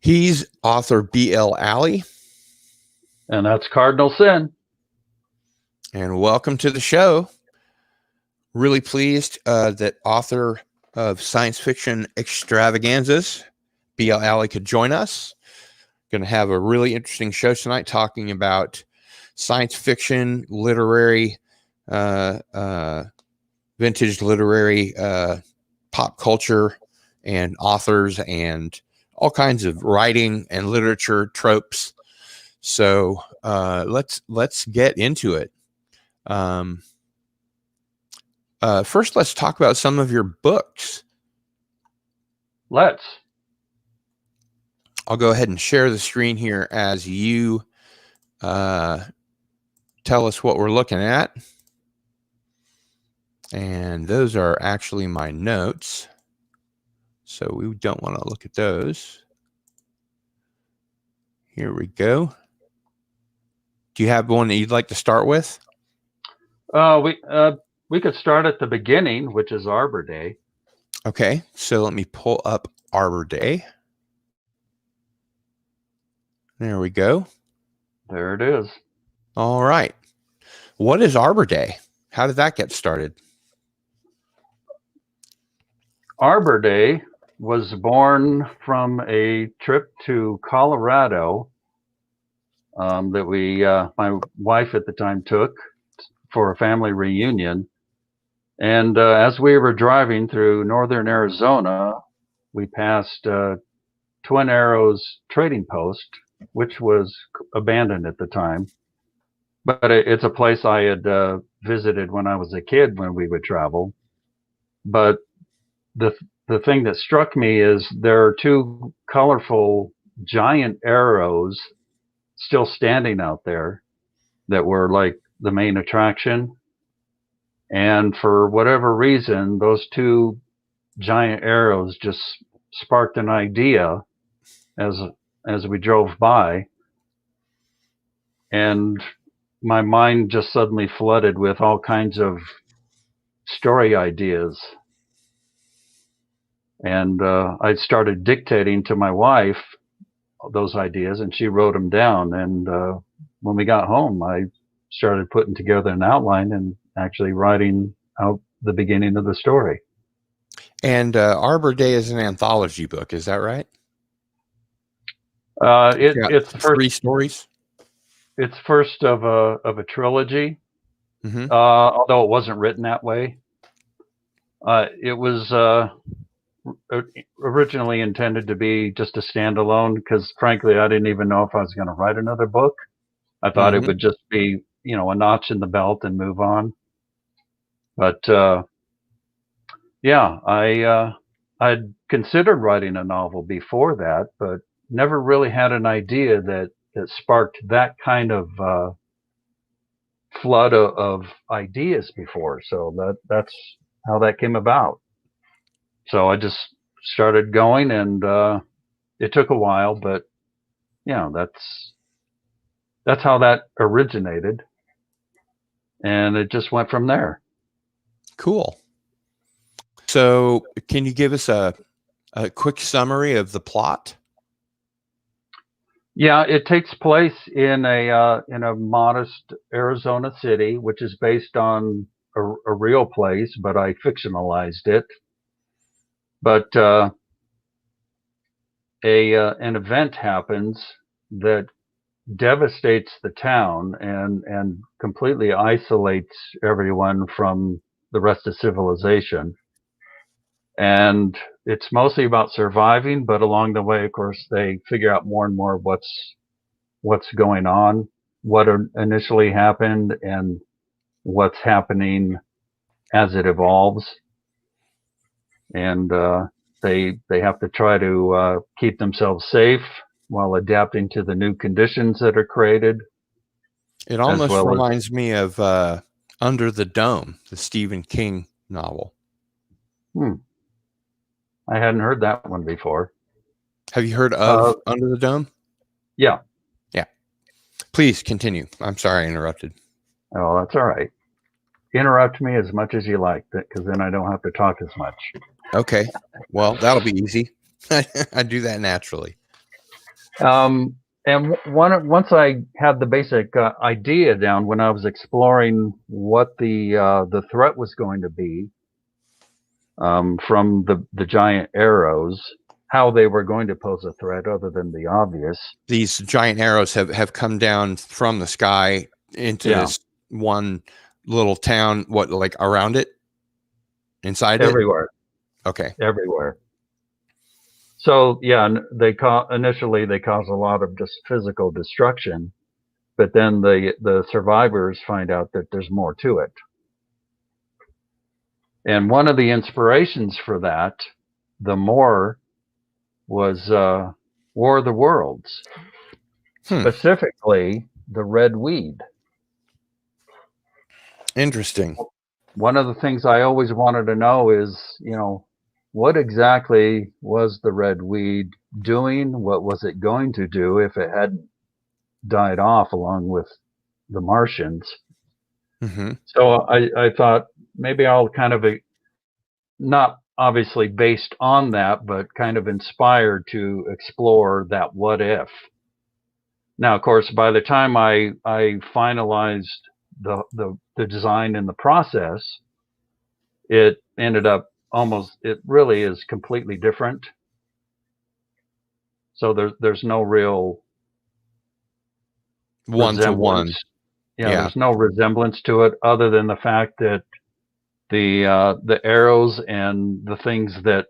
He's author B.L. Alley. And that's Cardinal Sin. And welcome to the show. Really pleased that author of Science Fiction Extravaganzas, B.L. Alley, could join us. Going to have a really interesting show tonight talking about science fiction, literary, vintage literary, pop culture, and authors, and all kinds of writing and literature tropes. So let's get into it. First, let's talk about some of your books. Let's. I'll go ahead and share the screen here as you tell us what we're looking at. And those are actually my notes, so we don't want to look at those. Here we go. Do you have one that you'd like to start with? We could start at the beginning, which is Arbor Day. Okay, so let me pull up Arbor Day. There we go. There it is. All right. What is Arbor Day? How did that get started? Arbor Day was born from a trip to Colorado that my wife at the time took for a family reunion. And as we were driving through northern Arizona, we passed Twin Arrows Trading Post, which was abandoned at the time. But it's a place I had visited when I was a kid when we would travel. But the thing that struck me is there are two colorful giant arrows still standing out there that were like the main attraction. And for whatever reason, those two giant arrows just sparked an idea as we drove by. And my mind just suddenly flooded with all kinds of story ideas. And I started dictating to my wife those ideas, and she wrote them down. And when we got home, I started putting together an outline and actually writing out the beginning of the story. And Arbor Day is an anthology book, is that right? It's three stories. It's first of a trilogy, Mm-hmm. although it wasn't written that way. It was originally intended to be just a standalone because, frankly, I didn't even know if I was going to write another book. I thought it would just be, a notch in the belt and move on. But yeah, I'd considered writing a novel before that, but never really had an idea that sparked that kind of flood of ideas before. So that's how that came about. So I just started going, and it took a while, but that's how that originated, and it just went from there. Cool. So can you give us a quick summary of the plot? Yeah, it takes place in a modest Arizona city, which is based on a real place, but I fictionalized it. But an event happens that devastates the town and completely isolates everyone from the rest of civilization. And it's mostly about surviving, but along the way, of course, they figure out more and more what's going on, what initially happened, and what's happening as it evolves. And they have to try to keep themselves safe while adapting to the new conditions that are created. It almost reminds me of Under the Dome, the Stephen King novel. I hadn't heard that one before. Have you heard of Under the Dome? Yeah. Yeah. Please continue. I'm sorry I interrupted. Oh, that's all right. Interrupt me as much as you like, because then I don't have to talk as much. Okay. Well, that'll be easy. I do that naturally. And once I had the basic idea down, when I was exploring what the threat was going to be from the giant arrows, how they were going to pose a threat other than the obvious. These giant arrows have come down from the sky into Yeah, this one little town. What, like around it, inside it? everywhere, Okay. everywhere. So yeah, initially they cause a lot of just physical destruction, but then the survivors find out that there's more to it. And one of the inspirations for that, the more, was War of the Worlds, specifically the red weed. Interesting. One of the things I always wanted to know is, what exactly was the red weed doing? What was it going to do if it hadn't died off along with the Martians? Mm-hmm. So I thought maybe I'll kind of, not obviously based on that, but kind of inspired to explore that what if. Now, of course, by the time I finalized the design and the process, it ended up it really is completely different. So there's no real One-to-one. Yeah, there's no resemblance to it other than the fact that the arrows and the things that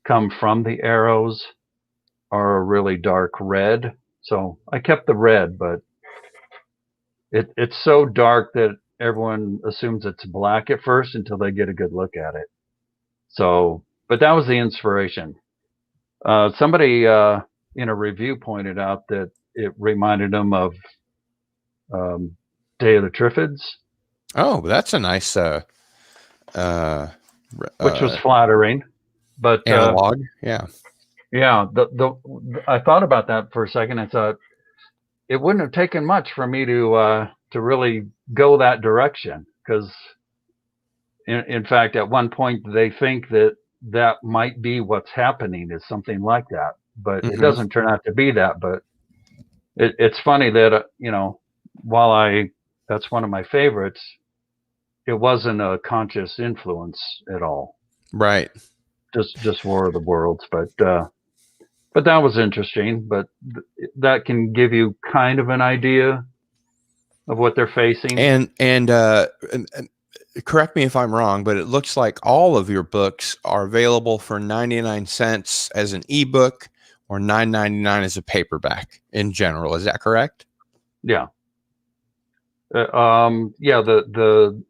come from the arrows are a really dark red. So I kept the red, but it's so dark that everyone assumes it's black at first until they get a good look at it. So, but that was the inspiration. Somebody in a review pointed out that it reminded them of Day of the Triffids. Oh, that's a nice which was flattering, but analog. Yeah. Yeah, I thought about that for a second. I thought it wouldn't have taken much for me to really go that direction, because in fact, at one point they think that might be what's happening, is something like that, but it doesn't turn out to be that. But it's funny that while that's one of my favorites, it wasn't a conscious influence at all. Right. Just War of the Worlds, but that was interesting. But that can give you kind of an idea of what they're facing. And correct me if I'm wrong, but it looks like all of your books are available for 99 cents as an ebook or $9.99 as a paperback in general. Is that correct? Yeah. The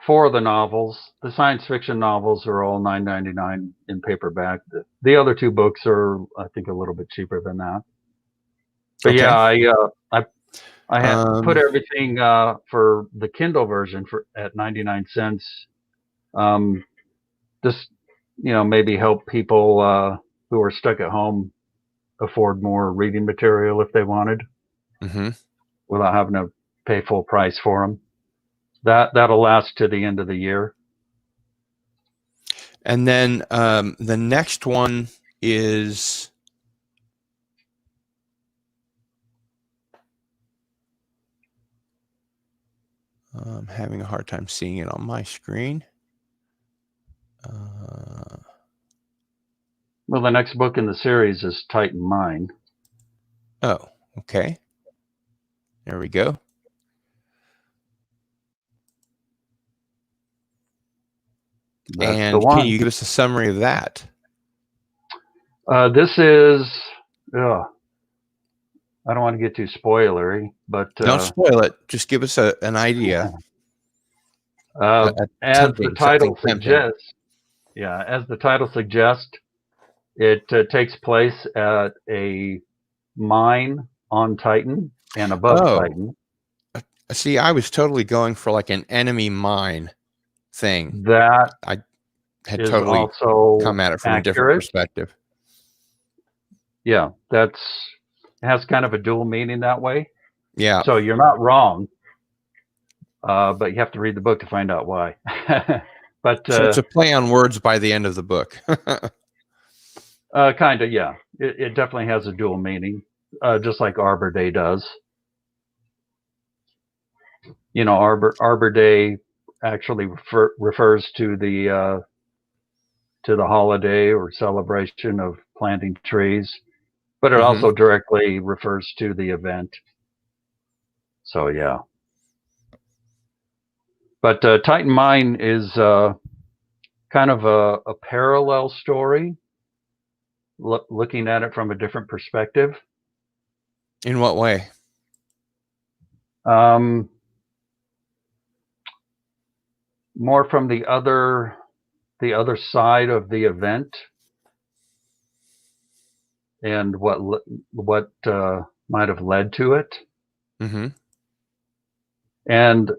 4 of the novels, the science fiction novels, are all $9.99 in paperback. The other 2 books are, I think, a little bit cheaper than that. But okay. I had put everything for the Kindle version at 99 cents. Just maybe help people who are stuck at home afford more reading material if they wanted, without having to pay full price for them. That'll last to the end of the year. And then the next one is I'm having a hard time seeing it on my screen. Well, the next book in the series is Titan Mine. Oh, okay. There we go. That's and the one. Can you give us a summary of that? This is, I don't want to get too spoilery, but don't spoil it. Just give us an idea. As the title suggests, it takes place at a mine on Titan and above Titan. See, I was totally going for like an enemy mine thing. That I had is totally also come at it from accurate. a different perspective. Yeah, it has kind of a dual meaning that way. Yeah. So you're not wrong, but you have to read the book to find out why. But so it's a play on words by the end of the book. Kind of, yeah. It definitely has a dual meaning, just like Arbor Day does. You know, Arbor Day actually refers to the holiday or celebration of planting trees, but it Hmm. also directly refers to the event. So yeah. But Titan Mine is kind of a parallel story, looking at it from a different perspective. In what way? Um, More from the other side of the event and what might have led to it. Hmm. And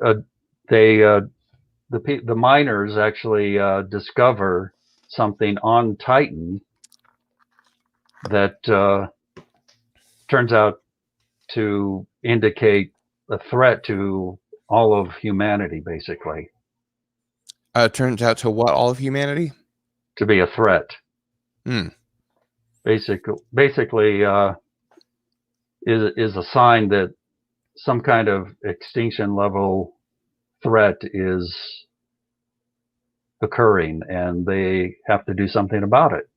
they the miners actually discover something on Titan that turns out to indicate a threat to all of humanity, basically, Turns out to what, all of humanity? to be a threat. Hmm. Basically, is a sign that some kind of extinction level threat is occurring, and they have to do something about it.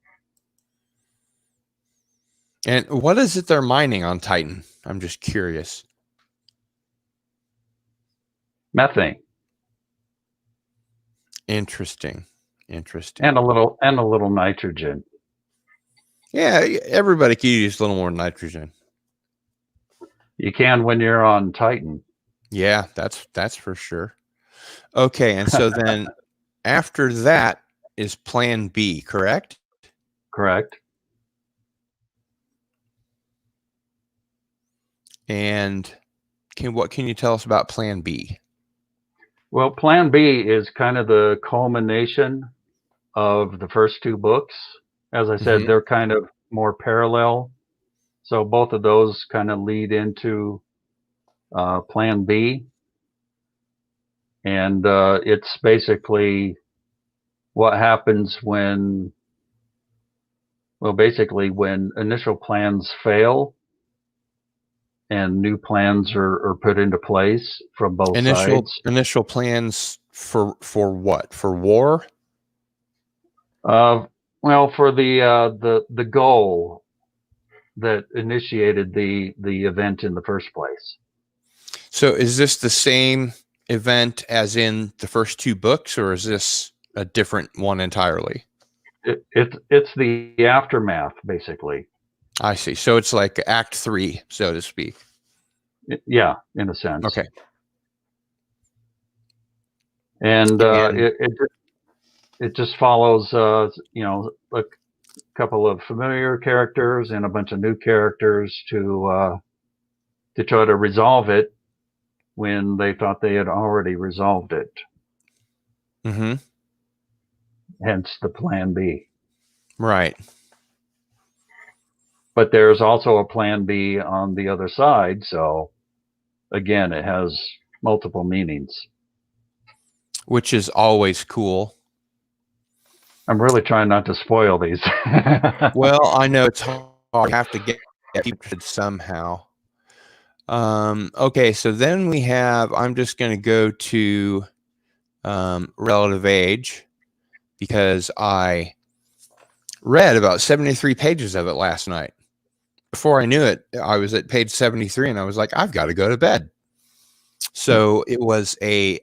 And what is it they're mining on Titan? I'm just curious. Methane Interesting. Interesting. and a little nitrogen. Yeah, everybody could use a little more nitrogen. You can when you're on Titan. Yeah, that's for sure. Okay, and so then after that is Plan B, correct? Correct. And what can you tell us about Plan B? Well, Plan B is kind of the culmination of the first two books. As I said, Hmm. they're kind of more parallel. So both of those kind of lead into Plan B. And it's basically what happens basically when initial plans fail and new plans are put into place from both sides. Initial plans for what? For war? Uh, well, for the goal that initiated the event in the first place. So is this the same event as in the first two books, or is this a different one entirely? It's the aftermath, basically. I see. So it's like Act 3, so to speak. Yeah, in a sense. Okay. And And it just follows, a couple of familiar characters and a bunch of new characters to try to resolve it when they thought they had already resolved it. mhm, Hence the Plan B. right, But there's also a Plan B on the other side, so again, it has multiple meanings. which is always cool. I'm really trying not to spoil these. Well, I know it's hard. You have to get people somehow. Okay, so then we have, I'm just going to go to relative age because I read about 73 pages of it last night. Before I knew it, I was at page 73 and I was like, I've got to go to bed. So it was a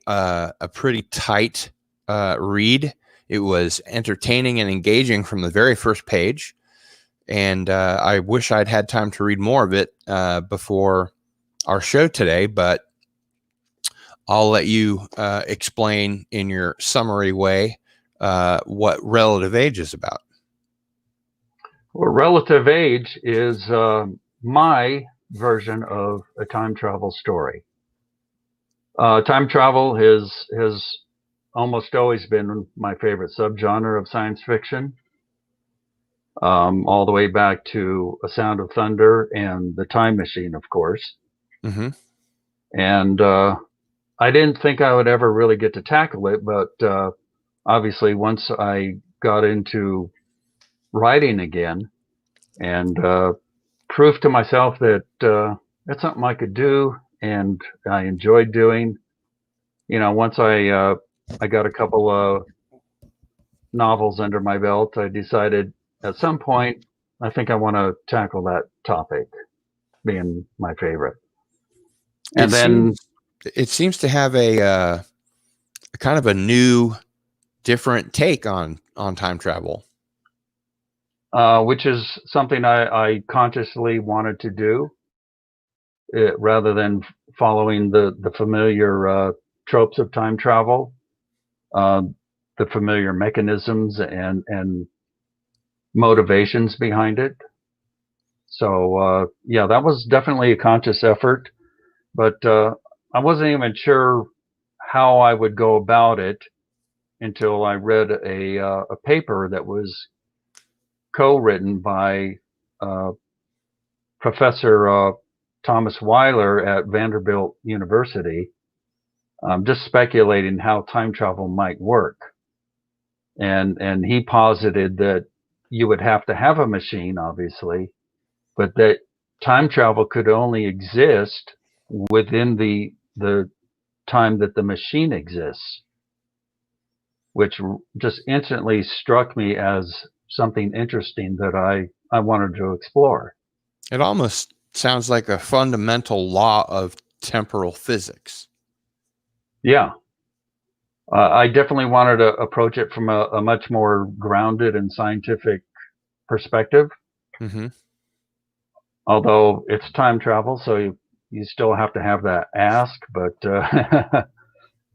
pretty tight read. It was entertaining and engaging from the very first page. And I wish I'd had time to read more of it before our show today, but I'll let you explain in your summary way what relative age is about. Well, relative age is my version of a time travel story. Time travel has almost always been my favorite subgenre of science fiction, all the way back to A Sound of Thunder and The Time Machine, of course. Mm-hmm. And I didn't think I would ever really get to tackle it, but obviously once I got into writing again, and prove to myself that it's something I could do and I enjoyed doing. Once I got a couple of novels under my belt, I decided at some point I think I want to tackle that topic, being my favorite. It And then seems to have a kind of a new, different take on time travel. which is something I consciously wanted to do, rather than following the familiar tropes of time travel, uh, the familiar mechanisms and motivations behind it. So yeah, that was definitely a conscious effort, but I wasn't even sure how I would go about it until I read a paper that was co-written by uh, Professor Thomas Weiler at Vanderbilt University, just speculating how time travel might work. And he posited that you would have to have a machine, obviously, but that time travel could only exist within the time that the machine exists, which just instantly struck me as something interesting that I wanted to explore. It almost sounds like a fundamental law of temporal physics. Yeah, I definitely wanted to approach it from a much more grounded and scientific perspective. Mm-hmm. Although it's time travel, so you still have to have that ask. But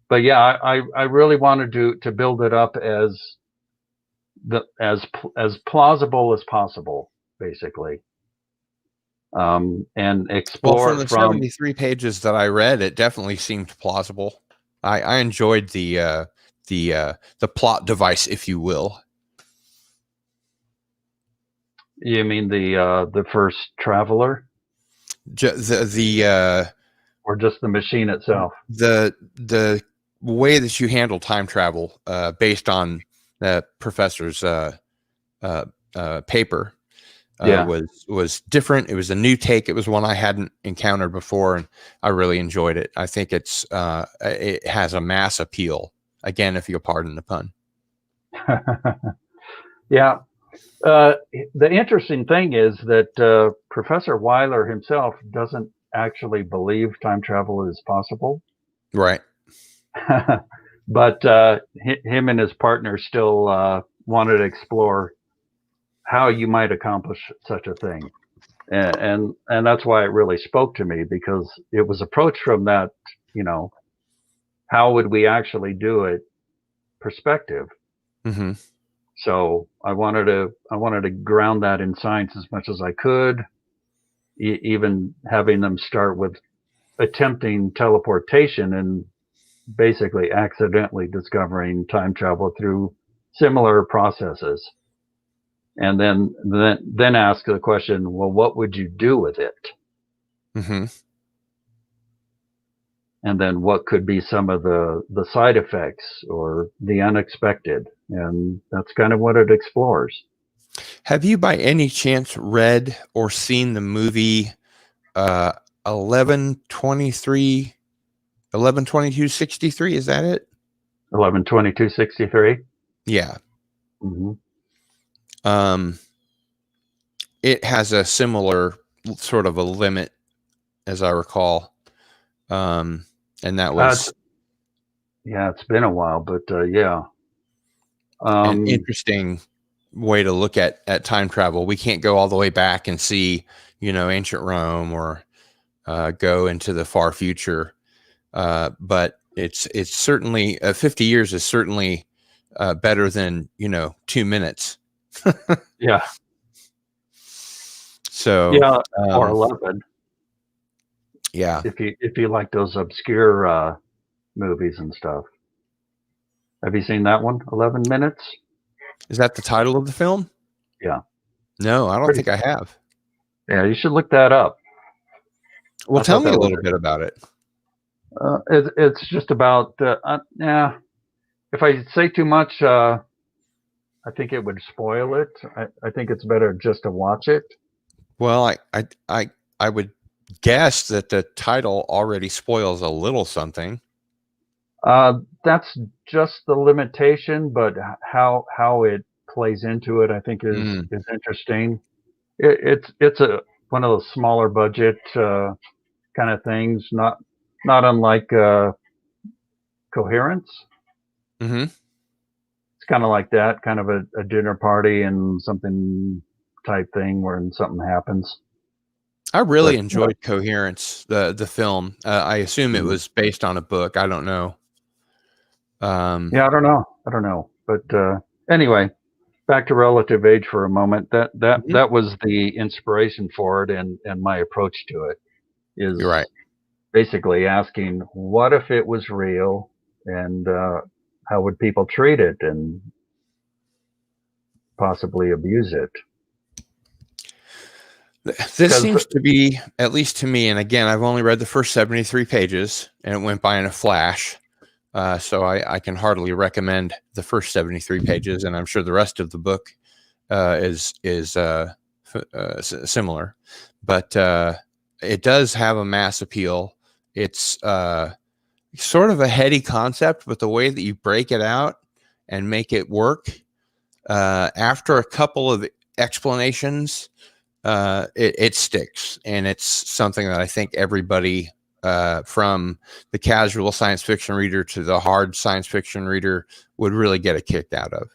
but yeah, I really wanted to build it up as plausible as possible, basically, and Well, explore from it the from 73 pages that I read, it definitely seemed plausible. I enjoyed the plot device, if you will. you mean the first traveler, The or just the machine itself? the way that you handle time travel, based on the professor's paper, Yeah. was different. It was a new take. It was one I hadn't encountered before, and I really enjoyed it. I think it has a mass appeal. Again, if you'll pardon the pun. Yeah. The interesting thing is that Professor Weiler himself doesn't actually believe time travel is possible, Right. but him and his partner still wanted to explore how you might accomplish such a thing, and that's why it really spoke to me, because it was approached from that, you know, how would we actually do it perspective. Mm-hmm. So I wanted to ground that in science as much as I could, even having them start with attempting teleportation and basically accidentally discovering time travel through similar processes, and then ask the question, well, what would you do with it, Mm-hmm. and then what could be some of the side effects or the unexpected, and that's kind of what it explores. Have you by any chance read or seen the movie uh 1123 112263? Is that it? 11/22/63. Yeah. Mm-hmm. Um it has a similar sort of a limit, as I recall. And that was Yeah, it's been a while, but yeah. an Um, interesting way to look at time travel. We can't go all the way back and see, ancient Rome, or go into the far future. But it's certainly 50 years is certainly better than 2 minutes. yeah, So yeah, or um, 11, yeah, if you like those obscure movies and stuff. Have you seen that one? 11 minutes. is that the title of the film? Yeah, No, I don't pretty. think I have. Yeah, you should look that up. Well, I tell thought me a that was. little bit about it. It's just about. Yeah, if I say too much, I think it would spoil it. I think it's better just to watch it. Well, I would guess that the title already spoils a little something. That's just the limitation, but how it plays into it, I think is interesting. It's a one of those smaller budget kind of things, not unlike Coherence. Mm-hmm. It's kind of like that, kind of a dinner party and something type thing where something happens. I really But enjoyed Coherence, the film. I assume it was based on a book. I don't know. yeah, I don't know. But anyway, back to relative age for a moment. Mhm. That was the inspiration for it, and my approach to it You're right. is basically asking, what if it was real, and how would people treat it and possibly abuse it? This Because seems to be, at least to me, and again, I've only read the first 73 pages, and it went by in a flash. So I can hardly recommend the first 73 pages, and I'm sure the rest of the book is similar. But it does have a mass appeal. It's sort of a heady concept, but the way that you break it out and make it work, after a couple of explanations, it sticks, and it's something that I think everybody, from the casual science fiction reader to the hard science fiction reader, would really get a kick out of.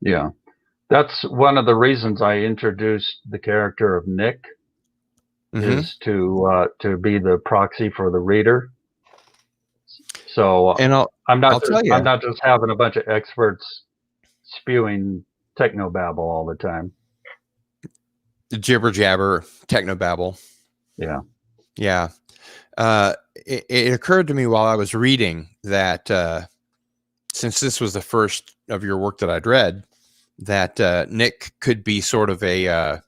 yeah, that's one of the reasons I introduced the character of Nick, is to be the proxy for the reader. So And I'll tell you, I'm not just having a bunch of experts spewing technobabble all the time. jibber jabber, technobabble. Yeah. Yeah. It occurred to me while I was reading that since this was the first of your work that I'd read, that Nick could be sort of a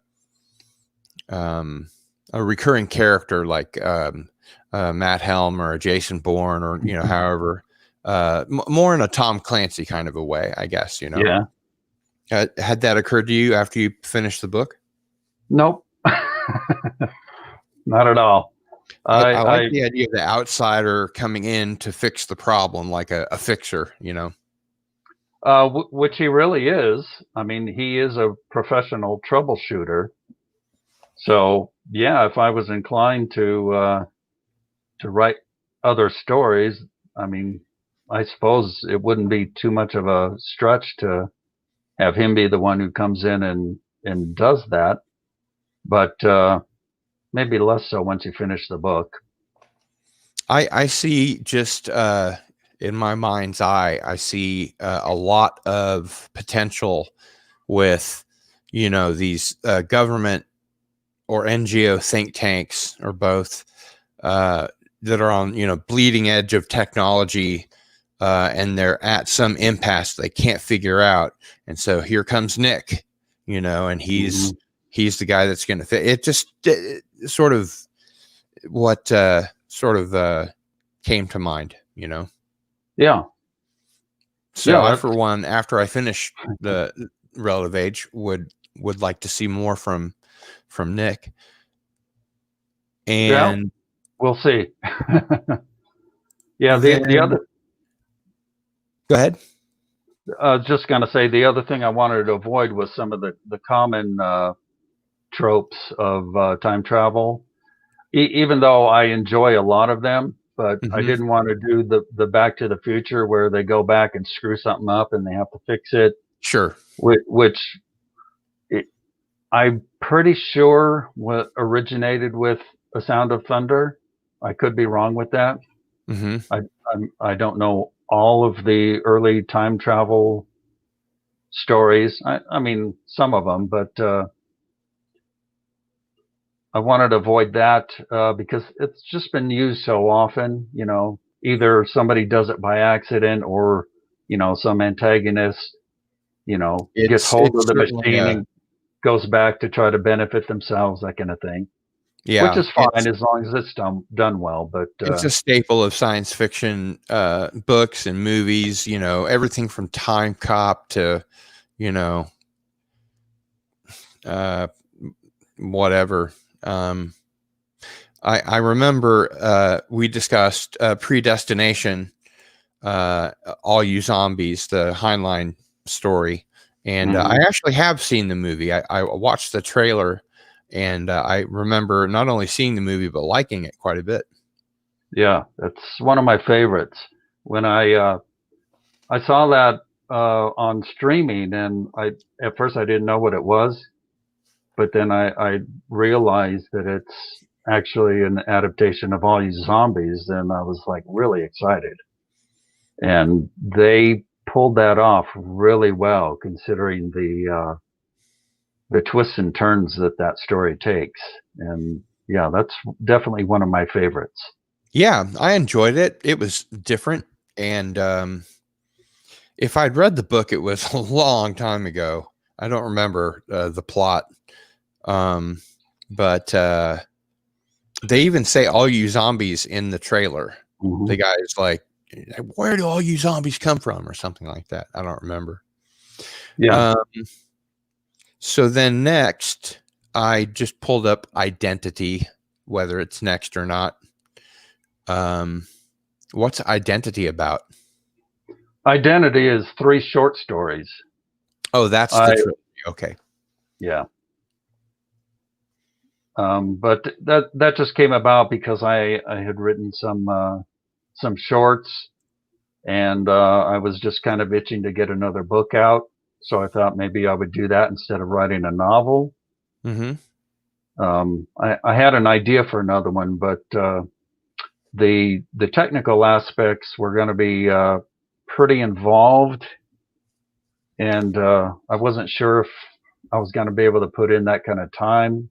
recurring character, like Matt Helm or a Jason Bourne, or however, more in a Tom Clancy kind of a way, I guess. Yeah. Had that occurred to you after you finished the book? Nope. Not at all. I like the idea of the outsider coming in to fix the problem, like a fixer, Which he really is. I mean, he is a professional troubleshooter. So yeah, if I was inclined to write other stories, I mean, I suppose it wouldn't be too much of a stretch to have him be the one who comes in and does that. But maybe less so once you finish the book. I see just in my mind's eye, I see a lot of potential with, these government or NGO think tanks, or both, that are on, bleeding edge of technology, and they're at some impasse they can't figure out. And so here comes Nick, and he's the guy that's going to fit it. Just sort of what came to mind, Yeah. So yeah, I, for one, after I finish the relative age, would like to see more from Nick. And we'll see. Yeah, the other. Go ahead. I was just going to say, the other thing I wanted to avoid was some of the common tropes of time travel. Even though I enjoy a lot of them, but I didn't want to do the Back to the Future where they go back and screw something up and they have to fix it. Sure. Which I'm pretty sure what originated with A Sound of Thunder. I could be wrong with that. I don't know all of the early time travel stories. I mean, some of them, but I wanted to avoid that because it's just been used so often. Either somebody does it by accident, or some antagonist gets hold of the machine and goes back to try to benefit themselves, that kind of thing. Yeah, which is fine as long as it's done well. But it's a staple of science fiction books and movies. Everything from Time Cop to you know, uh, whatever. I remember we discussed Predestination, All You Zombies, the Heinlein story. And I actually have seen the movie. I watched the trailer, and I remember not only seeing the movie, but liking it quite a bit. Yeah, it's one of my favorites. When I saw that on streaming, and at first I didn't know what it was, but then I realized that it's actually an adaptation of All You Zombies, and I was like really excited. And they pulled that off really well, considering the twists and turns that that story takes. And yeah, that's definitely one of my favorites. Yeah, I enjoyed it. It was different. And if I'd read the book, it was a long time ago. I don't remember the plot. But they even say All You Zombies in the trailer. Mm-hmm. The guy's like, where do all you zombies come from? Or something like that. I don't remember. Yeah. So then next, I just pulled up Identity, whether it's next or not. What's Identity about? Identity is 3 short stories. Oh, that's the trilogy. Okay. Yeah. But that just came about because I had written some shorts, and I was just kind of itching to get another book out. So I thought maybe I would do that instead of writing a novel. Mm-hmm. I had an idea for another one, but the technical aspects were going to be pretty involved, and I wasn't sure if I was going to be able to put in that kind of time.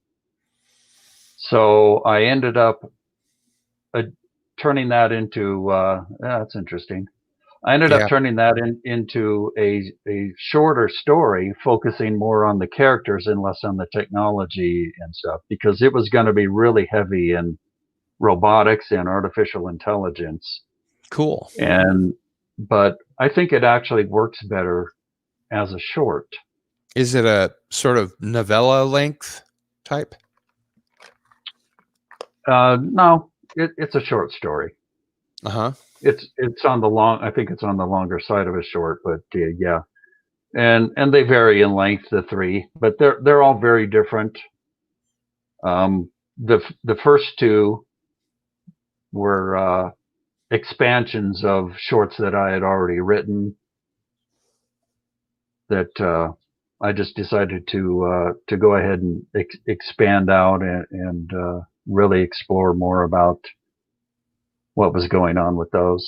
So I ended up turning that into that's interesting. I ended up turning that into a shorter story, focusing more on the characters and less on the technology and stuff, because it was going to be really heavy in robotics and artificial intelligence. Cool. But I think it actually works better as a short. Is it a sort of novella length type? No, it's a short story. Uh-huh. It's on the long. I think it's on the longer side of a short, but yeah, and they vary in length, the 3, but they're all very different. The first 2 were expansions of shorts that I had already written that I just decided to go ahead and expand out and really explore more about what was going on with those.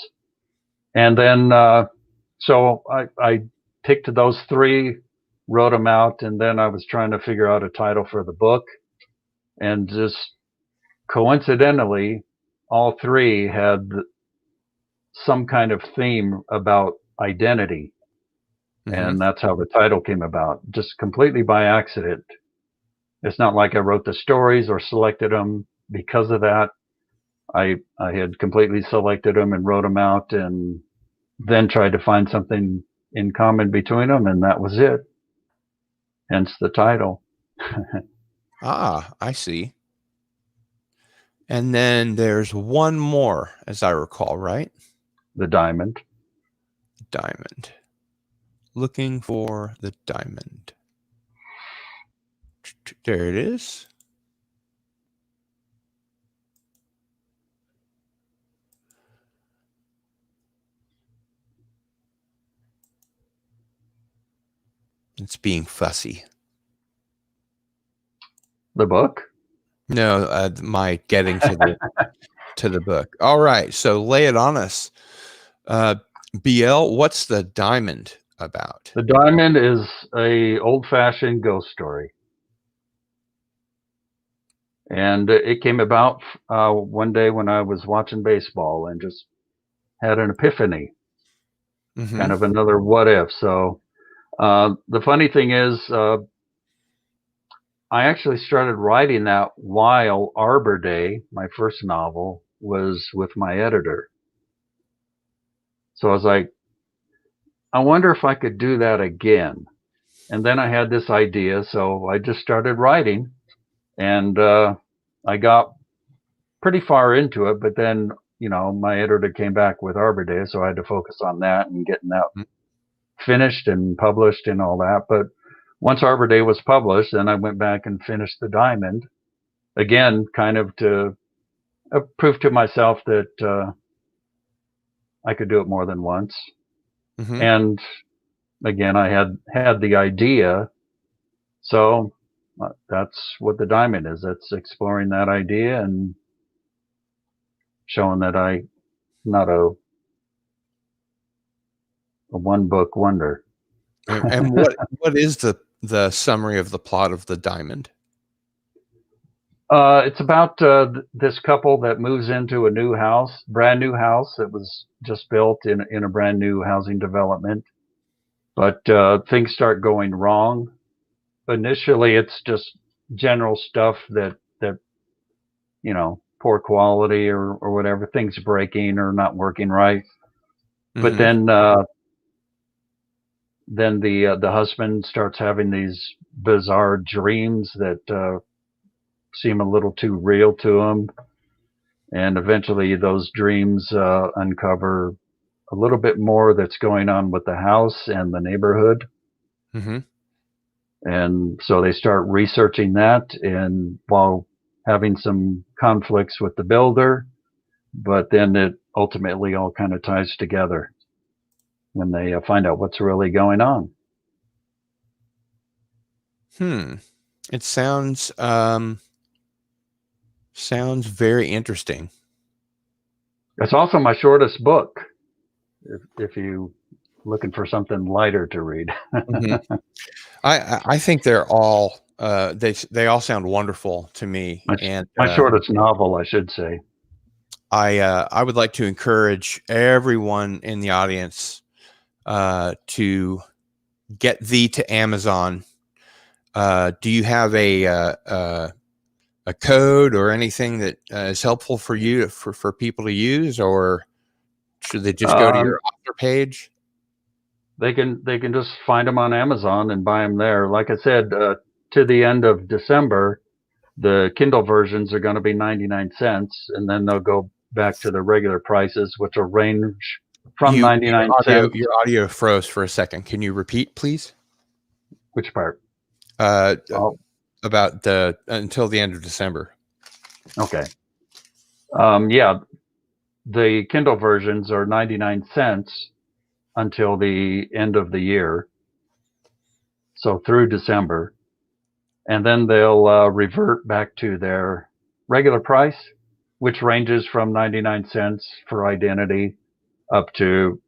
And then so I picked those 3, wrote them out, and then I was trying to figure out a title for the book, and just coincidentally, all 3 had some kind of theme about identity. Mm-hmm. And that's how the title came about, just completely by accident. It's not like I wrote the stories or selected them because of that. I had completely selected them and wrote them out, and then tried to find something in common between them, and that was it. Hence the title. Ah, I see. And then there's one more, as I recall, right? The Diamond. Diamond. Looking for the diamond. There it is. It's being fussy. The book? No, my getting to the to the book. All right, so lay it on us. BL, what's the diamond about? The Diamond is a old-fashioned ghost story. And it came about one day when I was watching baseball and just had an epiphany. Mm-hmm. Kind of another what if. So the funny thing is, I actually started writing that while Arbor Day, my first novel, was with my editor. So I was like, I wonder if I could do that again. And then I had this idea, so I just started writing, and I got pretty far into it. But then, my editor came back with Arbor Day, so I had to focus on that and getting that finished and published and all that. But once Arbor Day was published, then I went back and finished the Diamond again, kind of to prove to myself that I could do it more than once. Mm-hmm. And again, I had the idea, so that's what the Diamond is. That's exploring that idea and showing that I'm not a one book wonder. And what is the summary of the plot of the Diamond? It's about this couple that moves into a new house, brand new house that was just built in a brand new housing development. But things start going wrong. Initially, it's just general stuff that poor quality or whatever, things breaking or not working right. But Mm-hmm. then the husband starts having these bizarre dreams that seem a little too real to him, and eventually those dreams uncover a little bit more that's going on with the house and the neighborhood. Mm-hmm. And so they start researching that, and while having some conflicts with the builder, but then it ultimately all kind of ties together when they find out what's really going on. It sounds very interesting. It's also my shortest book, if you looking for something lighter to read. Mm-hmm. I think they're all they all sound wonderful to me, and My shortest novel, I should say. I would like to encourage everyone in the audience to get thee to Amazon. Do you have a code or anything that is helpful for you for people to use, or should they just go to your author page? They can just find them on Amazon and buy them there. Like I said, to the end of December, the Kindle versions are going to be 99 cents, and then they'll go back to the regular prices, which will range from 99 cents. Your audio froze for a second. Can you repeat, please? Which part? About the until the end of December. Okay. Yeah, the Kindle versions are 99 cents until the end of the year, so through December, and then they'll revert back to their regular price, which ranges from 99 cents for Identity up to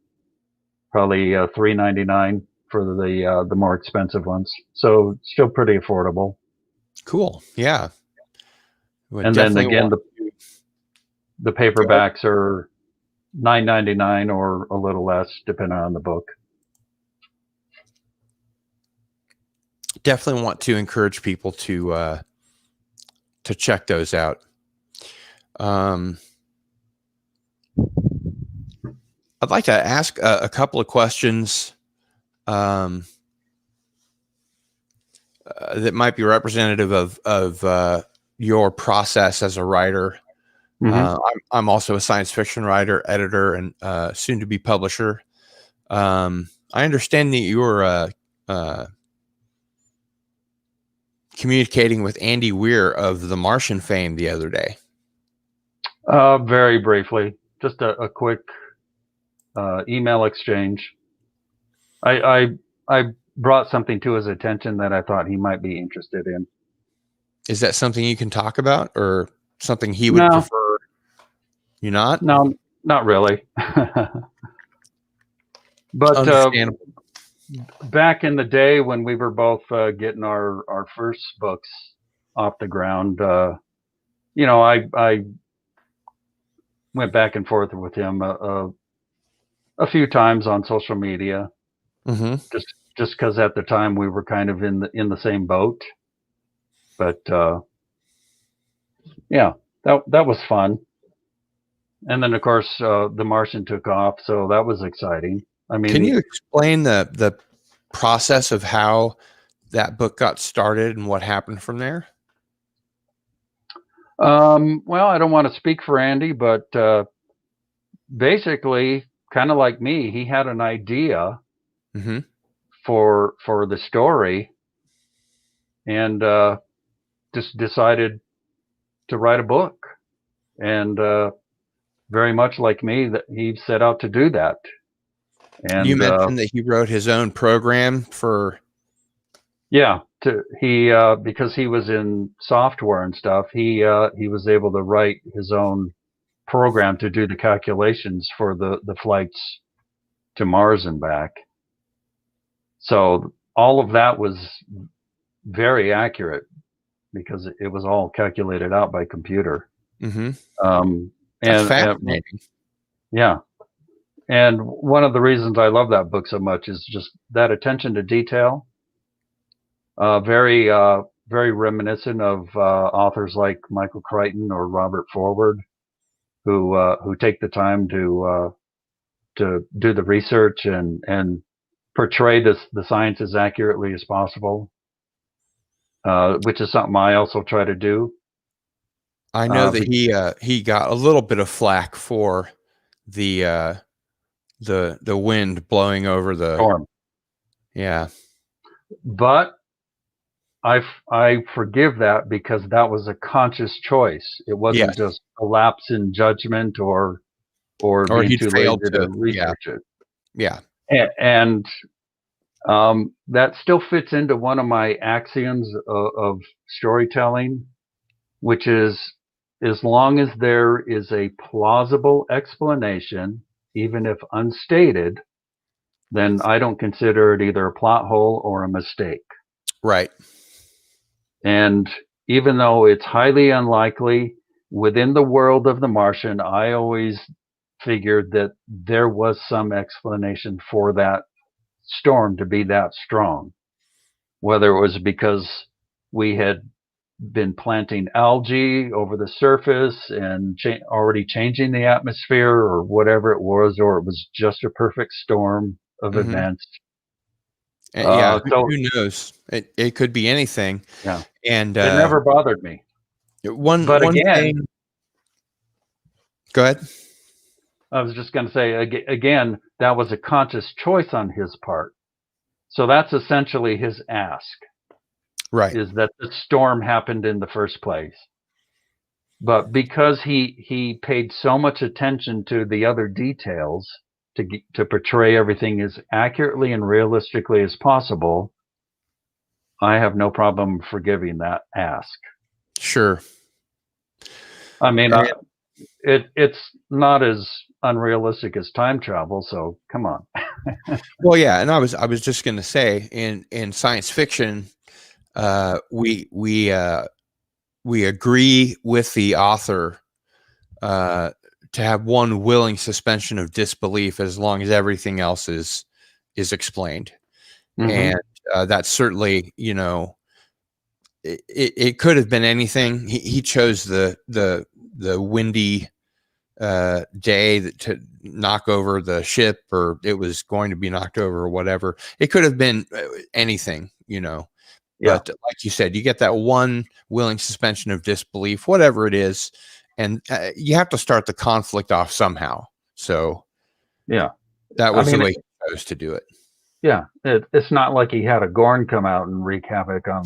probably $3.99 for the more expensive ones. So still pretty affordable. Cool. Yeah. And then again, the paperbacks are $9.99 or a little less, depending on the book. Definitely want to encourage people to check those out. I'd like to ask a couple of questions that might be representative of your process as a writer. Mm-hmm. I'm also a science fiction writer, editor, and soon-to-be publisher. I understand that you were communicating with Andy Weir of The Martian fame the other day. Very briefly, just a quick email exchange. I brought something to his attention that I thought he might be interested in. Is that something you can talk about, or something he would prefer? You not? No, not really. But understandable. Back in the day when we were both getting our first books off the ground, I went back and forth with him a few times on social media, mm-hmm. just because at the time we were kind of in the same boat. But yeah, that was fun. And then of course The Martian took off, so that was exciting. I mean, can you explain the process of how that book got started and what happened from there? Well, I don't want to speak for Andy, but basically, kind of like me, he had an idea Mm-hmm. for the story, and just decided to write a book. And very much like me, that he set out to do that. You And mentioned that he wrote his own program for. yeah, he because he was in software and stuff, he was able to write his own program to do the calculations for the flights to Mars and back. So all of that was very accurate because it was all calculated out by computer. Mm-hmm. Um, That's and fascinating. yeah, and one of the reasons I love that book so much is just that attention to detail. Very reminiscent of authors like Michael Crichton or Robert Forward, who take the time to do the research and portray the science as accurately as possible, which is something I also try to do. I know that he got a little bit of flack for the the wind blowing over the. Storm. Yeah. But I forgive that because that was a conscious choice. It wasn't Yes. just a lapse in judgment or Or being he'd too lazy failed to to. Yeah. research it. Yeah. And that still fits into one of my axioms of storytelling, which is as long as there is a plausible explanation, even if unstated, then I don't consider it either a plot hole or a mistake. Right. And even though it's highly unlikely within the world of the Martian, I always figured that there was some explanation for that storm to be that strong, whether it was because we had been planting algae over the surface and already changing the atmosphere or whatever it was, or it was just a perfect storm of Mm-hmm. events. Yeah. So Who knows? It could be anything. yeah, And it never bothered me. But one again, thing. Go ahead. I was just going to say again, that was a conscious choice on his part. So that's essentially his ask, Right. is that the storm happened in the first place. But because he paid so much attention to the other details to portray everything as accurately and realistically as possible, I have no problem forgiving that ask. Sure. I mean, And, it's not as unrealistic as time travel, so come on. well, yeah, and I was just going to say in science fiction, we agree with the author to have one willing suspension of disbelief as long as everything else is explained. Mm-hmm. And that's certainly, it could have been anything. He chose the windy day to knock over the ship, or it was going to be knocked over, or whatever. It could have been anything, Yeah. But like you said, you get that one willing suspension of disbelief, whatever it is, and you have to start the conflict off somehow. So Yeah. that was I the mean, way he chose to do it. Yeah. It's not like he had a Gorn come out and wreak havoc on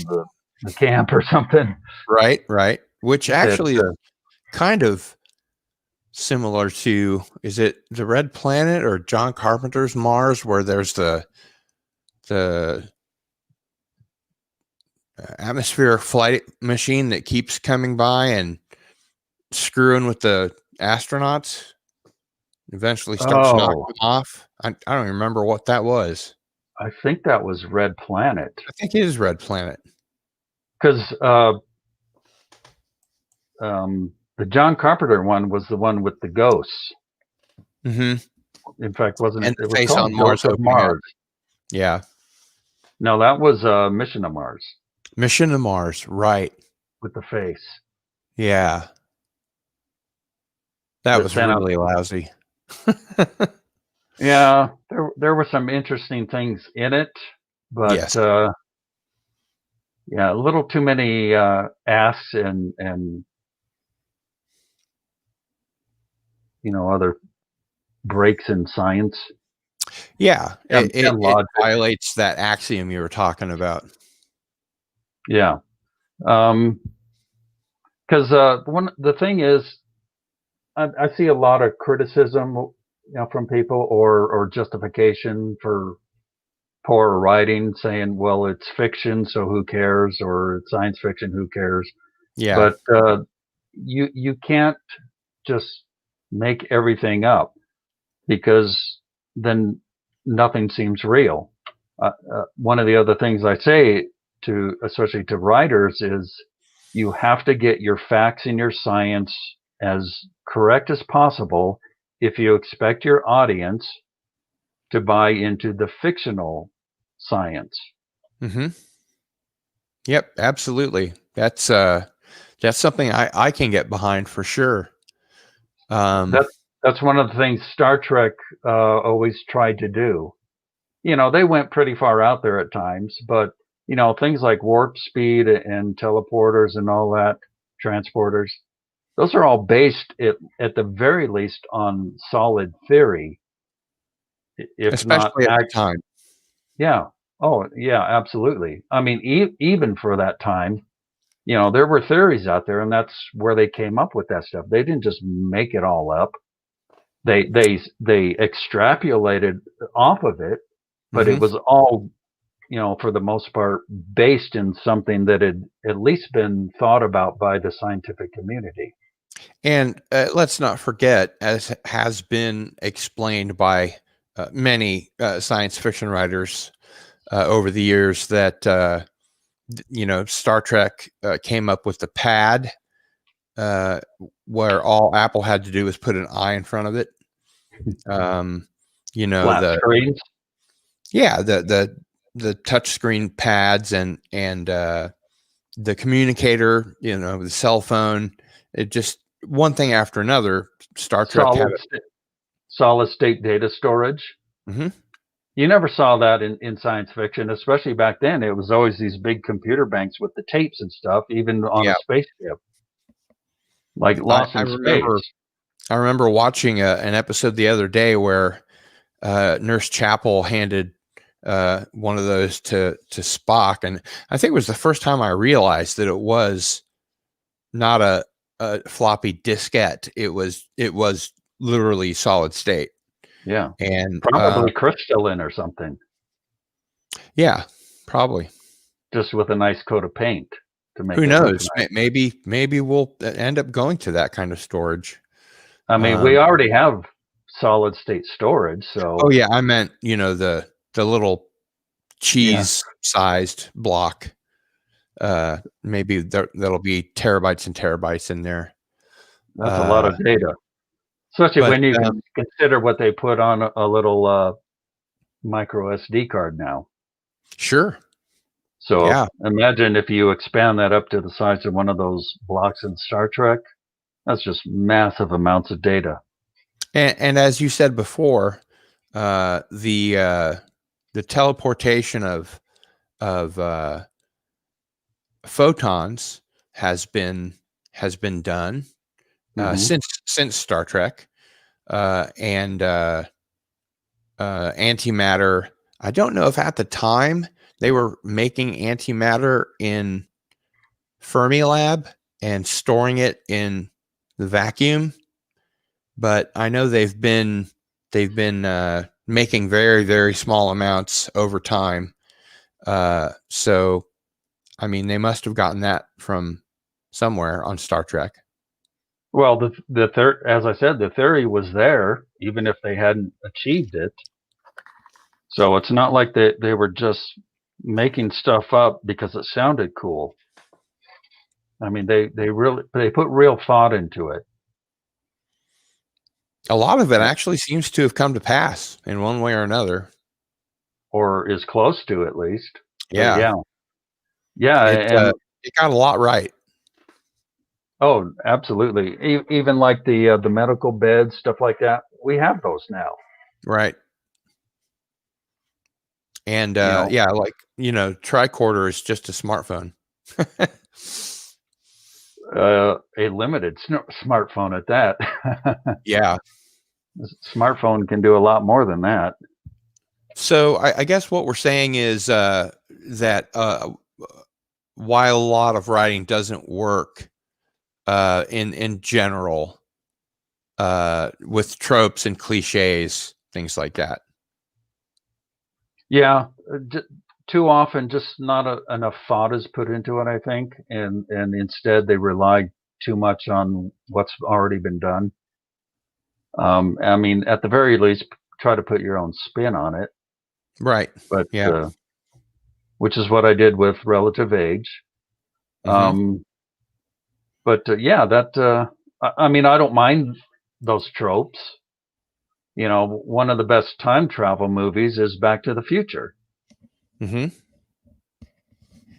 the camp or something. Right, right. Which actually is uh, kind of similar to, is it the Red Planet or John Carpenter's Mars, where there's the atmospheric flight machine that keeps coming by and screwing with the astronauts, eventually starts knocking them off. I don't remember what that was. I think that was Red Planet. I think it is Red Planet. Because the John Carpenter one was the one with the ghosts. Mm-hmm. In fact, wasn't And it? It the was face called on Mars Ghosts of opening up. Mars. Yeah. No, that was Mission to Mars Mission to Mars, right. with the face. Yeah. That was really lousy. Yeah, there were some interesting things in it, But Yes. yeah, a little too many asks and other breaks in science Yeah. and, It and it logic. violates that axiom you were talking about. Yeah. Because the thing is, I see a lot of criticism, from people or justification for poor writing, saying, "Well, it's fiction, so who cares?" or "It's science fiction, who cares?" Yeah. But you can't just make everything up because then nothing seems real. One of the other things I say to, especially to writers, is you have to get your facts and your science as correct as possible if you expect your audience to buy into the fictional science. Hmm. Yep. Absolutely. That's something I can get behind for sure. Um, That's one of the things Star Trek always tried to do. They went pretty far out there at times, but things like warp speed and teleporters and all that, transporters, those are all based at the very least on solid theory, if not especially at the act. time. Yeah. Oh, yeah, absolutely. I mean, even for that time, there were theories out there, and that's where they came up with that stuff. They didn't just make it all up. They extrapolated off of it, but it Hmm. was all, for the most part, based in something that had at least been thought about by the scientific community. And let's not forget, as has been explained by many science fiction writers over the years, that Star Trek came up with the pad, uh, where all Apple had to do was put an eye in front of it. Um, Flat the screens. yeah, the touchscreen pads and the communicator, the cell phone. It just one thing after another. Star Trek had solid sta- Solid state data storage. it. Hmm. You never saw that in science fiction, especially back then. It was always these big computer banks with the tapes and stuff, even on a Yeah, spaceship, like I, Lost I in remember. Space. I remember watching an episode the other day where Nurse Chapel handed one of those to Spock, and I think it was the first time I realized that it was not a floppy diskette. It was literally solid state, Yeah, and probably crystalline or something, yeah, probably. just with a nice coat of paint to make Who it look knows? nice. Maybe we'll end up going to that kind of storage. I mean, we Um, already have solid state storage, oh so yeah, I meant the little yeah, cheese sized block. Maybe that'll be terabytes and terabytes in there. that's a lot Uh, of data, especially but when you consider what they put on a little micro SD card now. sure, So yeah, imagine if you expand that up to the size of one of those blocks in Star Trek. That's just massive amounts of data. and as you said before, uh, the uh, the teleportation of photons has been done Hmm. since Star Trek, and antimatter. I don't know if at the time they were making antimatter in Fermilab and storing it in the vacuum, but I know they've been making very very small amounts over time. So I mean, they must have gotten that from somewhere on Star Trek. Well, as I said, the theory was there, even if they hadn't achieved it. So it's not like they were just making stuff up because it sounded cool. I mean, they put real thought into it, A lot of it actually seems to have come to pass in one way or another. or is close to at least. But Yeah, yeah, yeah, it and it got a lot right. oh, absolutely. Even like the medical beds, stuff like that. We have those now. Right. And You know, yeah, like, tricorder is just a smartphone. a limited smartphone at that. Yeah. Smartphone can do a lot more than that. So I guess what we're saying is that while a lot of writing doesn't work in general with tropes and cliches, things like that. Yeah, too often just not enough thought is put into it, I think, and instead they rely too much on what's already been done. I mean, at the very least, try to put your own spin on it, Right. but Yeah. which is what I did with Relative Age. Mm-hmm. But yeah, that I mean, I don't mind those tropes. You know, one of the best time travel movies is Back to the Future. Mm-hmm.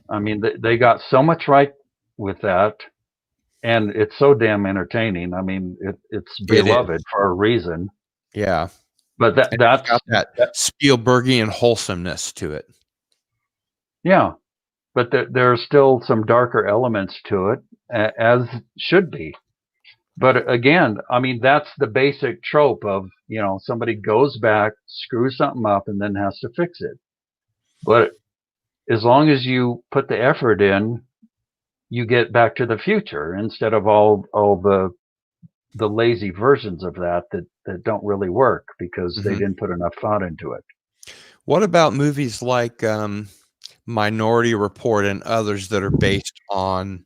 I mean, they got so much right with that, and it's so damn entertaining. I mean, it's It is. beloved for a reason. Yeah. But And it's got that Spielbergian wholesomeness to it. yeah. But there are still some darker elements to it, as should be. But again, I mean, that's the basic trope of, somebody goes back, screws something up, and then has to fix it. But as long as you put the effort in, you get Back to the Future instead of all the lazy versions of that don't really work because they Mm-hmm. didn't put enough thought into it. What about movies like Minority Report and others that are based on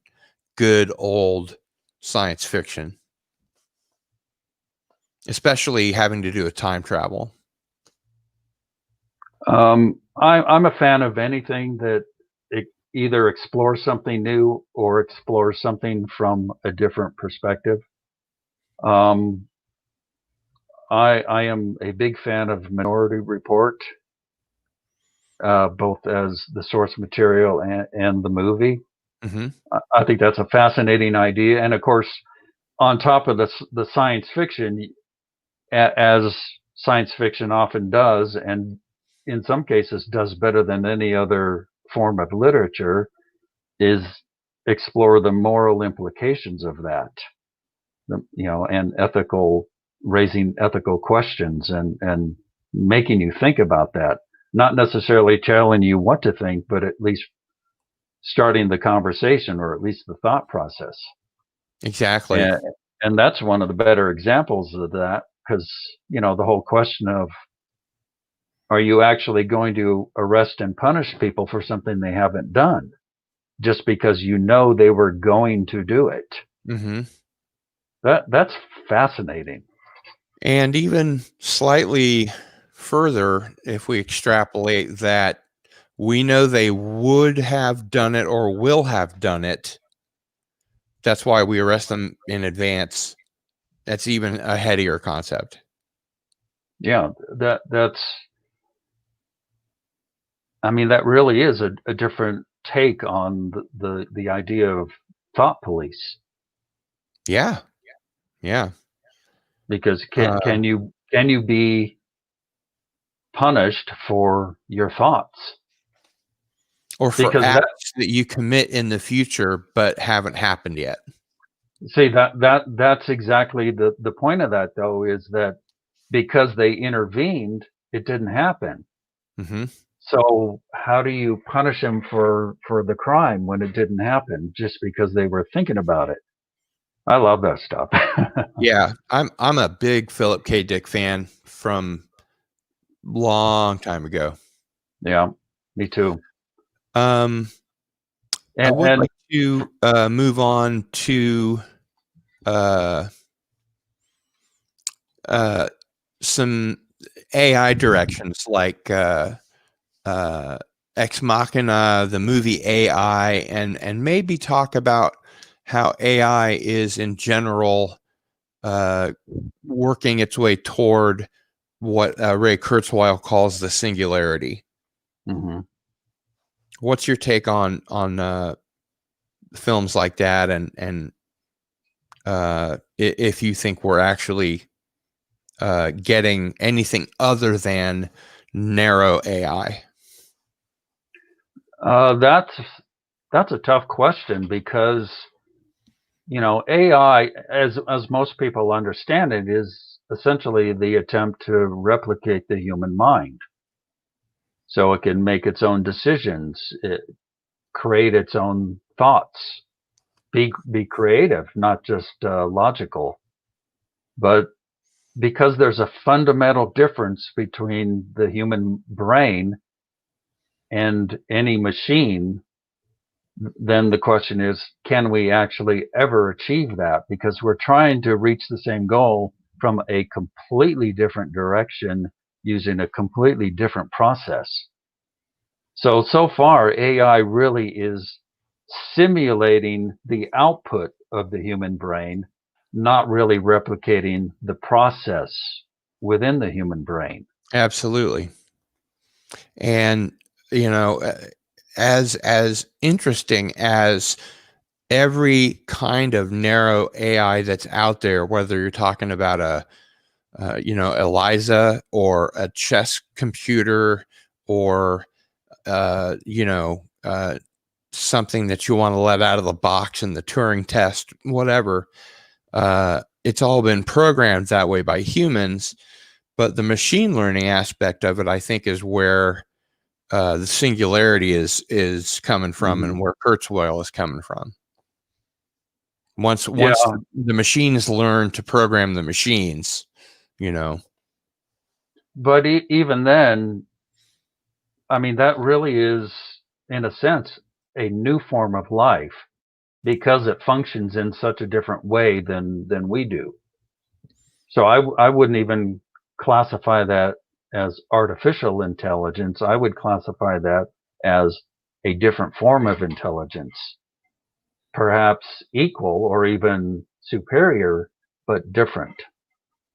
good old science fiction, especially having to do with time travel? I'm a fan of anything that either explores something new or explores something from a different perspective. Um, I am a big fan of Minority Report, both as the source material and the movie. Mm-hmm. I think that's a fascinating idea, and of course, on top of the science fiction, as science fiction often does, and in some cases does better than any other form of literature, is explore the moral implications of that, and raising ethical questions and making you think about that. Not necessarily telling you what to think, but at least starting the conversation or at least the thought process. Exactly. And that's one of the better examples of that because, the whole question of, are you actually going to arrest and punish people for something they haven't done just because they were going to do it? Mm-hmm. That's fascinating. And even slightly further, if we extrapolate that, we know they would have done it or will have done it. That's why we arrest them in advance. That's even a headier concept. Yeah, that's. I mean, that really is a different take on the idea of thought police. Yeah. Yeah. Because can you be punished for your thoughts? Or for Because acts that you commit in the future but haven't happened yet. that's exactly the point of that, though, is that because they intervened, it didn't happen. Mm-hmm. So how do you punish them for the crime when it didn't happen just because they were thinking about it? I love that stuff. Yeah, I'm a big Philip K. Dick fan from long time ago. Yeah, me too. I would And like to move on to uh, some AI directions like Ex Machina, the movie AI, and maybe talk about how AI is in general working its way toward what Ray Kurzweil calls the singularity. mhm. What's your take on films like that, and if you think we're actually getting anything other than narrow AI? That's a tough question because AI, as most people understand it, is essentially the attempt to replicate the human mind, so it can make its own decisions, create its own thoughts, be creative, not just logical. But because there's a fundamental difference between the human brain and any machine, then the question is, can we actually ever achieve that? Because we're trying to reach the same goal from a completely different direction using a completely different process. So far, AI really is simulating the output of the human brain, not really replicating the process within the human brain. Absolutely. And as interesting as every kind of narrow AI that's out there, whether you're talking about Eliza or a chess computer or uh, you know something that you want to let out of the box in the Turing test, whatever. It's all been programmed that way by humans, but the machine learning aspect of it, I think, is where the singularity is coming from, and where Kurzweil is coming from. Once Yeah, the machines learn to program the machines, but even then, I mean, that really is, in a sense, a new form of life because it functions in such a different way than we do. So I wouldn't even classify that as artificial intelligence. I would classify that as a different form of intelligence, perhaps equal or even superior, but different,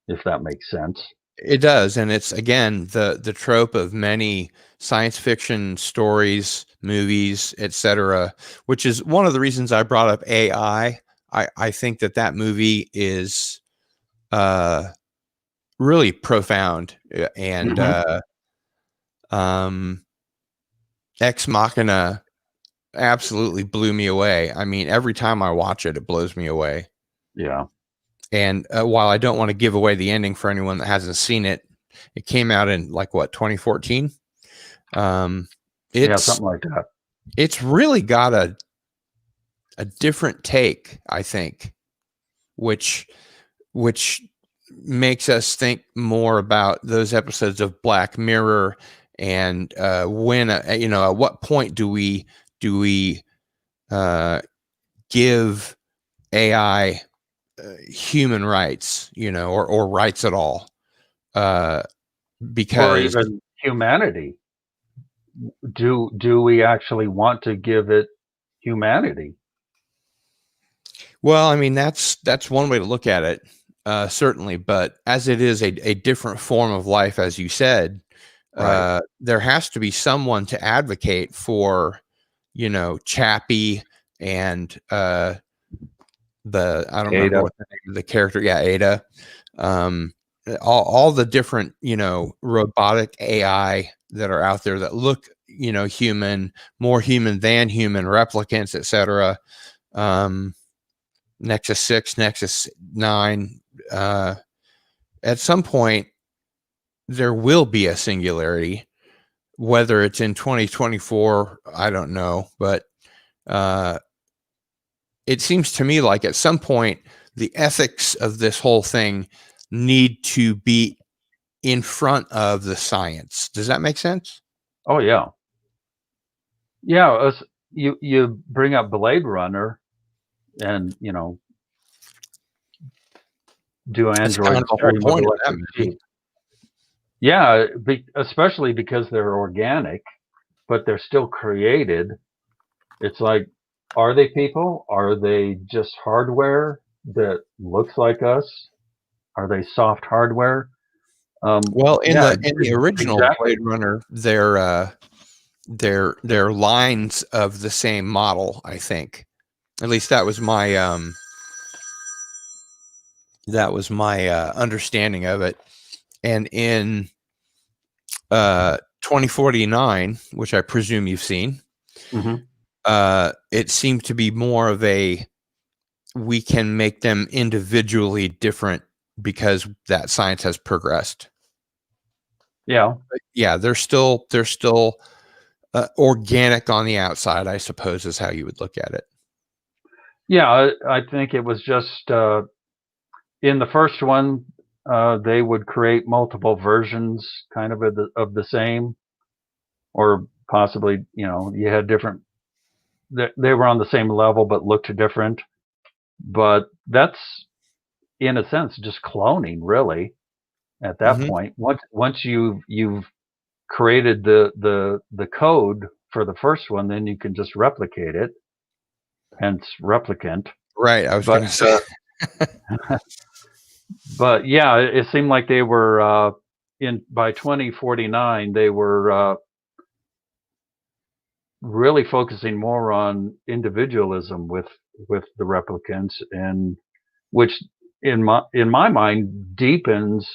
if that makes sense. It does, and it's again the trope of many science fiction stories, movies, etc., which is one of the reasons I brought up AI. I think that movie is really profound, and Hmm. um, Ex Machina absolutely blew me away. I mean, every time I watch it, it blows me away. Yeah. And while I don't want to give away the ending for anyone that hasn't seen it, it came out in like what, 2014. Um, Yeah, it's something like that. it's really got a different take, I think, which which makes us think more about those episodes of Black Mirror, and when at what point do we give AI human rights, or rights at all, uh, Or because even humanity. Do we actually want to give it humanity? well, I mean that's one way to look at it, certainly, but as it is a different form of life, as you said, Right. there has to be someone to advocate for, Chappie and I don't remember Ada. what the name of the character, yeah, Ada, um, all the different robotic AI that are out there that look human, more human than human, replicants, etc. Um, Nexus 6, Nexus 9. At some point, there will be a singularity. Whether it's in 2024, I don't know. But uh, it seems to me like at some point, the ethics of this whole thing need to be in front of the science. Does that make sense? Oh yeah. Yeah, you bring up Blade Runner and, do That's kind of androids the whole dream of point of that electric movie. sheep? Yeah, especially because they're organic, but they're still created. It's like, are they people? Are they just hardware that looks like us? Are they soft hardware? Well, in Yeah, the original exactly. Blade Runner, they're lines of the same model, I think. At least that was my understanding of it. And in 2049, which I presume you've seen, Mm-hmm. It seemed to be more of a, we can make them individually different because that science has progressed. Yeah. Yeah, they're still organic on the outside, I suppose, is how you would look at it. Yeah, I think it was just in the first one, they would create multiple versions, kind of the same, or possibly, you had different. They were on the same level but looked different. But that's in a sense just cloning, really. At that Hmm. point, once you've created the code for the first one, then you can just replicate it. Hence, replicant. Right. I was But going to say. But yeah, it seemed like they were in by 2049 they were really focusing more on individualism with the replicants, and which in my mind deepens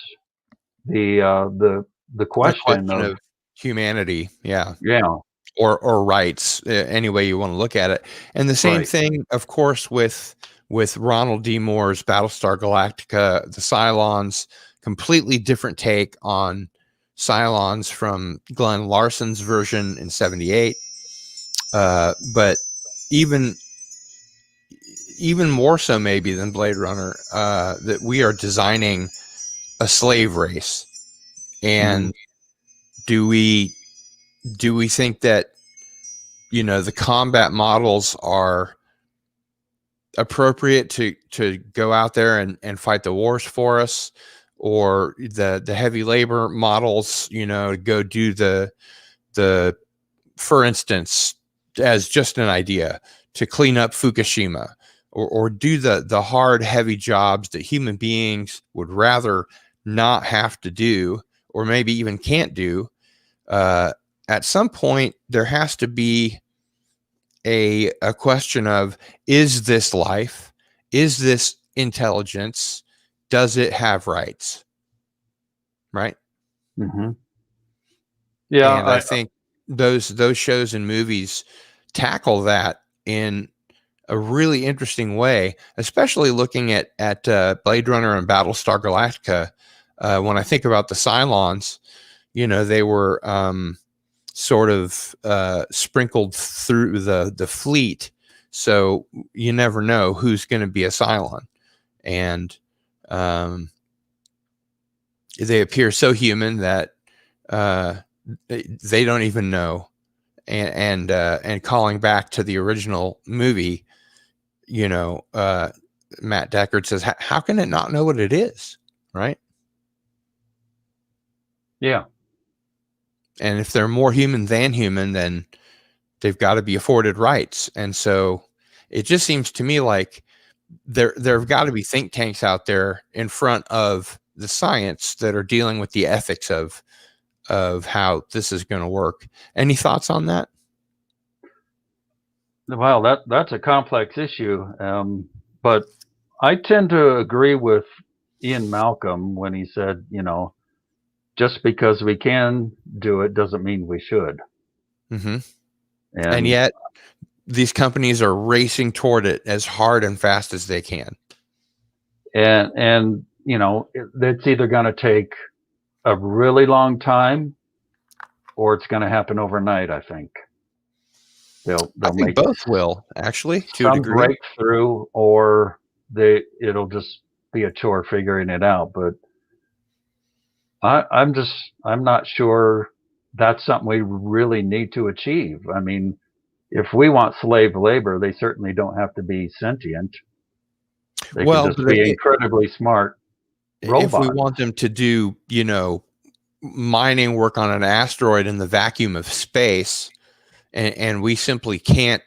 the uh, the the The question question of, of humanity. Yeah. yeah, Or rights, any way you want to look at it. And the same right. thing, of course, with Ronald D. Moore's Battlestar Galactica, the Cylons, completely different take on Cylons from Glenn Larson's version in 78. But even even more so maybe than Blade Runner, that we are designing a slave race. Hmm. And do we think that, the combat models are appropriate to go out there and fight the wars for us, or the heavy labor models, go do the for instance, as just an idea, to clean up Fukushima, or do the hard heavy jobs that human beings would rather not have to do, or maybe even can't do. At some point there has to be a question of, is this life, is this intelligence, does it have rights, right? Hmm. Yeah, And I think those shows and movies tackle that in a really interesting way, especially looking at Blade Runner and Battlestar Galactica. When I think about the Cylons, they were sort of sprinkled through the fleet, so you never know who's going to be a Cylon, and um, they appear so human that uh, they don't even know. And calling back to the original movie, Matt Deckard says, how can it not know what it is, right? yeah. And if they're more human than human, then they've got to be afforded rights. And so it just seems to me like there've got to be think tanks out there in front of the science that are dealing with the ethics of how this is going to work. Any thoughts on that? Well, that's a complex issue, but I tend to agree with Ian Malcolm when he said, just because we can do it doesn't mean we should. Hmm. And And yet these companies are racing toward it as hard and fast as they can. and it's either going to take a really long time or it's going to happen overnight. I think I they'll think make both will, actually, to a some degree. breakthrough, or it'll just be a chore figuring it out. But I'm not sure that's something we really need to achieve. I mean, if we want slave labor, they certainly don't have to be sentient. They could Well, just but be incredibly smart if we robots. want them to do, mining work on an asteroid in the vacuum of space, and we simply can't,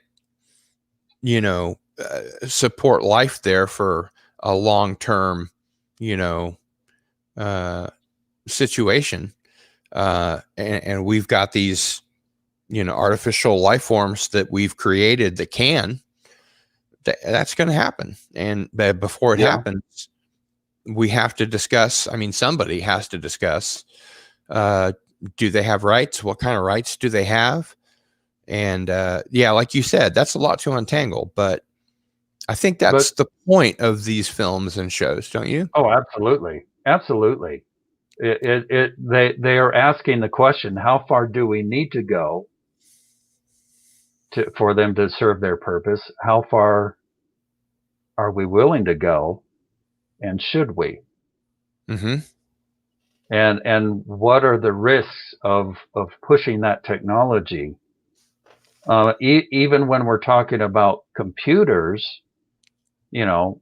support life there for a long term, you know, uh, situation, and we've got these, artificial life forms that we've created that can, that's going to happen. And before it Yeah. happens, we have to discuss. I mean, somebody has to discuss. Uh, do they have rights? What kind of rights do they have? And yeah, like you said, that's a lot to untangle, but I think But that's the point of these films and shows, don't you? oh, absolutely, absolutely. They are asking the question: how far do we need to go for them to serve their purpose? How far are we willing to go, and should we? Mm-hmm. And what are the risks of pushing that technology? Even when we're talking about computers,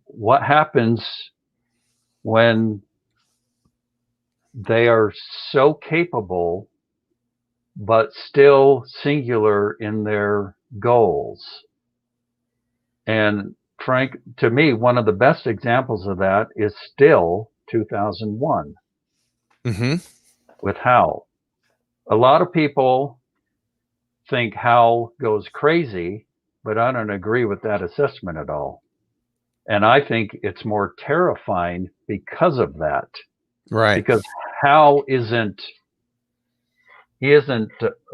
what happens when they are so capable but still singular in their goals? And Frank, to me, one of the best examples of that is still 2001 Mm-hmm. with Hal. A lot of people think Hal goes crazy, but I don't agree with that assessment at all. And I think it's more terrifying because of that. Right. Because Hal isn't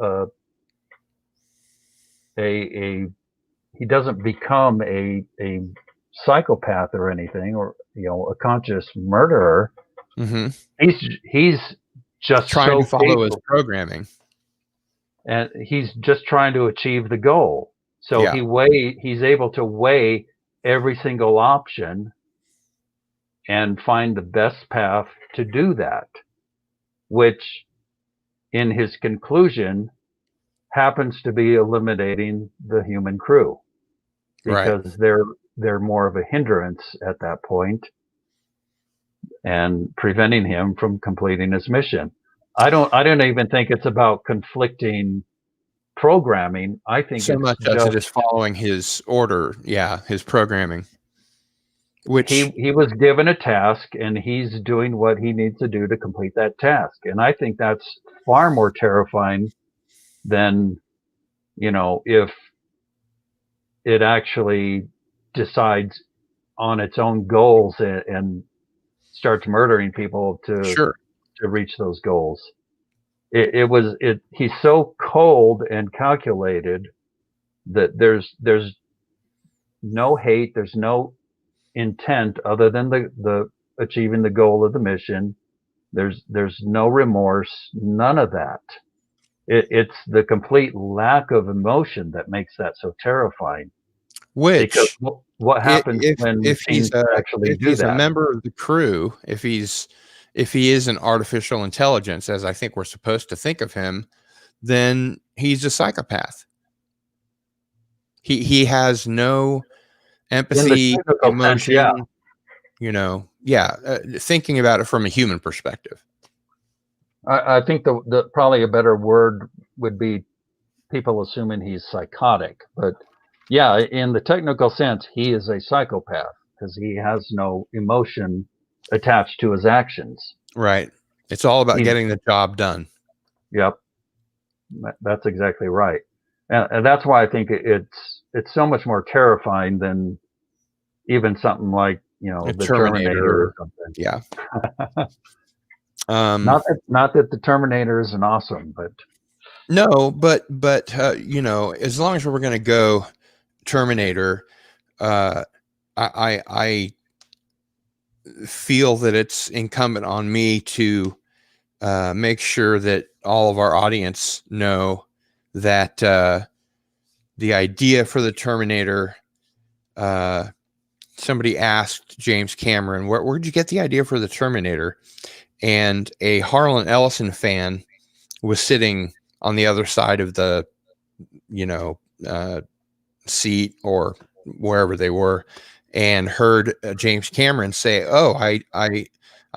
uh, a he doesn't become a psychopath or anything, or a conscious murderer. Mm-hmm. He's just Trying to so follow his capable, programming. and he's just trying to achieve the goal. So Yeah. he's able to weigh every single option and find the best path to do that, which in his conclusion happens to be eliminating the human crew, Right. because they're more of a hindrance at that point and preventing him from completing his mission. I don't even think it's about conflicting programming. I think So it's much as just it is following his order. Yeah. His programming, which he was given a task and he's doing what he needs to do to complete that task. And I think that's far more terrifying than, if it actually decides on its own goals and starts murdering people to sure. reach those goals. He's so cold and calculated that there's no hate, there's no intent other than the achieving the goal of the mission. There's no remorse, none of that. It's the complete lack of emotion that makes that so terrifying. Because Which what happens if when if machines he's a actually if do he's a that? member of the crew, if he is an artificial intelligence, as I think we're supposed to think of him, then he's a psychopath. He has no In the empathy, technical sense, yeah. emotion, yeah, thinking about it from a human perspective. I think the probably a better word would be people assuming he's psychotic. But yeah, in the technical sense, he is a psychopath because he has no emotion attached to his actions. Right. It's all about He's, getting the job done. yep, that's exactly right. And that's why I think it's so much more terrifying than even something like, A the Terminator or Terminator. something. Yeah. Not that the Terminator isn't awesome, but No, but as long as we're going to go Terminator, uh, I feel that it's incumbent on me to make sure that all of our audience know that the idea for the Terminator. Somebody asked James Cameron, where'd you get the idea for the Terminator? And a Harlan Ellison fan was sitting on the other side of the, seat or wherever they were, and heard James Cameron say, "Oh, I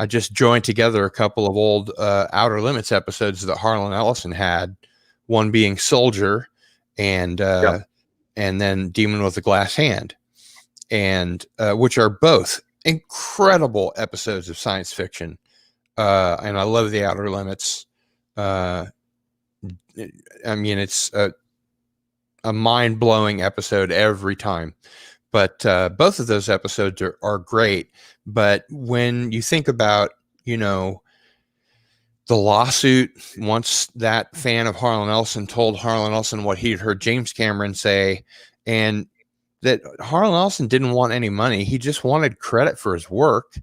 just joined together a couple of old Outer Limits episodes that Harlan Ellison had, one being Soldier, and yep. and then Demon with a Glass Hand." And which are both incredible episodes of science fiction. And I love the Outer Limits. I mean, it's a mind-blowing episode every time. But both of those episodes are great. But when you think about, the lawsuit, once that fan of Harlan Ellison told Harlan Ellison what he'd heard James Cameron say, and that Harlan Ellison didn't want any money. He just wanted credit for his work.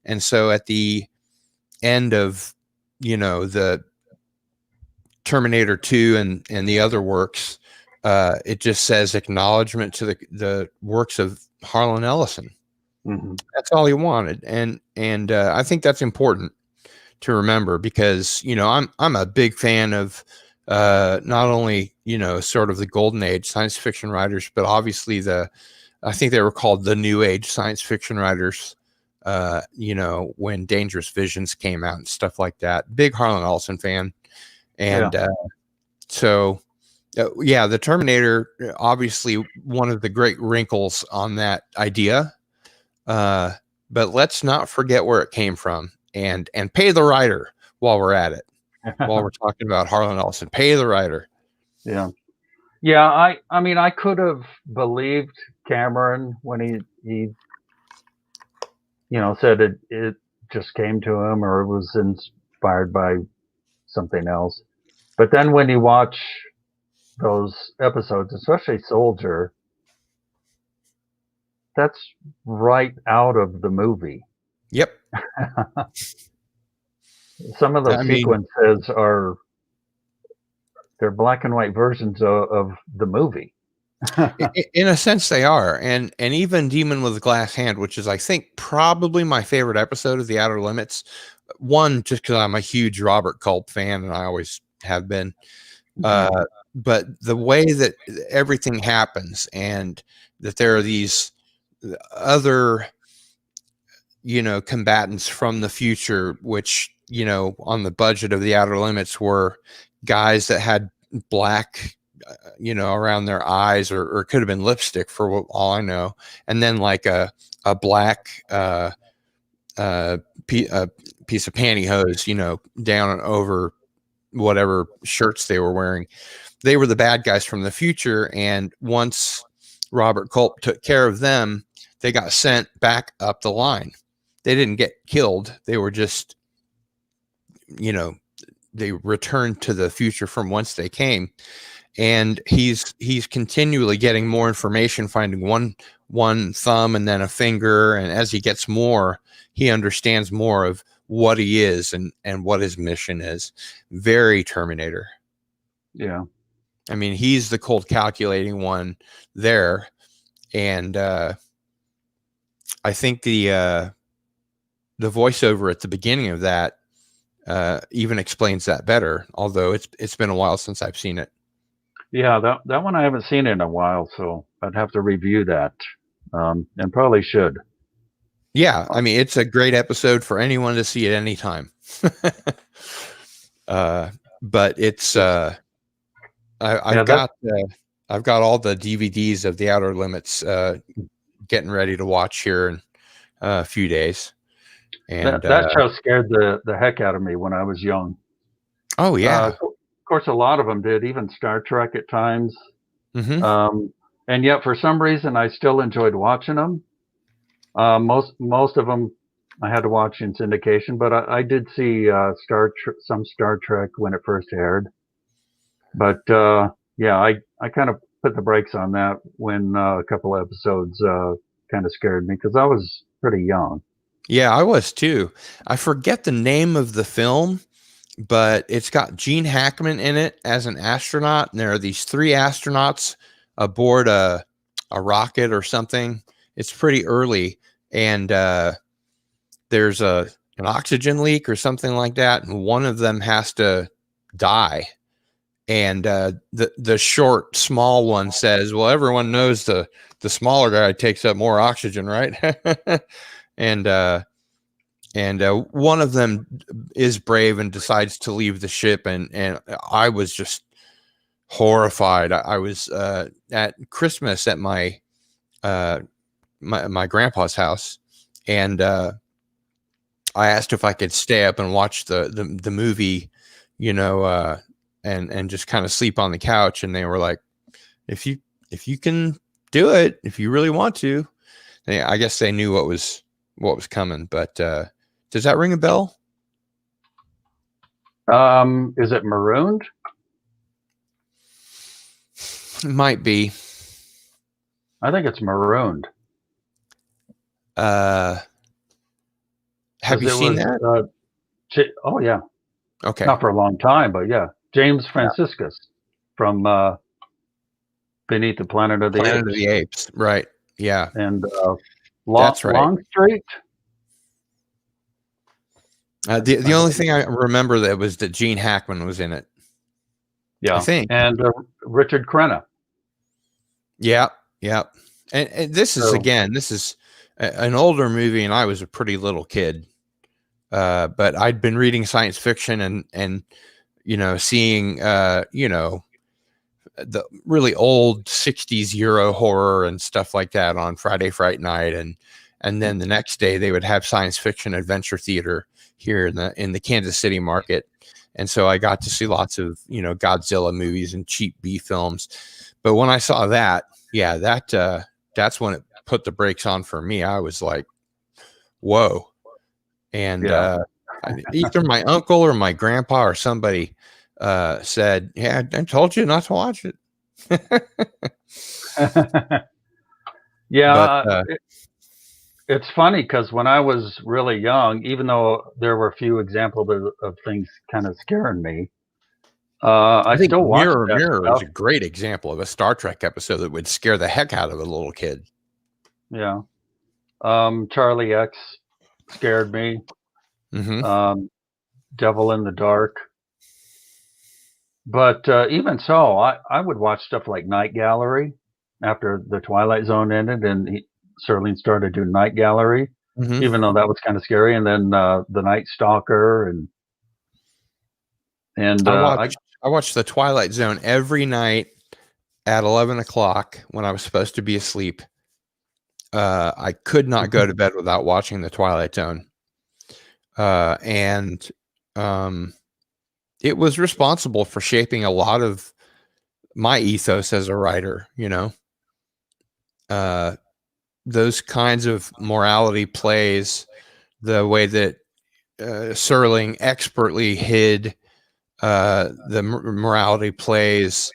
And so at the end of, the Terminator 2 and the other works, it just says acknowledgement to the works of Harlan Ellison. Mm-hmm. That's all he wanted. And I think that's important to remember, because, I'm a big fan of not only, sort of the golden age science fiction writers, but obviously I think they were called the new age science fiction writers, when Dangerous Visions came out and stuff like that. Big Harlan Ellison fan. And the Terminator, obviously one of the great wrinkles on that idea. But let's not forget where it came from, and pay the writer while we're at it. While we're talking about Harlan Ellison, pay the writer. Yeah. Yeah. I mean, I could have believed Cameron when he said it just came to him, or it was inspired by something else. But then when you watch those episodes, especially Soldier, that's right out of the movie. Yep. Some of those sequences they're black and white versions of the movie. In a sense they are. And even Demon with a Glass Hand, which is, I think, probably my favorite episode of The Outer Limits. One, just because I'm a huge Robert Culp fan, and I always have been. But the way that everything happens, and that there are these other, combatants from the future, which, on the budget of The Outer Limits were guys that had black, around their eyes, or it could have been lipstick for all I know. And then like a black piece of pantyhose, down and over whatever shirts they were wearing. They were the bad guys from the future. And once Robert Culp took care of them, they got sent back up the line. They didn't get killed. They were just, they returned to the future from whence they came. And he's continually getting more information, finding one thumb and then a finger. And as he gets more, he understands more of what he is and what his mission is. Very Terminator. Yeah. I mean, he's the cold calculating one there. And I think the voiceover at the beginning of that even explains that better, although it's been a while since I've seen it. Yeah, that one I haven't seen in a while, so I'd have to review that, and probably should. Yeah, I mean, it's a great episode for anyone to see at any time. But it's I've got all the DVDs of The Outer Limits getting ready to watch here in a few days. And that show scared the heck out of me when I was young. Oh yeah. Of course, a lot of them did, even Star Trek at times. Mm-hmm. And yet, for some reason, I still enjoyed watching them. Most of them I had to watch in syndication, but I did see some Star Trek when it first aired. But I kind of put the brakes on that when a couple of episodes kind of scared me, because I was pretty young. Yeah, I was too. I forget the name of the film, but it's got Gene Hackman in it as an astronaut, and there are these 3 astronauts aboard a rocket or something. It's pretty early, and there's an oxygen leak or something like that, and one of them has to die. And the short, small one says, "Well, everyone knows the smaller guy takes up more oxygen, right?" And one of them is brave and decides to leave the ship, and I was just horrified. I was at Christmas at my grandpa's house, and I asked if I could stay up and watch the movie, and just kind of sleep on the couch, and they were like, if you can do it, if you really want to. I guess they knew what was coming. But does that ring a bell? Is it Marooned? Might be. I think it's Marooned. Have you It seen was, that? oh yeah, Okay. not for a long time, but yeah, James Yeah. Franciscus from Beneath the Planet of the Planet of Apes, the Apes. Right. Yeah. and That's right. Longstreet. The I only believe. thing I remember that was that Gene Hackman was in it. I Yeah, think. and Richard Crenna. Yeah. Yeah. And this is So again, an older movie, and I was a pretty little kid. But I'd been reading science fiction and seeing the really old 60s Euro horror and stuff like that on Fright Night, and then the next day they would have science fiction adventure theater here in the Kansas City market. And so I got to see lots of, Godzilla movies and cheap B films. But when I saw that, yeah, that's when it put the brakes on for me. I was like, whoa. And yeah. either my uncle or my grandpa or somebody said, yeah, I told you not to watch it. But Yeah, it's funny because when I was really young, even though there were a few examples of things kind of scaring me, I I think still watched Mirror that Mirror is stuff. a great example of a Star Trek episode that would scare the heck out of a little kid. Yeah. Charlie X scared me. Hmm. Um, Devil in the Dark. But even so, I would watch stuff like Night Gallery after the Twilight Zone ended, and Serling started doing Night Gallery, Hmm. even though that was kind of scary. And then the Night Stalker, and I watched the Twilight Zone every night at 11 o'clock when I was supposed to be asleep. I could not go to bed without watching the Twilight Zone, and it was responsible for shaping a lot of my ethos as a writer. Uh, those kinds of morality plays, the way that Serling expertly hid the morality plays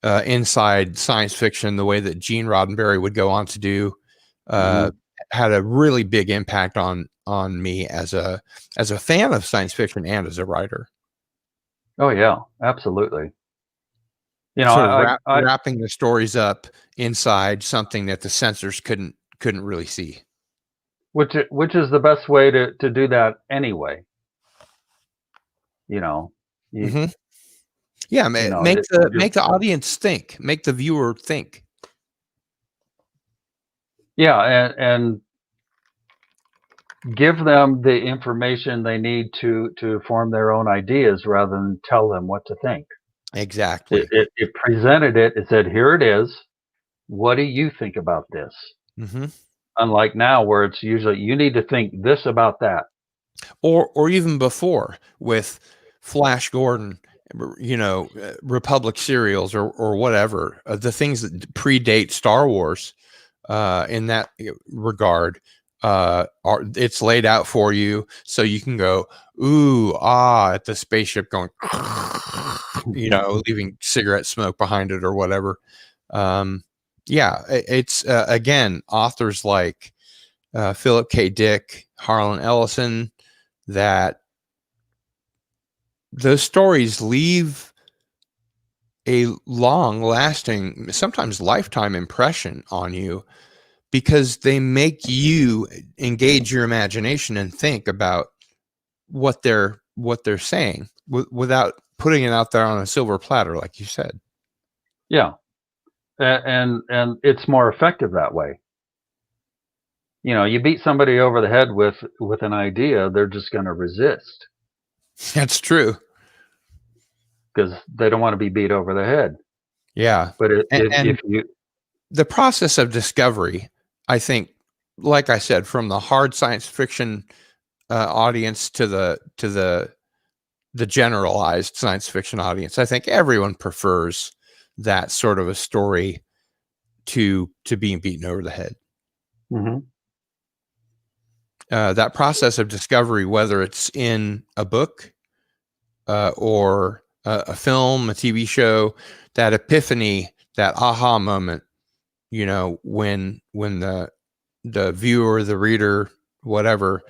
inside science fiction, the way that Gene Roddenberry would go on to do, uh, Mhm. had a really big impact on me as a fan of science fiction and as a writer. Oh yeah, absolutely. You know, Sort of I wrapping the stories up inside something that the censors couldn't really see. which is the best way to do that anyway. You know, you Hmm. Yeah, you know, make the just audience think, make the viewer think. yeah, and give them the information they need to form their own ideas rather than tell them what to think. Exactly. It presented it. It said, "Here it is. What do you think about this?" Hmm. Unlike now, where it's usually you need to think this about that. Or even before with Flash Gordon, Republic serials or whatever, the things that predate Star Wars in that regard, are it's laid out for you so you can go ooh ah at the spaceship going, leaving cigarette smoke behind it or whatever. Um, yeah, it's again authors like Philip K. Dick, Harlan Ellison, that those stories leave a long lasting, sometimes lifetime impression on you because they make you engage your imagination and think about what they're saying without putting it out there on a silver platter, like you said. Yeah, and it's more effective that way. You know, you beat somebody over the head with an idea, they're just going to resist That's true. because they don't want to be beat over the head. Yeah. But And if you, the process of discovery, I think, like I said, from the hard science fiction audience to the generalized science fiction audience, I think everyone prefers that sort of a story to being beaten over the head. Mhm. That process of discovery, whether it's in a book or a film, a TV show, that epiphany, that aha moment, when the viewer, the reader, whatever,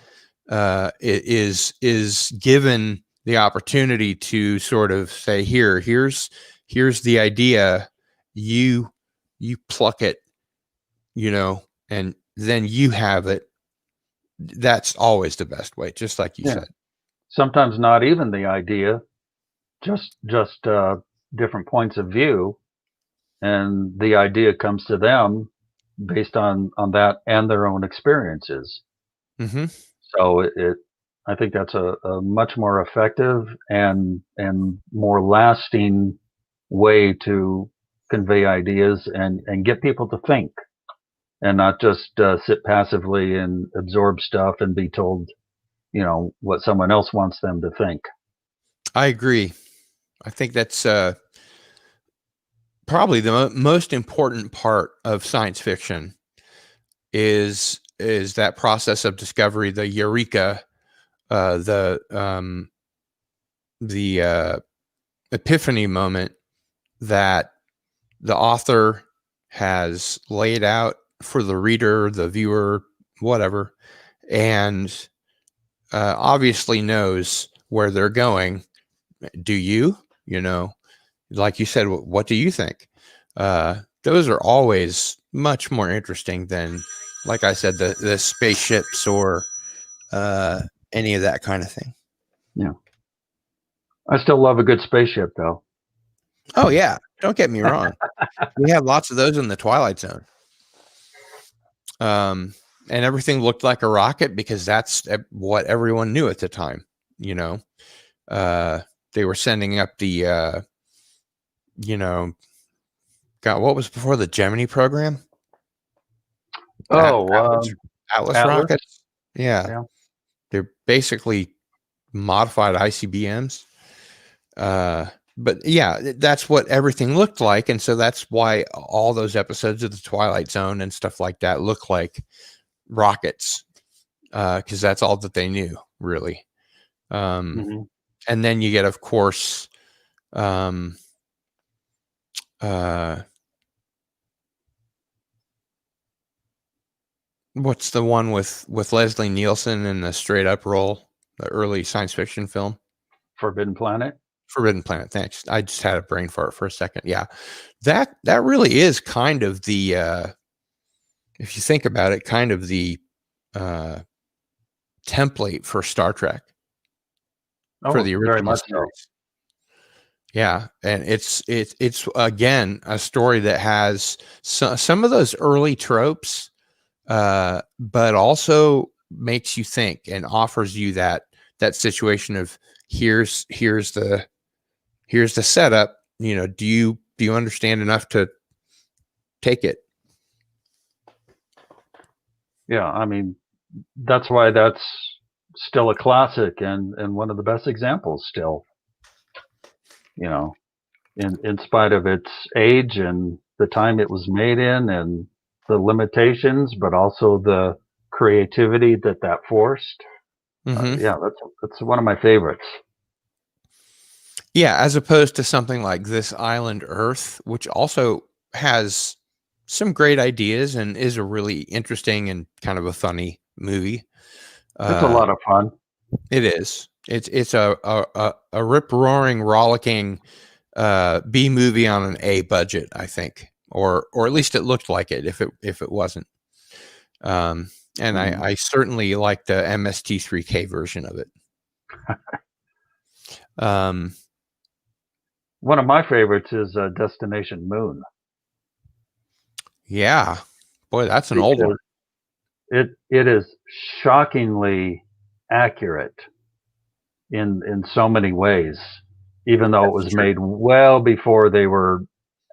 is given the opportunity to sort of say, here's the idea, you pluck it, and then you have it. That's always the best way, just like you Yeah. said. Sometimes not even the idea, just different points of view, and the idea comes to them based on that and their own experiences. Mm-hmm. So I think that's a much more effective and more lasting way to convey ideas and get people to think and not just sit passively and absorb stuff and be told, what someone else wants them to think. I agree. I think that's probably the most important part of science fiction is that process of discovery, the eureka, uh, the um, the epiphany moment that the author has laid out for the reader, the viewer, whatever, and obviously knows where they're going. Do you? Like you said, what do you think? Those are always much more interesting than, like I said, the spaceships or any of that kind of thing. Yeah. I still love a good spaceship, though. Oh yeah, don't get me wrong. We have lots of those in the Twilight Zone. And everything looked like a rocket because that's what everyone knew at the time. You know, they were sending up the, God, what was before the Gemini program? Oh, Atlas Atlas. rockets. Yeah, Yeah. they're basically modified ICBMs. But yeah, that's what everything looked like, and so that's why all those episodes of the Twilight Zone and stuff like that look like rockets, because that's all that they knew, really. Hmm. And then you get, of course, um, uh, what's the one with Leslie Nielsen in the Straight Up role, the early science fiction film? Forbidden Planet. Forbidden Planet. Thanks. I just had a brain fart for a second. Yeah, that really is kind of the, if you think about it, kind of the uh, template for Star Trek, for Oh, the very original much so. series. Yeah, and it's again a story that has some of those early tropes, but also makes you think and offers you that situation of here's the setup. Do you understand enough to take it? Yeah, I mean, that's why that's still a classic and one of the best examples still, you know, in spite of its age and the time it was made in and the limitations, but also the creativity that forced. Hmm. Yeah, that's one of my favorites. Yeah, as opposed to something like This Island Earth, which also has some great ideas and is a really interesting and kind of a funny movie. It's a Uh, lot of fun. it is. It's a rip roaring, rollicking B movie on an A budget, I think, or at least it looked like it. If it wasn't, um, and Mhm. I certainly like the MST3K version of it. Um, One of my favorites is Destination Moon yeah, boy, that's an old one. because it is shockingly accurate in so many ways, even though it That's was true. made well before they were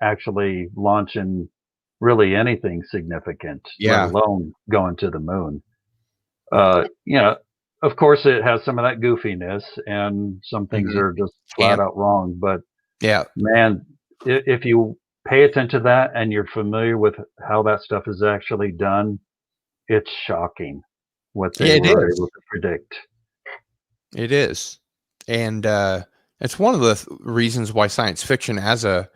actually launching really anything significant, let Yeah. alone going to the moon. You know, of course, it has some of that goofiness, and some things Hmm. are just flat Camp. out wrong. But Yeah. man, if you pay attention to that and you're familiar with how that stuff is actually done, it's shocking what they Yeah, it were is. able to predict. It is. And It's one of the reasons why science fiction as a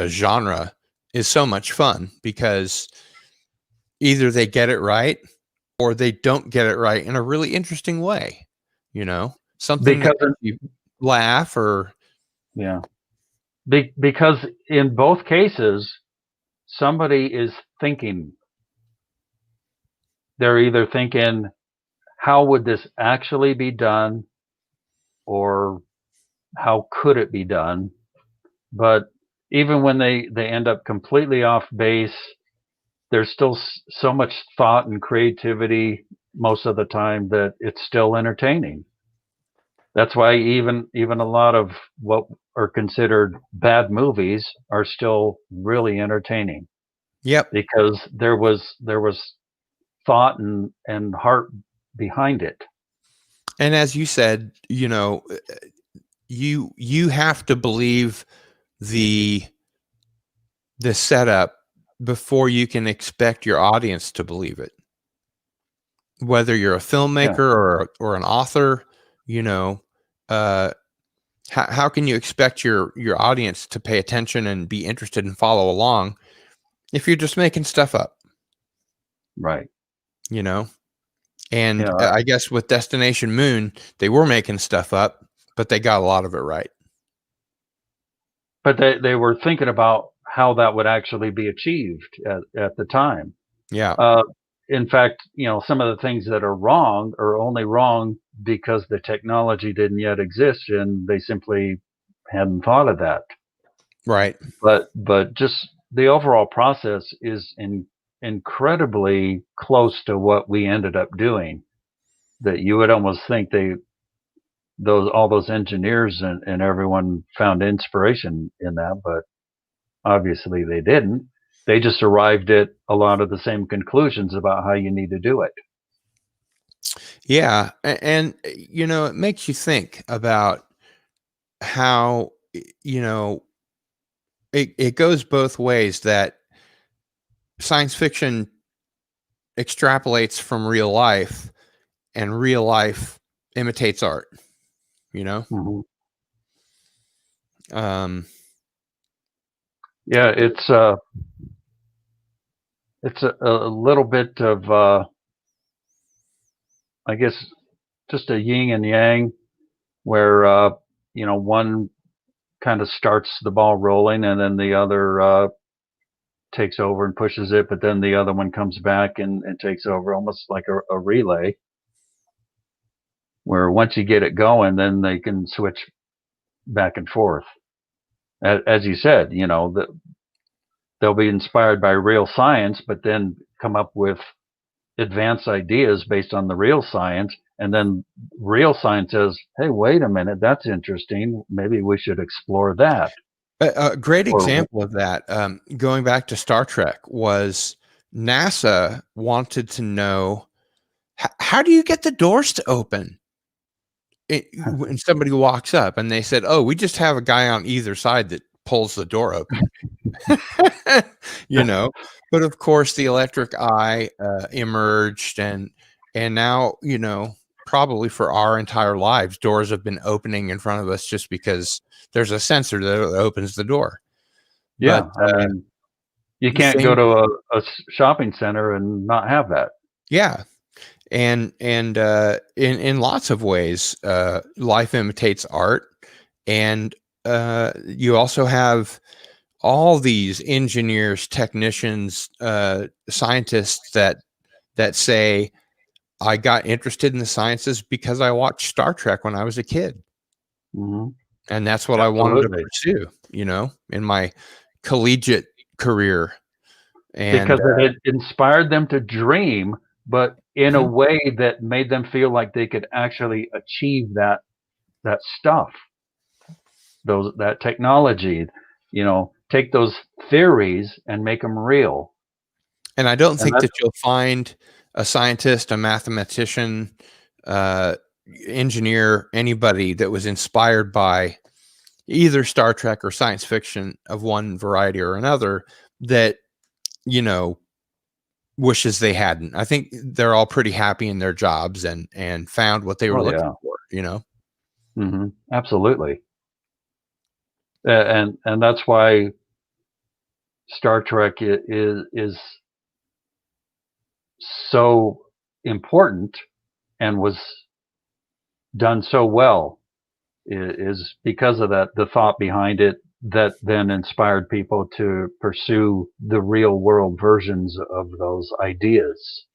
genre is so much fun, because either they get it right or they don't get it right in a really interesting way. Something that Because makes you laugh or yeah, because in both cases, somebody is thinking. They're either thinking, how would this actually be done, or how could it be done? But even when they end up completely off base, there's still so much thought and creativity most of the time that it's still entertaining. That's why even a lot of what are considered bad movies are still really entertaining, yep. because there was thought and heart behind it. And as you said, you have to believe the setup before you can expect your audience to believe it. Whether you're a Yeah, filmmaker or an author, you know, uh, how can you expect your audience to pay attention and be interested and follow along if you're just making stuff up, right. you know? And Yeah, I guess with Destination Moon, they were making stuff up, but they got a lot of it right. but they were thinking about how that would actually be achieved at the time. Yeah, Uh, in fact, some of the things that are wrong are only wrong because the technology didn't yet exist and they simply hadn't thought of that. right. But just the overall process is incredibly close to what we ended up doing. That you would almost think all those engineers and everyone found inspiration in that, but obviously they didn't. They just arrived at a lot of the same conclusions about how you need to do it. Yeah, and it makes you think about how it goes both ways, that science fiction extrapolates from real life and real life imitates art, you know? Mhm. Um, Yeah, it's a little bit of I guess just a yin and yang, where one kind of starts the ball rolling and then the other takes over and pushes it, but then the other one comes back and takes over, almost like a relay, where once you get it going, then they can switch back and forth. As you said, they'll be inspired by real science, but then come up with advanced ideas based on the real science. And then real science says, hey, wait a minute, that's interesting. Maybe we should explore that. a great Or, example of that, going back to Star Trek, was NASA wanted to know, how do you get the doors to open when somebody walks up? And they said, oh, we just have a guy on either side that pulls the door open. you know but of course the electric eye emerged, and now, probably for our entire lives, doors have been opening in front of us just because there's a sensor that opens the door. But yeah, I mean, you can't go same, to a shopping center and not have that. yeah. And in lots of ways, life imitates art. And you also have all these engineers, technicians, scientists that say, I got interested in the sciences because I watched Star Trek when I was a kid, Hmm. and that's what I wanted to Absolutely. pursue, in my collegiate career. And Because it had inspired them to dream, but in a mhm, way that made them feel like they could actually achieve that stuff, that technology, take those theories and make them real. and I don't And think that's that you'll find a scientist, a mathematician, uh, engineer, anybody that was inspired by either Star Trek or science fiction of one variety or another that you know wishes they hadn't. I think they're all pretty happy in their jobs and found what they were oh looking yeah. for. Absolutely. And that's why Star Trek is so important and was done so well, is because of that, the thought behind it that then inspired people to pursue the real world versions of those ideas,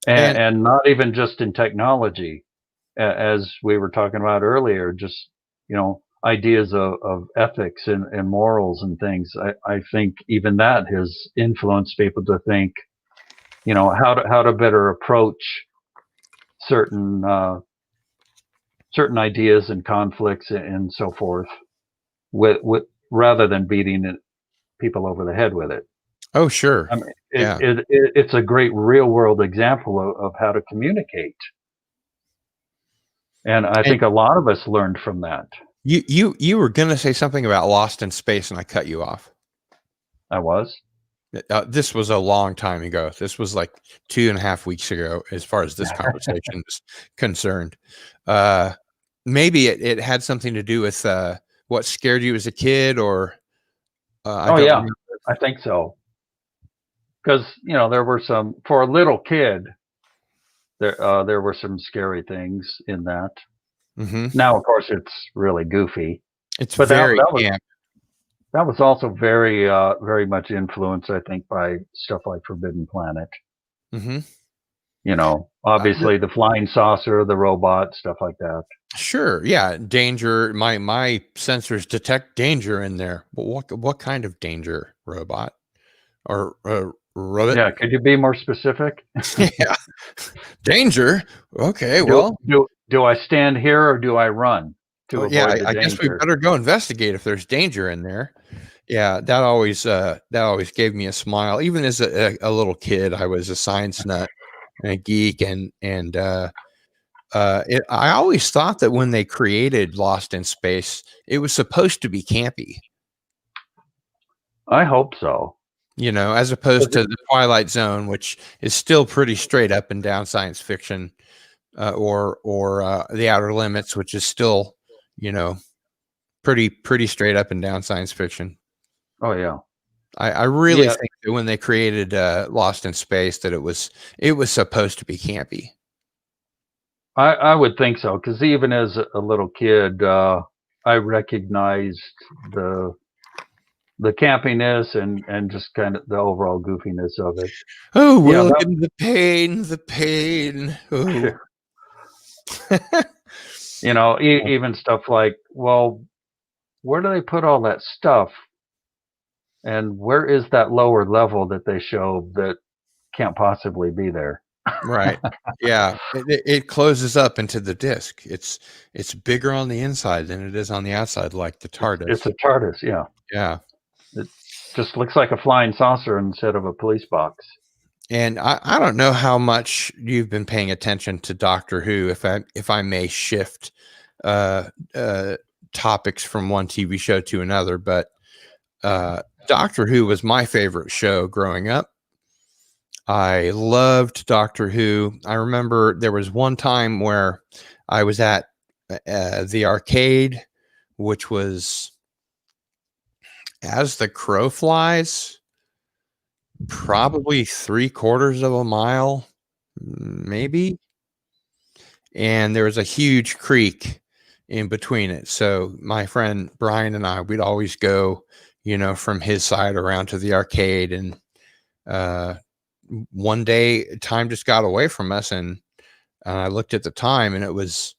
And and not even just in technology, as we were talking about earlier, just ideas of ethics and morals and things. I think even that has influenced people to think, how to better approach certain certain ideas and conflicts and so forth, with rather than beating people over the head with it. oh, sure. I mean, Yeah. it's a great real world example of how to communicate, and I And think a lot of us learned from that. you were going to say something about Lost in Space, and I cut you off. I was. This was a long time ago. This was like 2.5 weeks ago, as far as this conversation is concerned. Uh, Maybe it had something to do with what scared you as a kid, or I Oh don't yeah, remember. I think so. Because there were some, for a little kid. There were some scary things in that. Hmm. Now, of course, it's really goofy, It's but very that was camp. also very very much influenced, I think, by stuff like Forbidden Planet. Hmm. Obviously the flying saucer, the robot, stuff like that. Sure, yeah, danger. My sensors detect danger in there. But what kind of danger? Robot or robot? Yeah, could you be more specific? Yeah, danger. Okay, Do well, do I stand here or do I run to oh, yeah, avoid the I guess we danger? better go investigate if there's danger in there. Yeah, that always gave me a smile. Even as a little kid, I was a science nut and a geek, and I always thought that when they created Lost in Space, it was supposed to be campy, I hope so. as opposed to the Twilight Zone, which is still pretty straight up and down science fiction, or the Outer Limits, which is still, you know, pretty straight up and down science fiction. Oh yeah. I really Yeah, think that when they created Lost in Space, that it was supposed to be campy. I would think so, because even as a little kid, I recognized the the campiness and just kind of the overall goofiness of it. Oh, Yeah, William, the pain, the pain. Oh. even stuff like, well, where do they put all that stuff, and where is that lower level that they show that can't possibly be there? Right. Yeah. It closes up into the disk. It's bigger on the inside than it is on the outside, like the It's TARDIS. a TARDIS, yeah. Yeah. It just looks like a flying saucer instead of a police box. And I don't know how much you've been paying attention to Doctor Who, if I may shift uh uh topics from one TV show to another, but Doctor Who was my favorite show growing up. I loved Doctor Who. I remember there was one time where I was at the arcade, which was, as the crow flies, probably 3/4 of a mile, maybe. And there was a huge creek in between it. So my friend Brian and I, we'd always go, from his side around to the arcade. And uh, one day, time just got away from us, and I looked at the time, and it was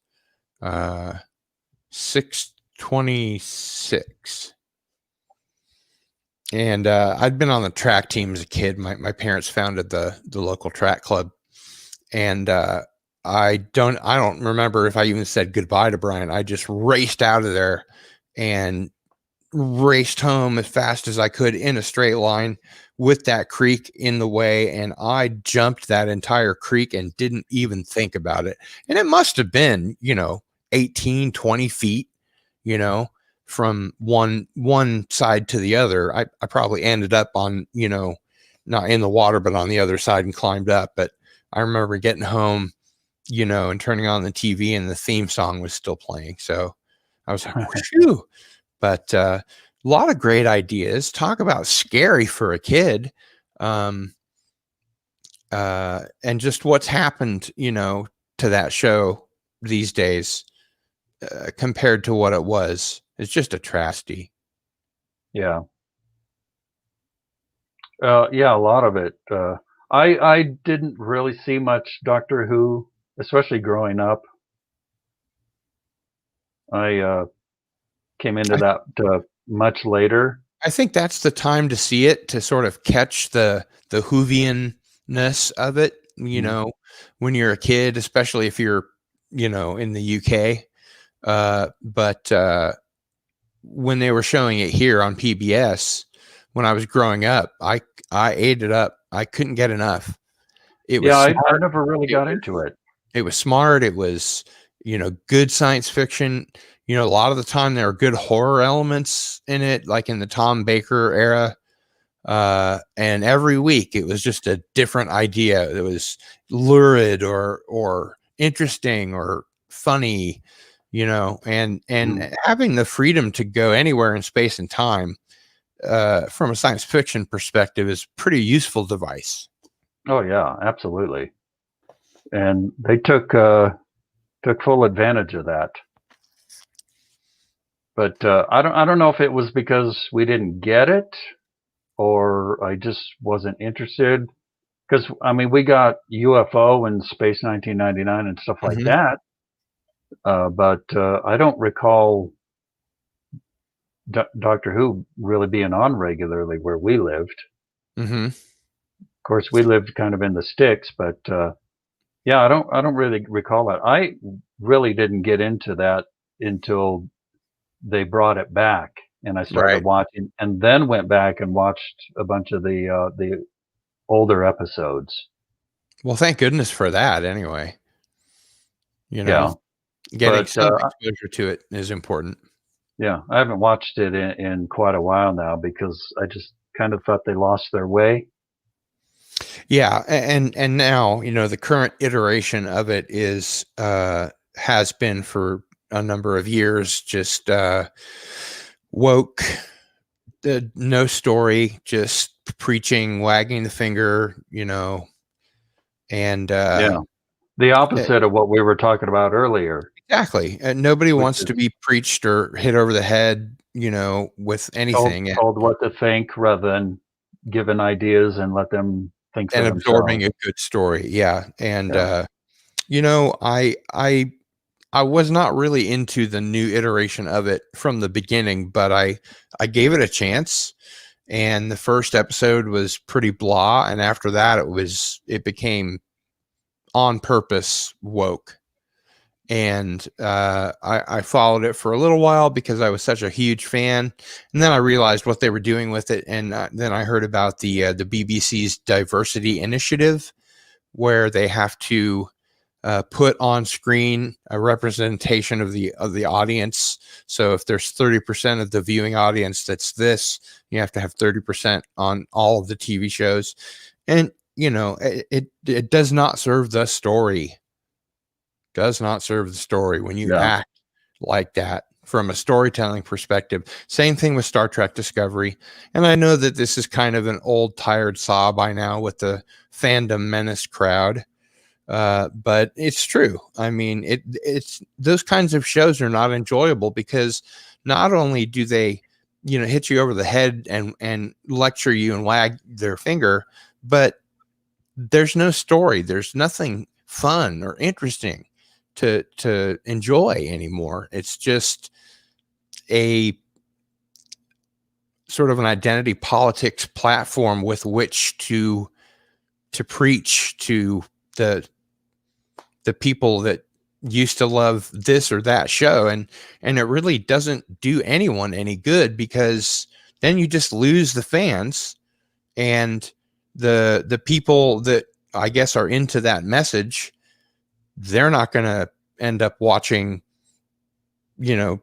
6:26. And I'd been on the track team as a kid. My parents founded the local track club, and I don't remember if I even said goodbye to Brian. I just raced out of there and raced home as fast as I could in a straight line with that creek in the way. And I jumped that entire creek and didn't even think about it. And it must have been, 18, 20 feet, you know, from one side to the other. I probably ended up on, not in the water, but on the other side and climbed up. But I remember getting home and turning on the TV and the theme song was still playing. So I was like, whew. But a lot of great ideas. Talk about scary for a kid. And just what's happened, to that show these days compared to what it was. It's just a tragedy. Yeah. Yeah, a lot of it. I didn't really see much Doctor Who, especially growing up. I came into I, that much later. I think that's the time to see it, to sort of catch the Whovian-ness of it, Mm. when you're a kid, especially if you're, in the UK. But when they were showing it here on PBS, when I was growing up, I ate it up. I couldn't get enough. It was Yeah, I smart. never really It got was into it. it was smart. It was, good science fiction. A lot of the time there are good horror elements in it, like in the Tom Baker era. And every week it was just a different idea that was lurid or interesting or funny, and Mm. having the freedom to go anywhere in space and time, from a science fiction perspective, is a pretty useful device. Oh yeah, absolutely. And they took full advantage of that. But I don't know if it was because we didn't get it or I just wasn't interested. Because I mean, we got UFO and Space 1999 and stuff like Hmm. that, but I don't recall Doctor Who really being on regularly where we lived. Hmm. Of course, we lived kind of in the sticks, but yeah, I don't really recall that. I really didn't get into that until they brought it back, and I started Right. watching, and then went back and watched a bunch of the older episodes. Well, thank goodness for that. Anyway, you know, Yeah, getting but some exposure to it is important. yeah, I haven't watched it in quite a while now because I just kind of thought they lost their way. Yeah, and now, the current iteration of it is has been for a number of years, just woke, no story, just preaching, wagging the finger, and Yeah, the e- opposite of what we were talking about earlier, exactly. Nobody which wants is to be preached or hit over the head, with told anything, told what to think rather than given ideas and let them think for and absorbing themselves. a good story. Yeah, and Yeah, I was not really into the new iteration of it from the beginning, but I gave it a chance, and the first episode was pretty blah, and after that it became on purpose woke. And I followed it for a little while because I was such a huge fan, and then I realized what they were doing with it, and then I heard about the BBC's diversity initiative, where they have to put on screen a representation of the audience. So if there's 30% of the viewing audience that's this, you have to have 30% on all of the TV shows, and it does not serve the story. Does not serve the story when you yeah, act like that from a storytelling perspective. Same thing with Star Trek Discovery. And I know that this is kind of an old, tired saw by now with the fandom menace crowd. But it's true. I mean, it's those kinds of shows are not enjoyable because not only do they, hit you over the head and lecture you and wag their finger, but there's no story. There's nothing fun or interesting to enjoy anymore. It's just a sort of an identity politics platform with which to preach to the the people that used to love this or that show, and it really doesn't do anyone any good, because then you just lose the fans, and the people that I guess are into that message, they're not going to end up watching,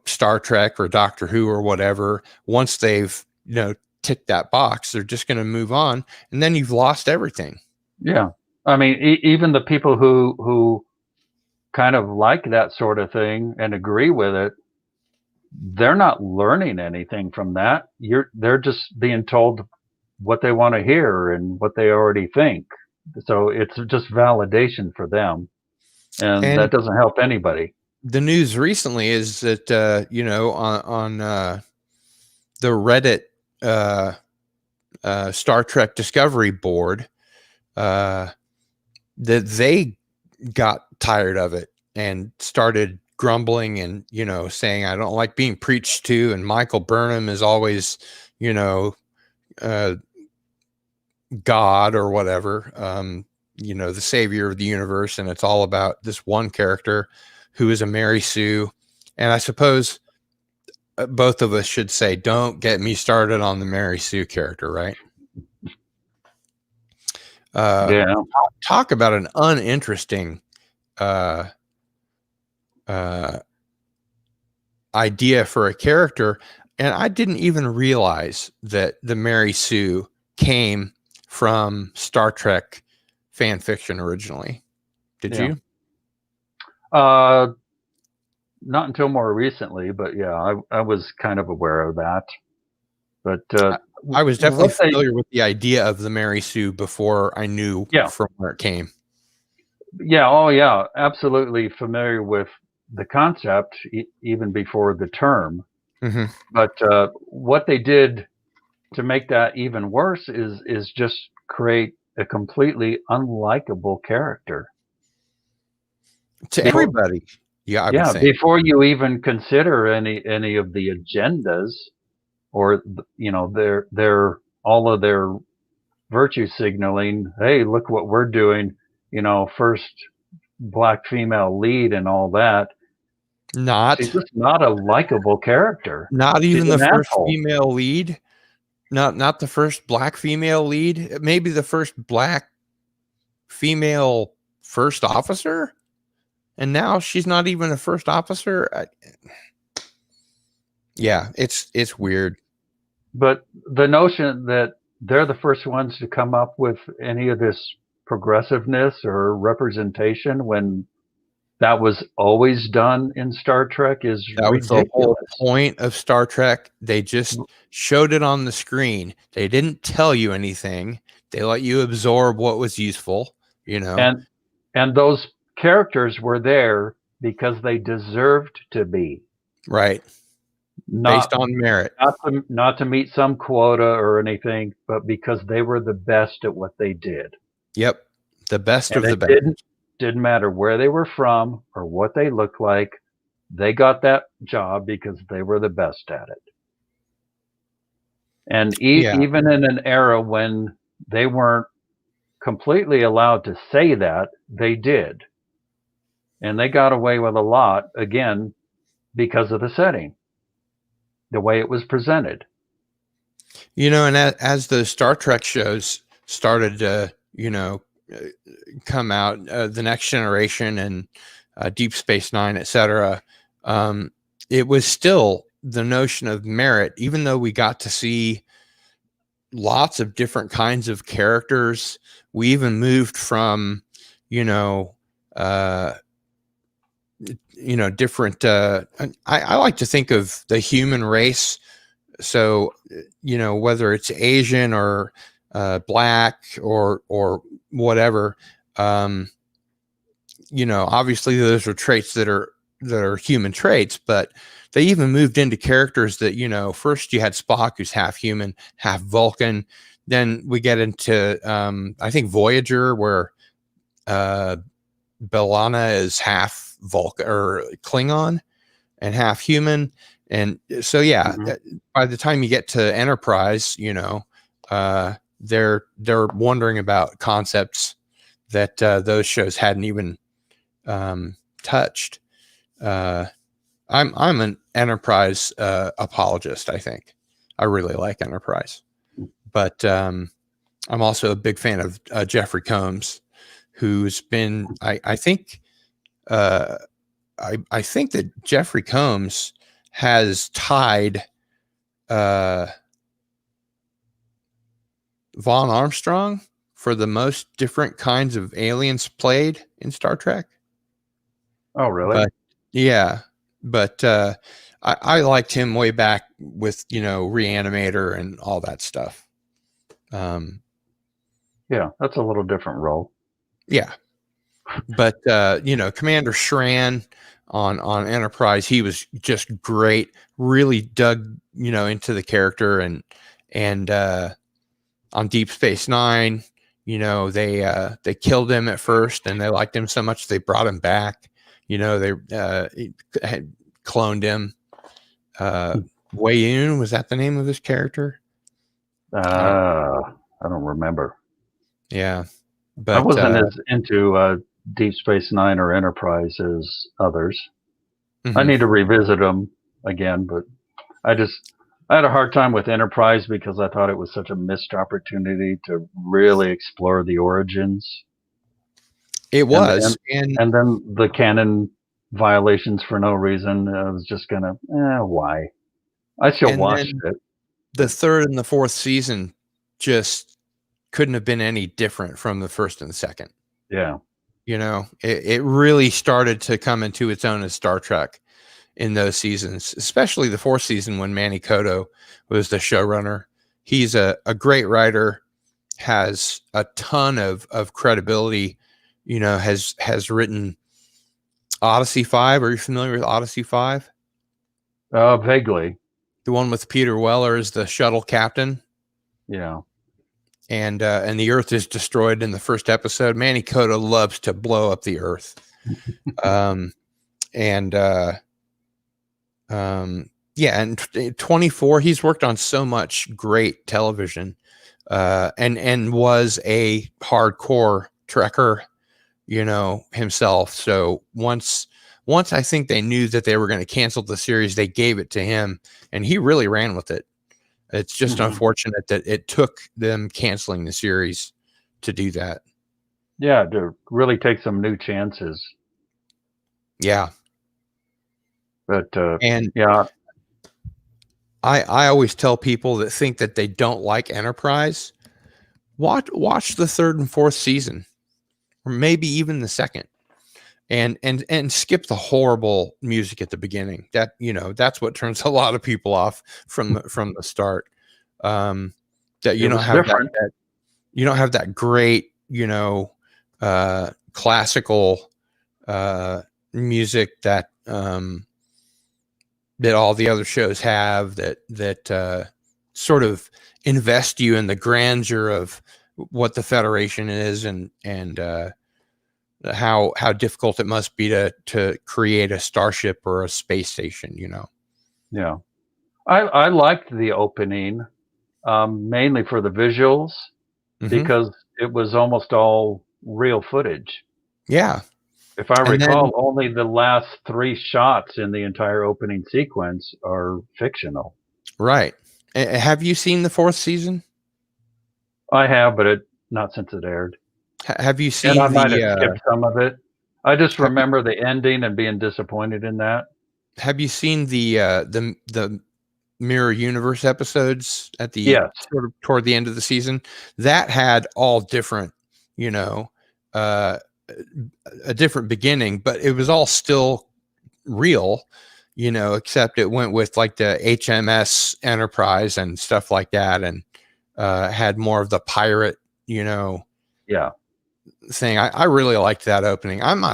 Star Trek or Doctor Who or whatever. Once they've, ticked that box, they're just going to move on, and then you've lost everything. yeah. I mean, even the people who kind of like that sort of thing and agree with it, they're not learning anything from that. They're just being told what they want to hear and what they already think. So it's just validation for them, and And that doesn't help anybody. the news recently is that on the Reddit Star Trek Discovery board, that they got tired of it and started grumbling and saying, I don't like being preached to, and Michael Burnham is always uh, God or whatever, the savior of the universe, and it's all about this one character who is a Mary Sue. And I suppose both of us should say, don't get me started on the Mary Sue character, right? Yeah. Talk about an uninteresting uh, idea for a character. And I didn't even realize that the Mary Sue came from Star Trek fan fiction originally. Did Yeah. you? Not until more recently, but yeah, I was kind of aware of that. But I was definitely what they, familiar with the idea of the Mary Sue before I knew yeah, from where it came. yeah, oh yeah, absolutely familiar with the concept even before the term. Mm-hmm. But what they did to make that even worse is just create a completely unlikable character. To Before, everybody, yeah, I would yeah, think. before you even consider any of the agendas or their all of their virtue signaling. Hey, look what we're doing. First black female lead and all that. She's Not just not a likable character. not She's even an the first asshole. female lead. Not the first black female lead. Maybe the first black female first officer. And now she's not even a first officer. Yeah, it's weird. But the notion that they're the first ones to come up with any of this progressiveness or representation when that was always done in Star Trek is That was the whole ridiculous. point of Star Trek. They just showed it on the screen. They didn't tell you anything. They let you absorb what was useful, And and those characters were there because they deserved to be, right? not Based on merit. not to meet some quota or anything, but because they were the best at what they did. Yep. The best And of the it best. didn't matter where they were from or what they looked like. They got that job because they were the best at it. And Yeah. even in an era when they weren't completely allowed to say that, they did. And they got away with a lot, again, because of the setting, the way it was presented. And as the Star Trek shows started to, come out, the Next Generation and Deep Space Nine, etc., it was still the notion of merit, even though we got to see lots of different kinds of characters. We even moved from, uh, different. I like to think of the human race. So, whether it's Asian or black or whatever, obviously those are traits that are human traits, but they even moved into characters that, first you had Spock, who's half human, half Vulcan. Then we get into, I think, Voyager, where B'Elanna is half Vulcan or Klingon and half human. And so, yeah, by the time you get to Enterprise, they're wondering about concepts that those shows hadn't even touched. I'm an Enterprise apologist. I think I really like Enterprise, but I'm also a big fan of Jeffrey Combs, who's been. I think I think that Jeffrey Combs has tied Vaughn Armstrong for the most different kinds of aliens played in Star Trek. Oh, really? But yeah, but I liked him way back with Reanimator and all that stuff. Yeah, that's a little different role. Yeah, but Commander Shran on Enterprise, he was just great. Really dug into the character, and on Deep Space Nine, they killed him at first, and they liked him so much they brought him back. They had cloned him. Wei Yun, was that the name of his character? I don't. I don't remember. Yeah, I but wasn't as into Deep Space Nine or Enterprise as others. I mhm. need to revisit them again, but I just I had a hard time with Enterprise because I thought it was such a missed opportunity to really explore the origins, It and was, then and and then the canon violations for no reason. I was just gonna, why? I still and watched then it, the but third and the fourth season just couldn't have been any different from the first and the second. yeah, It really started to come into its own as Star Trek in those seasons, especially the fourth season when Manny Koto was the showrunner. He's a great writer, has a ton of credibility, has written Odyssey 5. Are you familiar with Odyssey 5? vaguely, The one with Peter Weller as the shuttle captain, yeah. and the Earth is destroyed in the first episode. Manny Koto loves to blow up the Earth. Um, and yeah, and 24, he's worked on so much great television, and was a hardcore trekker, himself. So once I think they knew that they were going to cancel the series, they gave it to him, and he really ran with it. It's just Hmm. unfortunate that it took them canceling the series to do that. Yeah, to really take some new chances. Yeah, But and yeah, I always tell people that think that they don't like Enterprise, watch the third and fourth season, or maybe even the second, and skip the horrible music at the beginning. That's what turns a lot of people off from the start. That it you don't was have that, different. that you don't have that great classical music that all the other shows have, that sort of invest you in the grandeur of what the Federation is, and how difficult it must be to create a starship or a space station. Yeah, I liked the opening, mainly for the visuals Hmm. because it was almost all real footage. Yeah, If I and then recall, only the last three shots in the entire opening sequence are fictional. right. Have you seen the fourth season? I have, but not since it aired, Have you and I seen might the have skipped some of it. I just have you remember the ending and being disappointed in that. have you seen the Mirror Universe episodes at the Yes, sort of toward the end of the season? That had all different, you know, uh, a different beginning, but it was all still real, except it went with like the HMS Enterprise and stuff like that, and had more of the pirate, yeah, thing. I really liked that opening. I'm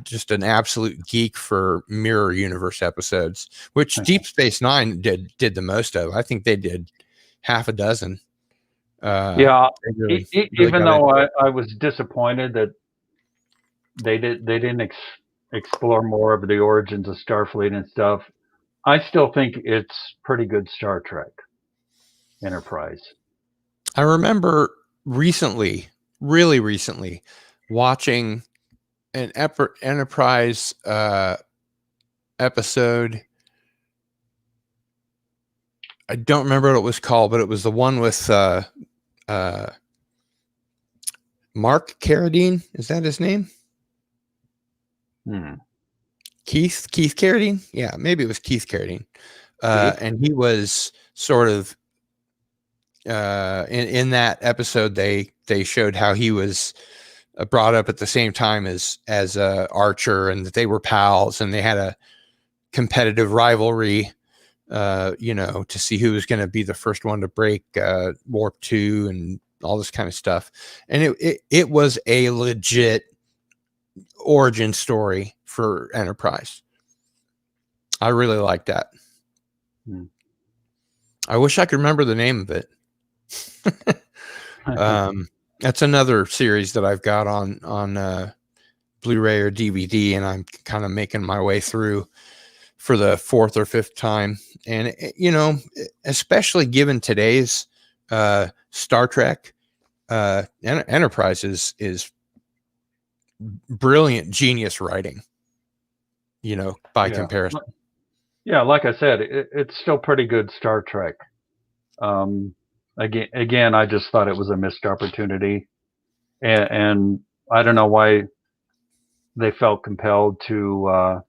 just an absolute geek for Mirror Universe episodes, which Deep Space Nine did the most of. I think they did half a dozen. yeah. They really Even got though into it. I was disappointed that they didn't explore more of the origins of Starfleet and stuff. I still think it's pretty good Star Trek Enterprise. I remember recently, really recently, watching an Enterprise episode. I don't remember what it was called, but it was the one with uh, Mark Carradine. Is that his name? Hmm. Keith Carradine. Yeah, maybe it was Keith Carradine. Keith? And he was sort of in that episode. They showed how he was brought up at the same time as Archer, and that they were pals and they had a competitive rivalry, to see who was going to be the first one to break warp 2 and all this kind of stuff. And it was a legit origin story for Enterprise. I really like that. I wish I could remember the name of it. That's another series that I've got on Blu-ray or DVD, and I'm kind of making my way through for the fourth or fifth time. And especially given today's Star Trek, Enterprise is brilliant, genius writing. By comparison. Yeah, like I said, it's still pretty good Star Trek. Again, I just thought it was a missed opportunity, and I don't know why they felt compelled to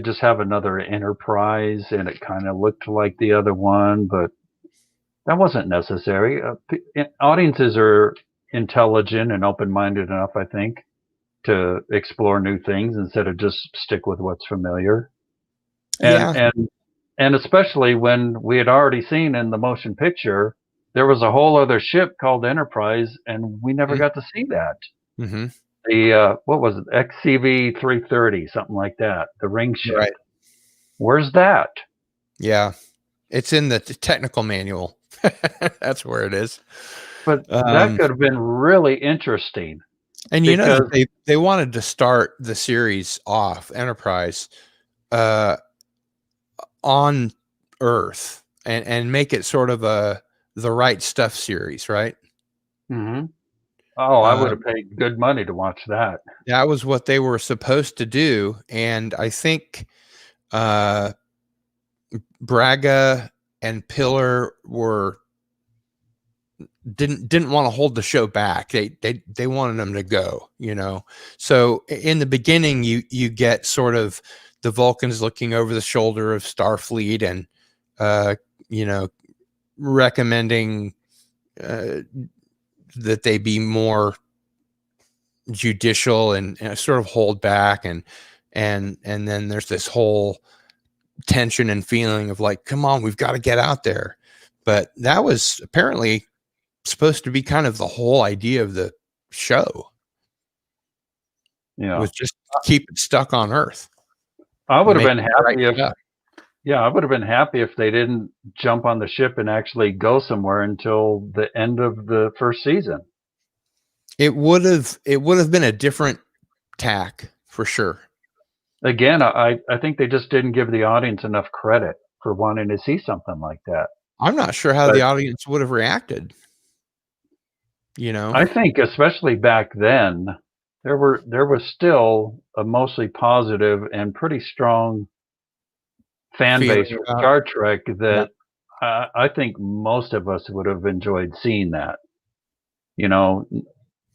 just have another Enterprise, and it kind of looked like the other one, but that wasn't necessary. Audiences are intelligent and open-minded enough, I think, to explore new things instead of just stick with what's familiar. And especially when we had already seen in the motion picture, there was a whole other ship called Enterprise, and we never got to see that. Mm-hmm. The what was it, XCV 330, something like that, the ring ship. Right. Where's that? Yeah, it's in the technical manual. That's where it is. But that could have been really interesting. And they wanted to start the series off, Enterprise, on Earth and make it sort of the Right Stuff series, right? Mm-hmm. Oh, I would have paid good money to watch that. That was what they were supposed to do, and I think Braga and Pillar didn't want to hold the show back. They wanted them to go, So in the beginning, you get sort of the Vulcans looking over the shoulder of Starfleet and recommending that they be more judicial and sort of hold back, and then there's this whole tension and feeling of like, come on, we've got to get out there. But that was apparently supposed to be kind of the whole idea of the show. Was just keep it stuck on Earth. I would have been happy I would have been happy if they didn't jump on the ship and actually go somewhere until the end of the first season. It would have been a different tack for sure. Again, I think they just didn't give the audience enough credit for wanting to see something like that. I'm not sure how the audience would have reacted. I think especially back then, there was still a mostly positive and pretty strong fan base for Star Trek that I think most of us would have enjoyed seeing that.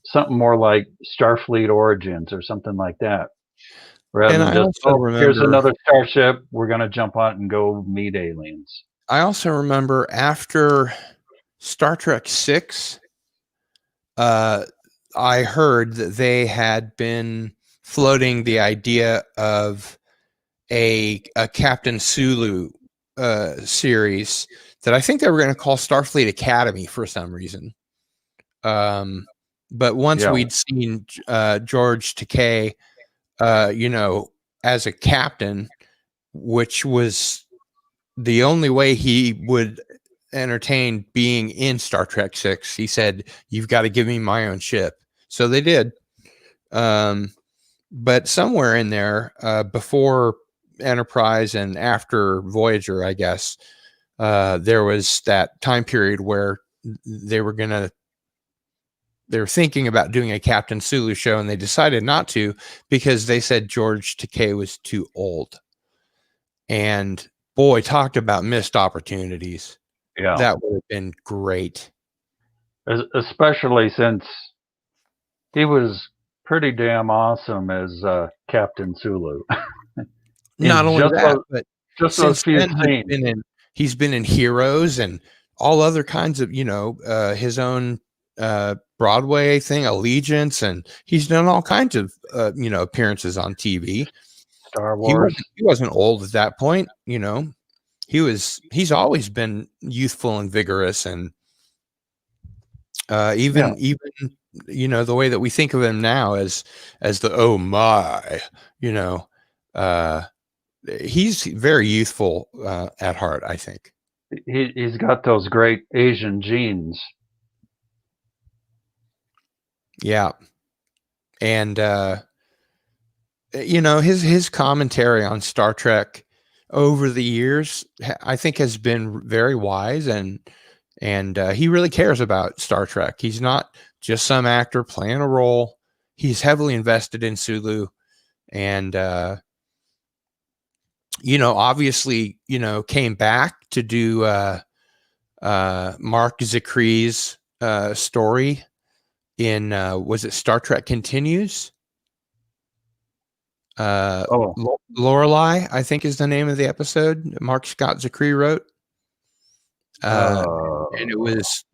Something more like Starfleet Origins or something like that. Rather than just, here's another starship, we're going to jump on it and go meet aliens. I also remember after Star Trek 6, I heard that they had been floating the idea of a Captain Sulu series that I think they were going to call Starfleet Academy for some reason. But once we'd seen George Takei, as a captain, which was the only way he would entertain being in Star Trek 6, he said, "You've got to give me my own ship." So they did. But somewhere in there, before Enterprise and after Voyager, I guess, there was that time period where they were thinking about doing a Captain Sulu show, and they decided not to because they said George Takei was too old. And boy, talked about missed opportunities. Yeah, that would have been great. Especially since he was pretty damn awesome as Captain Sulu. Not only that, but just those few scenes. He's been in Heroes and all other kinds of, his own Broadway thing, Allegiance, and he's done all kinds of appearances on TV. Star He Wars. wasn't old at that point, he's always been youthful and vigorous, and even the way that we think of him now as the oh my, uh he's very youthful at heart, I think. He's got those great Asian genes. Yeah. And his commentary on Star Trek over the years, I think, has been very wise, and he really cares about Star Trek. He's not just some actor playing a role. He's heavily invested in Sulu, and obviously, came back to do Mark Zakri's story in was it Star Trek Continues? Lorelei, I think, is the name of the episode Mark Scott Zakri wrote. And it was,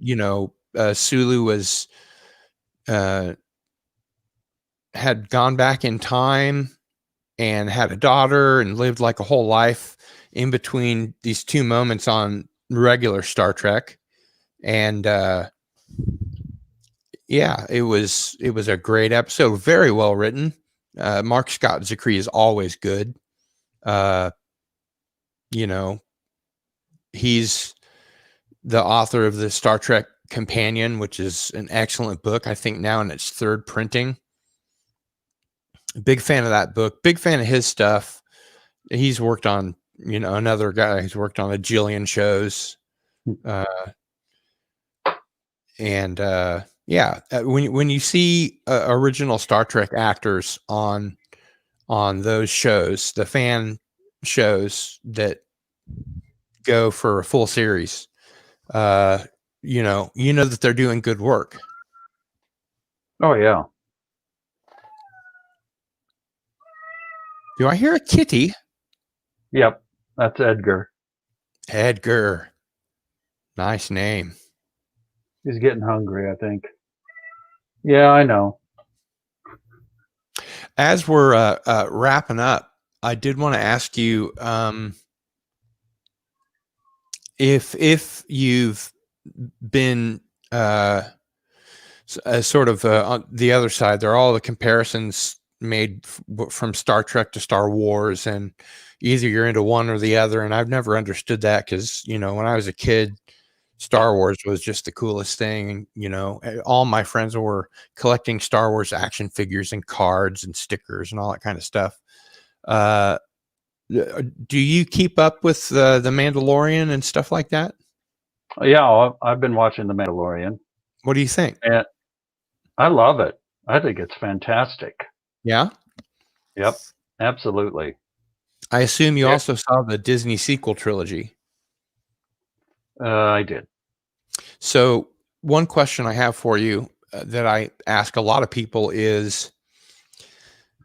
Sulu was had gone back in time and had a daughter and lived like a whole life in between these two moments on regular Star Trek. And it was a great episode, very well written. Mark Scott Zakri is always good. He's the author of the Star Trek Companion, which is an excellent book, I think now in its third printing. Big fan of that book. Big fan of his stuff. He's worked on, another guy who's worked on a jillion shows. When you see original Star Trek actors on those shows, the fan shows that go for a full series, you know that they're doing good work. Oh yeah. Do I hear a kitty? Yep, that's Edgar. Edgar. Nice name. He's getting hungry, I think. Yeah, I know. As we're wrapping up, I did want to ask you if you've been sort of on the other side. There are all the comparisons made from Star Trek to Star Wars, and either you're into one or the other. And I've never understood that because, when I was a kid, Star Wars was just the coolest thing. And, all my friends were collecting Star Wars action figures and cards and stickers and all that kind of stuff. Do you keep up with the Mandalorian and stuff like that? Yeah, I've been watching The Mandalorian. What do you think? And I love it. I think it's fantastic. Yeah? Yep, absolutely. I assume you also saw the Disney sequel trilogy. I did. So one question I have for you that I ask a lot of people is,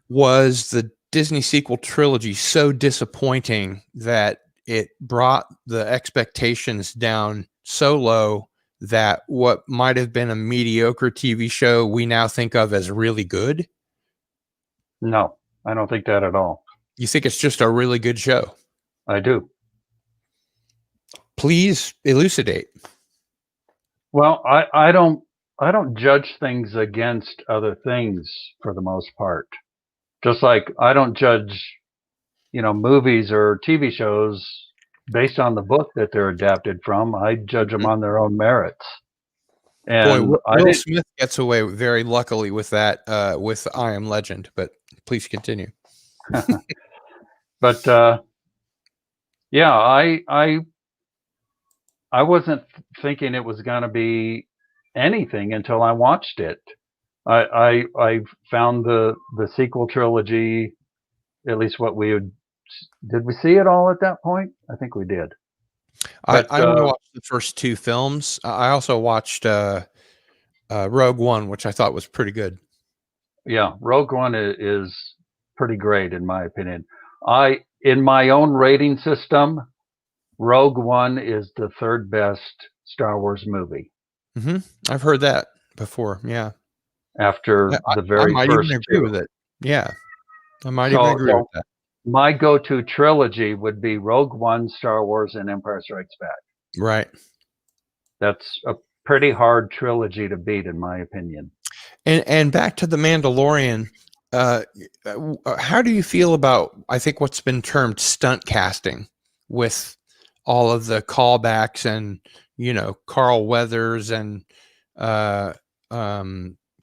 was the Disney sequel trilogy so disappointing that it brought the expectations down so low that what might have been a mediocre TV show we now think of as really good? No, I don't think that at all. You think it's just a really good show? I do. Please elucidate. Well, I don't judge things against other things for the most part. Just like I don't judge, movies or TV shows based on the book that they're adapted from. I judge them on their own merits. And Boy, Will Smith gets away very luckily with that, with I Am Legend, but please continue. But I wasn't thinking it was going to be anything until I watched it. I found the sequel trilogy, at least what did we see it all at that point? I think we did. But, I only watched the first two films. I also watched Rogue One, which I thought was pretty good. Yeah, Rogue One is pretty great in my opinion. In my own rating system, Rogue One is the third best Star Wars movie. Mm-hmm. I've heard that. before. Yeah. after the I very might even first agree two. with it. Yeah. I might even So, agree with so that. my go-to trilogy would be Rogue One, Star Wars, and Empire Strikes Back. Right. That's a pretty hard trilogy to beat, in my opinion. And back to the Mandalorian, how do you feel about, I think, what's been termed stunt casting, with all of the callbacks and, Carl Weathers and uh,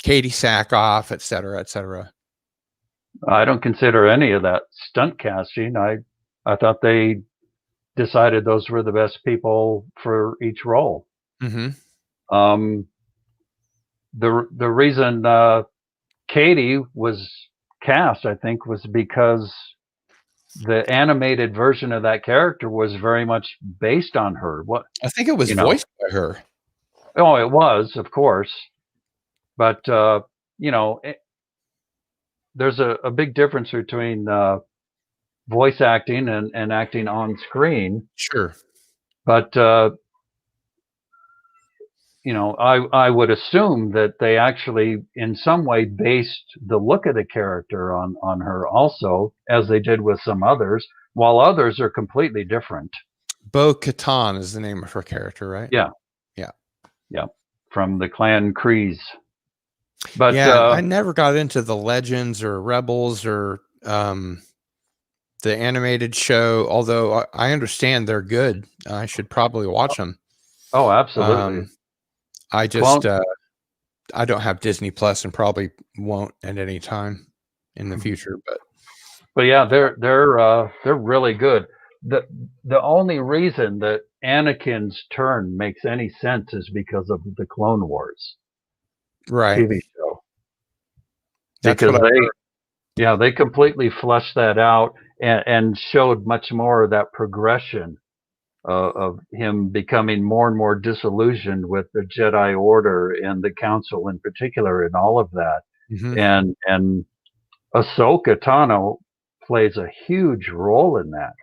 Katie Sackhoff, et cetera, et cetera. I don't consider any of that stunt casting. I thought they decided those were the best people for each role. Mm-hmm. Um, the reason Katie was cast, I think, was because the animated version of that character was very much based on her. What I think it was you know? voiced by her. Oh, it was, of course, but there's a big difference between voice acting and acting on screen. Sure. But I would assume that they actually, in some way, based the look of the character on her also, as they did with some others, while others are completely different. Bo Katan is the name of her character, right? Yeah, Yeah. yeah, from the Clan Kreese. But Yeah, I never got into the Legends or Rebels or the animated show, although I understand they're good. I should probably watch them. oh, absolutely. I Clone. just I don't have Disney Plus and probably won't at any time in the future. But yeah, they're really good. The only reason that Anakin's turn makes any sense is because of the Clone Wars Right, TV show. that's what Because I heard. they completely fleshed that out and showed much more of that progression of him becoming more and more disillusioned with the Jedi Order and the Council in particular and all of that. Hmm. And Ahsoka Tano plays a huge role in that,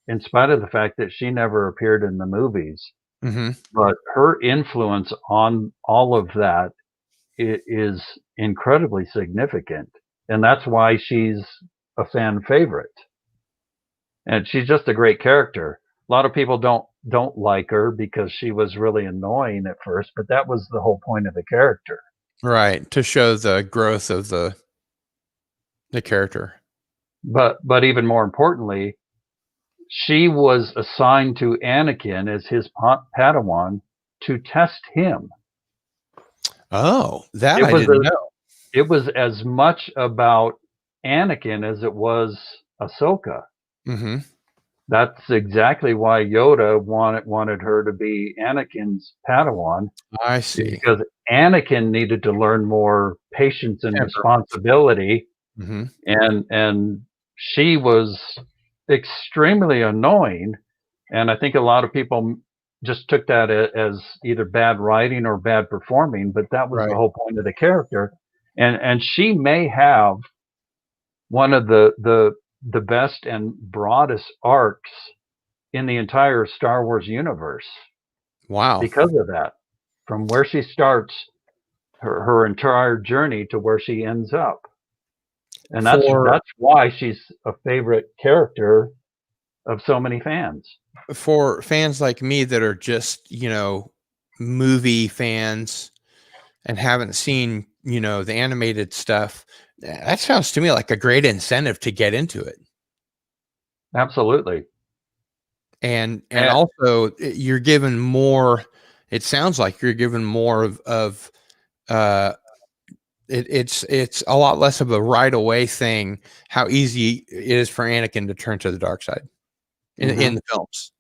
in spite of the fact that she never appeared in the movies. Hmm. But her influence on all of that is incredibly significant, and that's why she's a fan favorite. And she's just a great character. A lot of people don't like her because she was really annoying at first, but that was the whole point of the character. Right, to show the growth of the character. But even more importantly, she was assigned to Anakin as his Padawan to test him. Oh, that It I was didn't know. it was as much about Anakin as it was Ahsoka. Hmm. That's exactly why Yoda wanted her to be Anakin's Padawan, I is see. because Anakin needed to learn more patience and Temper. responsibility, Hmm. and she was extremely annoying, and I think a lot of people just took that as either bad writing or bad performing, but that was the Right. whole point of the character, and she may have one of the best and broadest arcs in the entire Star Wars universe Wow. because of that. From where she starts her entire journey to where she ends up. And For that's why she's a favorite character of so many fans. for fans like me that are just, movie fans and haven't seen, the animated stuff, that sounds to me like a great incentive to get into it. Absolutely. And And also you're given more, it sounds like you're given more of uh it's a lot less of a right away thing, how easy it is for Anakin to turn to the dark side in mhm. the films.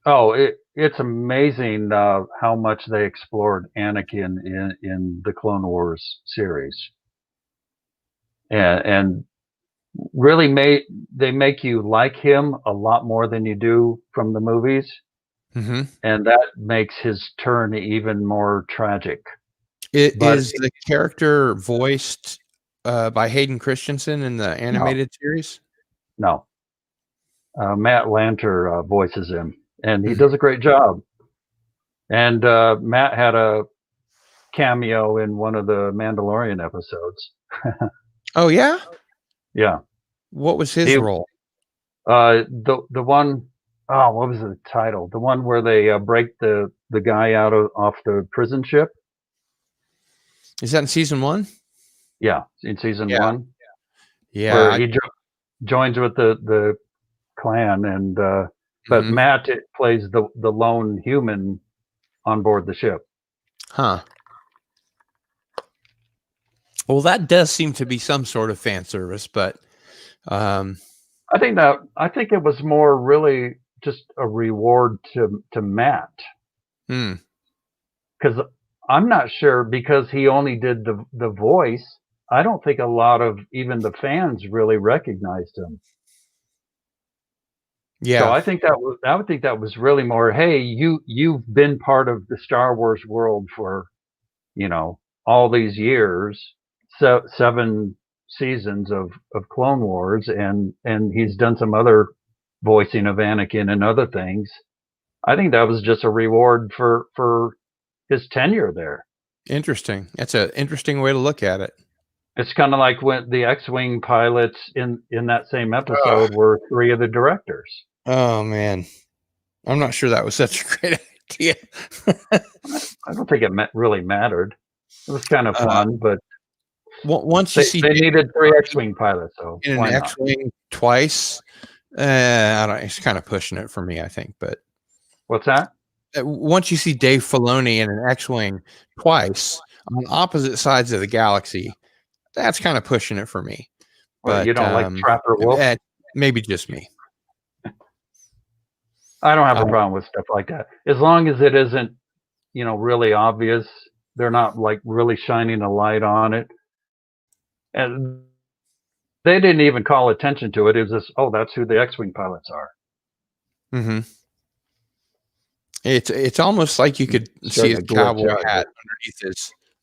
Oh, it's amazing how much they explored Anakin in the Clone Wars series, and really make you like him a lot more than you do from the movies, Hmm. and that makes his turn even more tragic. It But is the character voiced by Hayden Christensen in the no, animated series. no, Matt Lanter voices him, and he Mhm. does a great job. And Matt had cameo in one of the Mandalorian episodes. Oh yeah, Yeah, what was his he role? the one. Oh, what was the title? The one where they break the guy out of off the prison ship. Is that in season 1? Yeah, in season Yeah, one, yeah. where he joins with the clan, and but Mhm. Matt plays the lone human on board the ship. Huh. Well, that does seem to be some sort of fan service, but um, I think it was more really just a reward to Matt, hmm. because I'm not sure, because he only did the voice. I don't think a lot of even the fans really recognized him. So Yeah, I would think that was really more, hey, you've been part of the Star Wars world for, all these years, so 7 seasons of Clone Wars, and he's done some other voicing of Anakin and other things. I think that was just a reward for his tenure there. interesting. That's an interesting way to look at it. It's kind of like when the X-wing pilots in that same Ugh. episode were 3 of the directors. Oh man, I'm not sure that was such a great idea. I don't think it really mattered. It was kind of uh, fun, but once you they see they Dave needed 3 X-wing pilots, so in an why not? X-wing twice, I don't. It's kind of pushing it for me, I think. But What's that? once you see Dave Filoni in an X-wing twice on opposite sides of the galaxy, that's kind of pushing it for me. Well, you But don't like Trapper Wolf? maybe just me. I don't have Uh, a problem with stuff like that. As long as it isn't, really obvious. They're not like really shining a light on it. And they didn't even call attention to it. It was just, oh, that's who the X-wing pilots are. mhm. It's almost like you could see Starting his to glitch cowboy out hat here.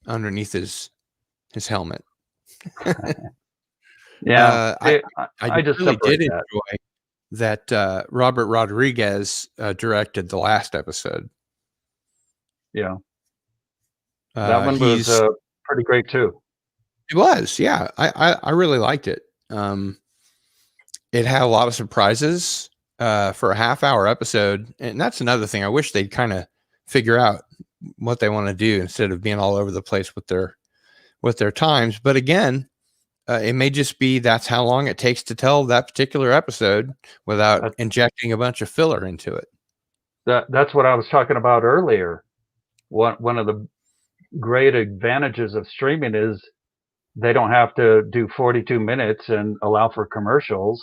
underneath his helmet. Yeah, I I I just really did separate that. enjoy that Robert Rodriguez directed the last episode. Yeah, that one was He's pretty great too. it was, yeah. I really liked it. It had a lot of surprises for a half-hour episode, and that's another thing. I wish they'd kind of figure out what they want to do instead of being all over the place with their times. But again, it may just be that's how long it takes to tell that particular episode without That, injecting a bunch of filler into it. that's what I was talking about earlier. One of the great advantages of streaming is they don't have to do 42 minutes and allow for commercials.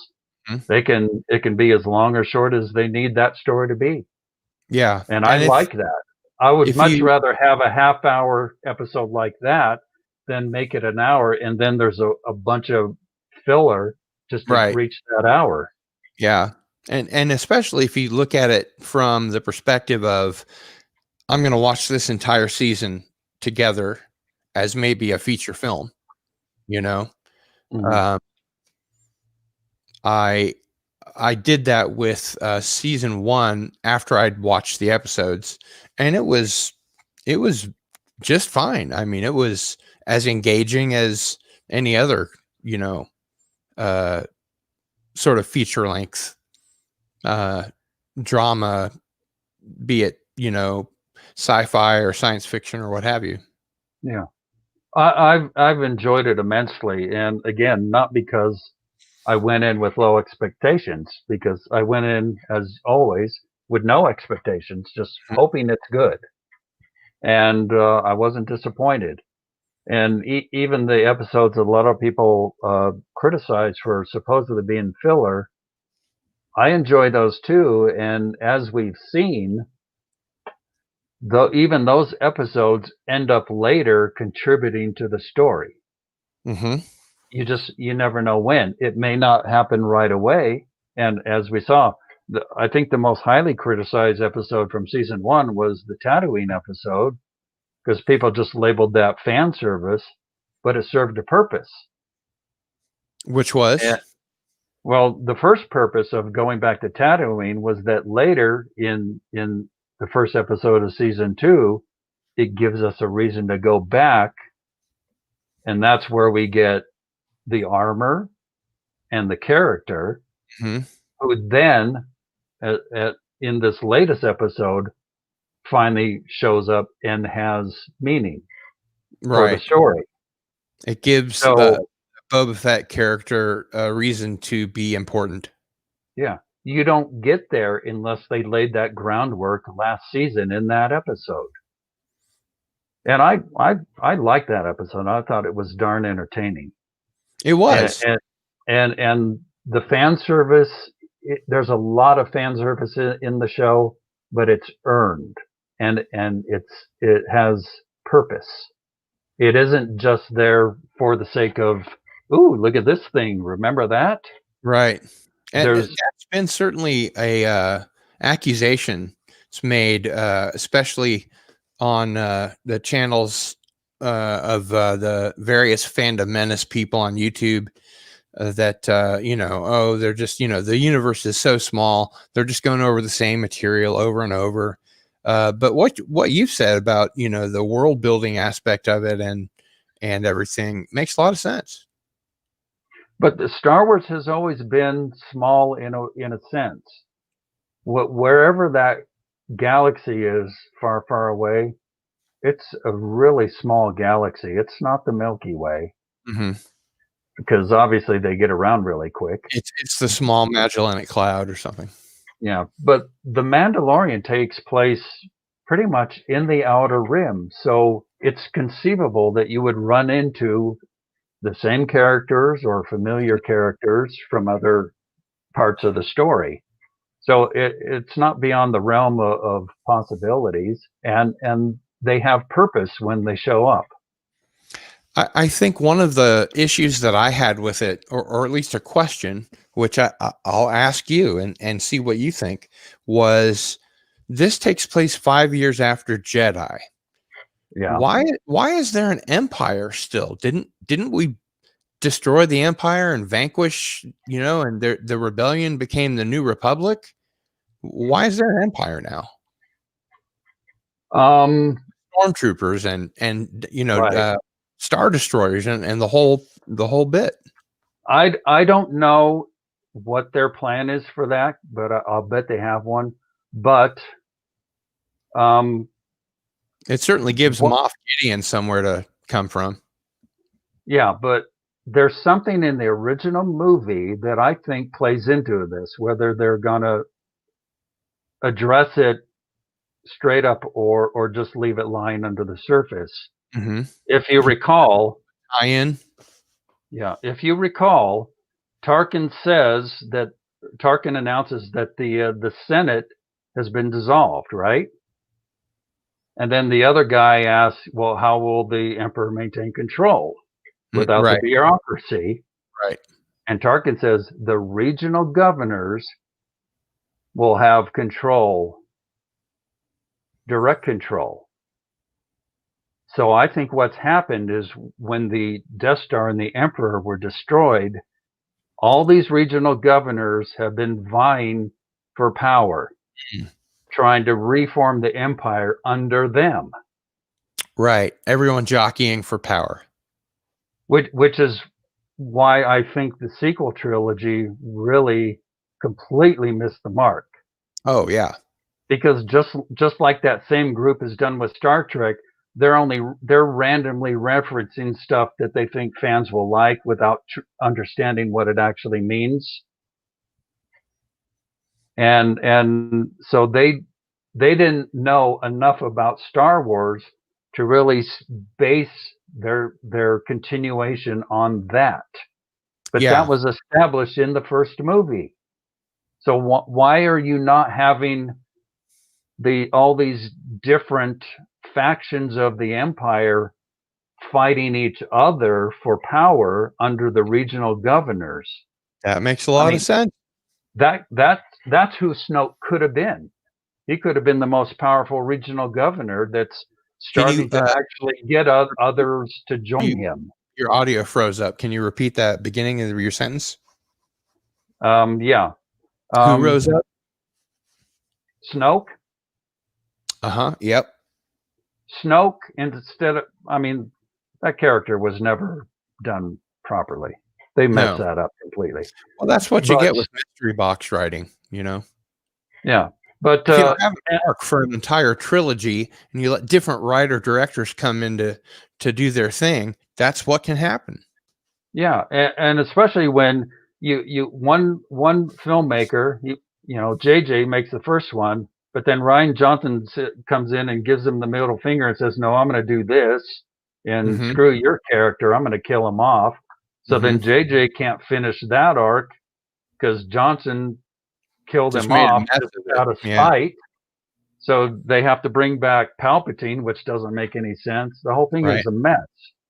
Mhm. It can be as long or short as they need that story to be. Yeah, And I and like that. I would if much you rather have a half-hour episode like that than make it an hour and then there's a bunch of filler just to right, reach that hour. yeah, and especially if you look at it from the perspective of I'm going to watch this entire season together as maybe a feature film, you know. Mhm. Um, I I did that with season 1 after I'd watched the episodes, and it was just fine. I mean, it was as engaging as any other, you know, uh, sort of feature length uh, drama, be it, sci-fi or science fiction or what have you. Yeah. I've enjoyed it immensely, and again, not because I went in with low expectations, because I went in, as always, with no expectations, just hoping it's good, and I wasn't disappointed. And even the episodes a lot of people criticize for supposedly being filler, I enjoy those too. And as we've seen, though, even those episodes end up later contributing to the story. Mm-hmm. You never know when. It may not happen right away. And as we saw, I think the most highly criticized episode from season 1 was the Tatooine episode, because people just labeled that fan service, but it served a purpose. Which was? And, well, the first purpose of going back to Tatooine was that later in the first episode of season 2, it gives us a reason to go back, and that's where we get the armor and the character, Hmm. who then, in this latest episode, finally shows up and has meaning for the Right. story. It gives So, Boba Fett character a reason to be important. yeah, you don't get there unless they laid that groundwork last season in that episode. And I liked that episode. I thought it was darn entertaining. It And was. and the fan service, there's a lot of fan service in the show, but it's earned, and it has purpose. It isn't just there for the sake of, ooh, look at this thing. Remember that? Right. And There's that's been certainly a accusation it's made, especially on the channels of the various fandom menace people on YouTube, that oh, they're just, the universe is so small, they're just going over the same material over and over. But what you've said about, the world building aspect of it and everything makes a lot of sense. but the Star Wars has always been small in a sense. Wherever that galaxy is far, far away, it's a really small galaxy. It's not the Milky Way, Hmm. because obviously they get around really quick. It's the small Magellanic Cloud or something. Yeah, but The Mandalorian takes place pretty much in the outer rim, so it's conceivable that you would run into the same characters or familiar characters from other parts of the story. So it's not beyond the realm of possibilities, and they have purpose when they show up. I think one of the issues that I had with it, or at least a question, which I'll ask you and see what you think, was this takes place 5 years after Jedi. Yeah. Why is there an empire still? Didn't we destroy the empire and vanquish, and the rebellion became the new republic? Why is there an empire now? Um, Stormtroopers and right. star destroyers and the whole bit. I don't know what their plan is for that, but I'll bet they have one. But um, It certainly gives what? Moff Gideon somewhere to come from. Yeah, but there's something in the original movie that I think plays into this, whether they're gonna address it straight up or just leave it lying under the surface. Hmm. If you recall, Tie-in. yeah, if you recall, Tarkin says that Tarkin announces that the Senate has been dissolved, right? And then the other guy asks, "Well, how will the Emperor maintain control without the Right, bureaucracy?" right. And Tarkin says the regional governors will have control, direct control. So I think what's happened is when the Death Star and the Emperor were destroyed, all these regional governors have been vying for power, Mm. trying to reform the empire under them, Right. Everyone jockeying for power. which is why I think the sequel trilogy really completely missed the mark. Oh yeah. Because just like that same group has done with Star Trek, they're randomly referencing stuff that they think fans will like without understanding what it actually means. And so they didn't know enough about Star Wars to really base their continuation on that. But that Yeah. was established in the first movie. So why are you not having all these different factions of the empire fighting each other for power under the regional governors? That makes a I lot of mean, sense. that's who Snoke could have been. He could have been the most powerful regional governor that's Can you starting to actually get others to join you him. your audio froze up. Can you repeat that beginning of your sentence? Yeah. Who rose up? Snoke. Uh-huh. Yep. Snoke, instead of, I mean, that character was never done properly. They messed No. that up completely. Well, that's what you But get with mystery box writing, you know. yeah, but If you don't have an arc for an entire trilogy and you let different writer directors come in to do their thing, that's what can happen. yeah, and especially when you one filmmaker, you know, JJ makes the first one, but then Ryan Johnson comes in and gives him the middle finger and says, "No, I'm going to do this, and Mhm. screw your character. I'm going to kill him off." So then Mhm. JJ can't finish that arc because Johnson killed Just him made a off mess just of it. out of Yeah. spite. So they have to bring back Palpatine, which doesn't make any sense. The whole thing Right. is a mess.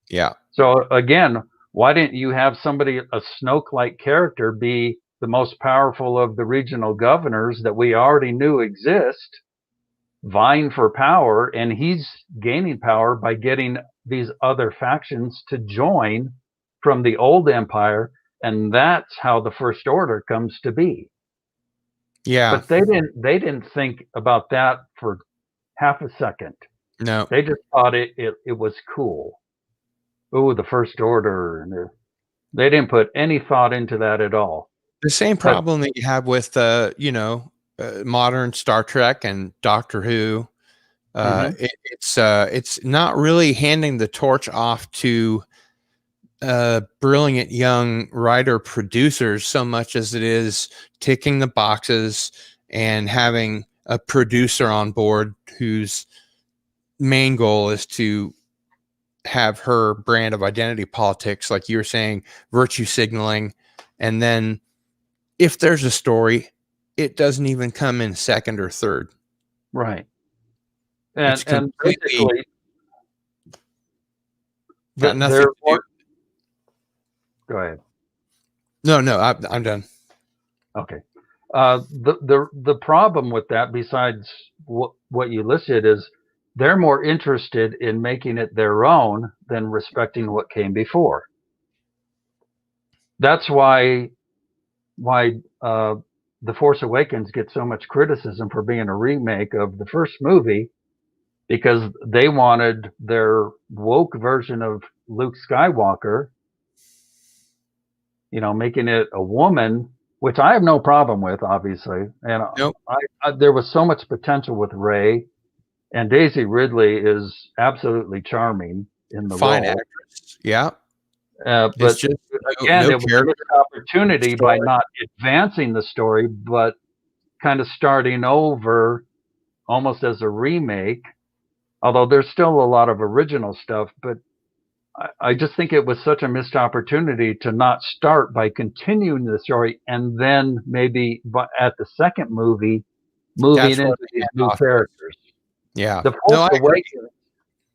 Yeah. So again, why didn't you have somebody, a Snoke-like character, be the most powerful of the regional governors that we already knew exist, vying for power, and he's gaining power by getting these other factions to join from the old empire, and that's how the First Order comes to be. Yeah. But they didn't think about that for half a second. No. They just thought it was cool. Oh, the First Order, and they didn't put any thought into that at all. The same But problem that you have with modern Star Trek and Doctor Who. mhm, It's not really handing the torch off to brilliant young writer producers so much as it is ticking the boxes and having a producer on board whose main goal is to have her brand of identity politics, like you were saying, virtue signaling. And then if there's a story, it doesn't even come in second or third. right. It's And completely basically, got nothing they're to do. more. Go ahead. No, I'm done. Okay. The problem with that, besides what you listed, is they're more interested in making it their own than respecting what came before. That's why The Force Awakens gets so much criticism for being a remake of the first movie, because they wanted their woke version of Luke Skywalker, you know, making it a woman, which I have no problem with, obviously. And Nope. there was so much potential with Rey, and Daisy Ridley is absolutely charming in the Fine role. actress. Yeah. It's But just again, no it was a character missed opportunity by story. not advancing the story, but kind of starting over almost as a remake. Although there's still a lot of original stuff, but I just think it was such a missed opportunity to not start by continuing the story and then maybe at the second movie moving That's where into the these new handoff is. characters. Yeah. The No, Force I agree. Awakens,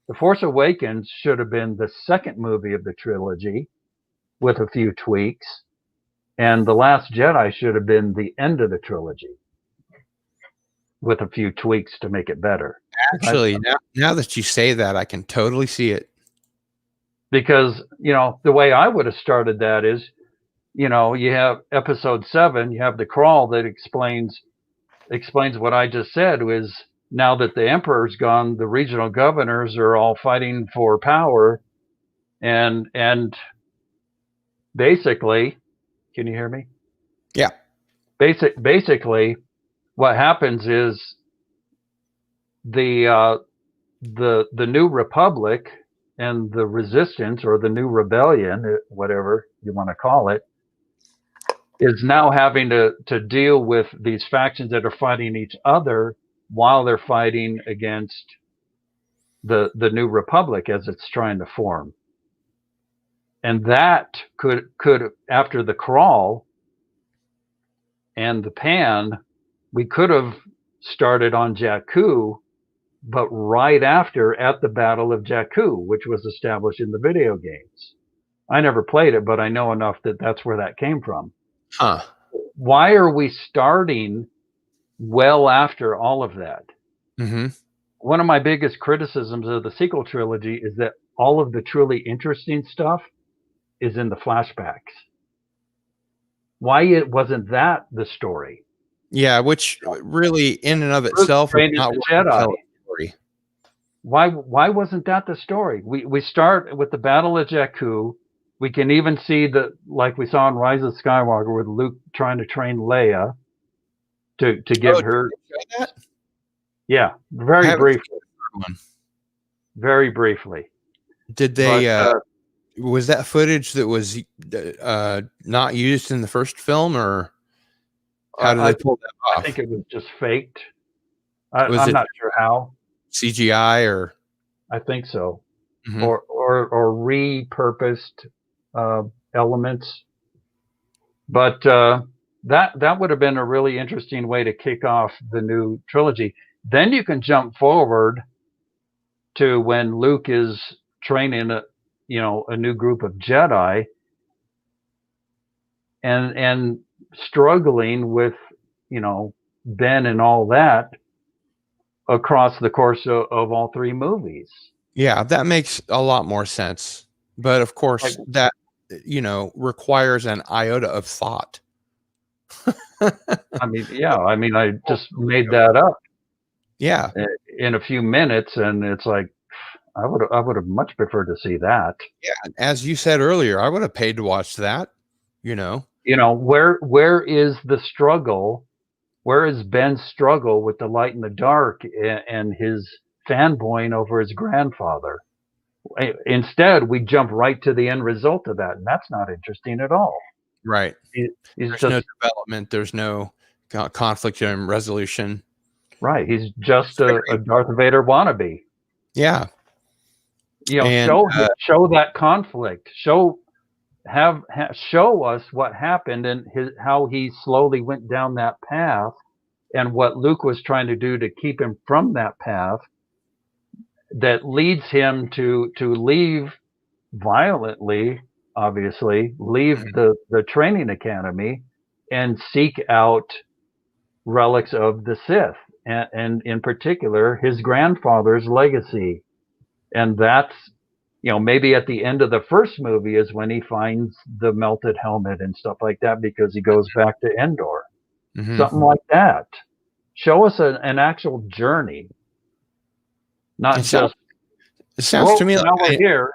The Force Awakens should have been the second movie of the trilogy with a few tweaks, and The Last Jedi should have been the end of the trilogy with a few tweaks to make it better. Actually, now that you say that, I can totally see it. Because, you know, the way I would have started that is, you know, you have episode 7, you have the crawl that explains what I just said, was now that the emperor's gone, the regional governors are all fighting for power, and basically, can you hear me? Yeah. Basically, what happens is the the new republic and the resistance, or the new rebellion, whatever you want to call it, is now having to deal with these factions that are fighting each other while they're fighting against the new republic as it's trying to form. And that could after the crawl and the pan, we could have started on Jakku, but right after, at the Battle of Jakku, which was established in the video games. I never played it, but I know enough that that's where that came from. Huh. Why are we starting well after all of that? Mm-hmm. One of my biggest criticisms of the sequel trilogy is that all of the truly interesting stuff is in the flashbacks. Why it wasn't that the story? Yeah, which really in and of Luke itself is training not the what would Jedi. tell a story. Why wasn't that the story? We start with the Battle of Jakku. We can even see like we saw in Rise of Skywalker with Luke trying to train Leia to Oh, give did her, they show that? yeah, I very haven't seen briefly, the third one. very briefly. Did But they? Was that footage that was not used in the first film, or how did I they pull that I think off? it was just faked. Was I'm it not sure how. CGI or? I think so, Mhm. or repurposed uh, elements. But that would have been a really interesting way to kick off the new trilogy. Then you can jump forward to when Luke is training a new group of Jedi and struggling with Ben and all that across the course of all three movies. Yeah, that makes a lot more sense. But of Like, course, that requires an iota of thought. I mean, yeah, I mean, I just made that up Yeah, in a few minutes, and it's like I would have much preferred to see that. yeah. As you said earlier, I would have paid to watch that. You know, Where is the struggle? Where is Ben's struggle with the light and the dark and his fanboying over his grandfather? Instead, we jump right to the end result of that, and that's not interesting at all. right? He's There's no just development. There's no conflict and resolution. right. He's just It's a very, Darth Vader wannabe. yeah, and Show that conflict. Show us what happened and how he slowly went down that path, and what Luke was trying to do to keep him from that path that leads him to leave violently, obviously, leave the training academy and seek out relics of the Sith, and in particular his grandfather's legacy. And that's maybe at the end of the first movie is when he finds the melted helmet and stuff like that, because he goes back to Endor. mhm. Something like that. Show us an actual journey, it not sounds just, it sounds to well, me like now we're here.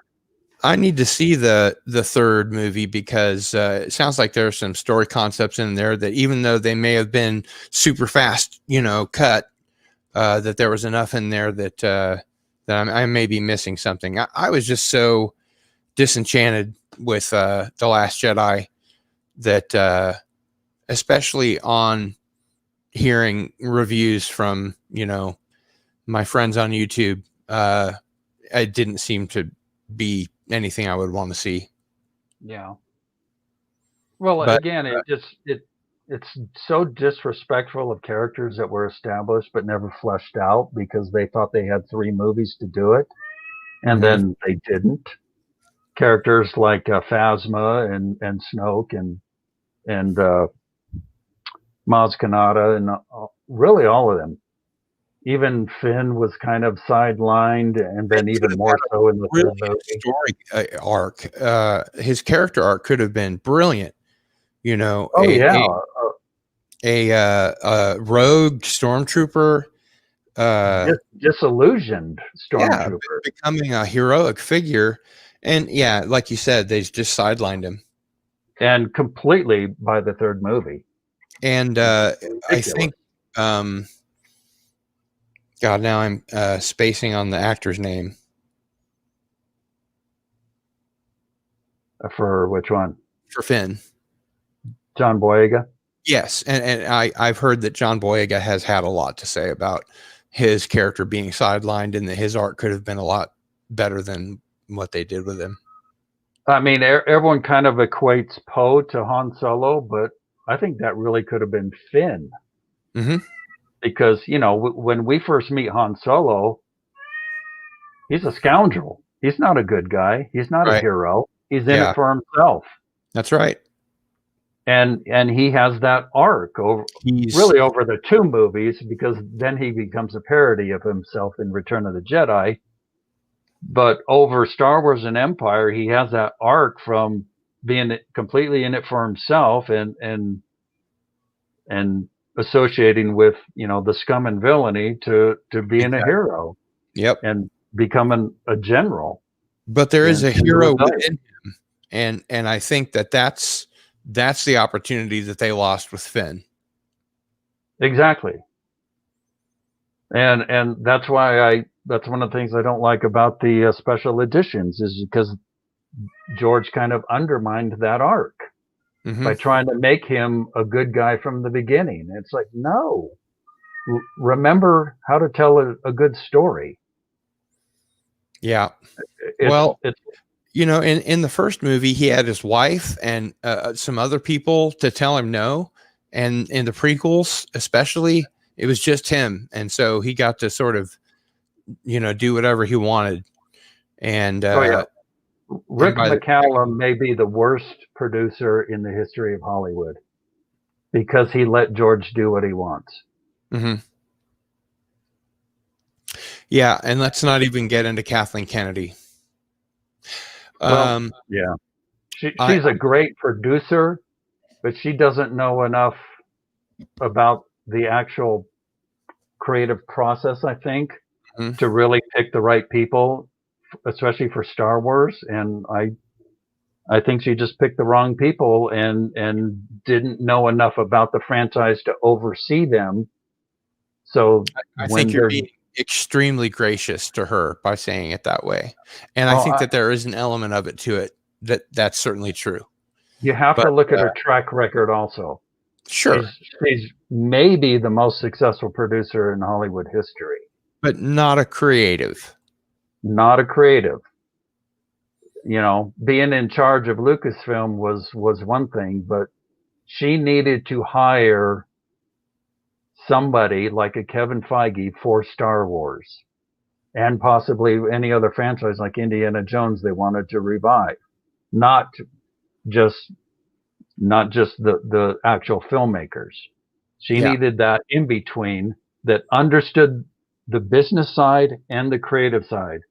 I need to see the third movie because it sounds like there are some story concepts in there that even though they may have been super fast, cut, that there was enough in there that I may be missing something. I was just so disenchanted with the Last Jedi that, especially on hearing reviews from my friends on YouTube, it didn't seem to be anything I would want to see. Yeah. Well, But again, it's so disrespectful of characters that were established but never fleshed out, because they thought they had three movies to do it, and mhm. then they didn't. Characters like Phasma and Snoke and Maz Kanata and really all of them. Even Finn was kind of sidelined, and Finn then could even have more had a so in the third brilliant movie. story arc. His character arc could have been brilliant. Oh yeah, A rogue stormtrooper. disillusioned Yeah, stormtrooper. becoming a heroic figure, and yeah, like you said, they just sidelined him. And completely by the third movie. And I Ridiculous. think, um, God, now I'm spacing on the actor's name. For which one? For Finn. John Boyega? Yes, and I've heard that John Boyega has had a lot to say about his character being sidelined, and that his arc could have been a lot better than what they did with him. I mean, everyone kind of equates Poe to Han Solo, but I think that really could have been Finn. Mhm. Because, when we first meet Han Solo, he's a scoundrel. He's not a good guy. He's not a Right. hero. He's in Yeah, it for himself. that's right. And he has that arc He's really over the two movies, because then he becomes a parody of himself in Return of the Jedi. But over Star Wars and Empire, he has that arc from being completely in it for himself and associating with the scum and villainy to being a exactly. hero. Yep. And becoming a general. But there is a in the hero rebellion. within him, and I think that's the opportunity that they lost with Finn. Exactly. And that's why that's one of the things I don't like about the special editions, is because George kind of undermined that arc by trying to make him a good guy from the beginning. It's like, no, remember how to tell a good story. Yeah. It's in the first movie, he had his wife and some other people to tell him no. And in the prequels, especially, it was just him. And so he got to sort of, do whatever he wanted. And, Rick McCallum may be the worst producer in the history of Hollywood because he let George do what he wants. Mm-hmm. Yeah. And let's not even get into Kathleen Kennedy. Well, yeah. She's a great producer, but she doesn't know enough about the actual creative process, I think, to really pick the right people, especially for Star Wars. And I think she just picked the wrong people and didn't know enough about the franchise to oversee them. So I think you're being extremely gracious to her by saying it that way. And I think that there is an element of it to it that's certainly true. You have to look at her track record also. Sure. She's maybe the most successful producer in Hollywood history. But not a creative. Not a creative. Being in charge of Lucasfilm was one thing, but she needed to hire somebody like a Kevin Feige for Star Wars and possibly any other franchise like Indiana Jones they wanted to revive. Not just the actual filmmakers. She needed that in between that understood the business side and the creative side,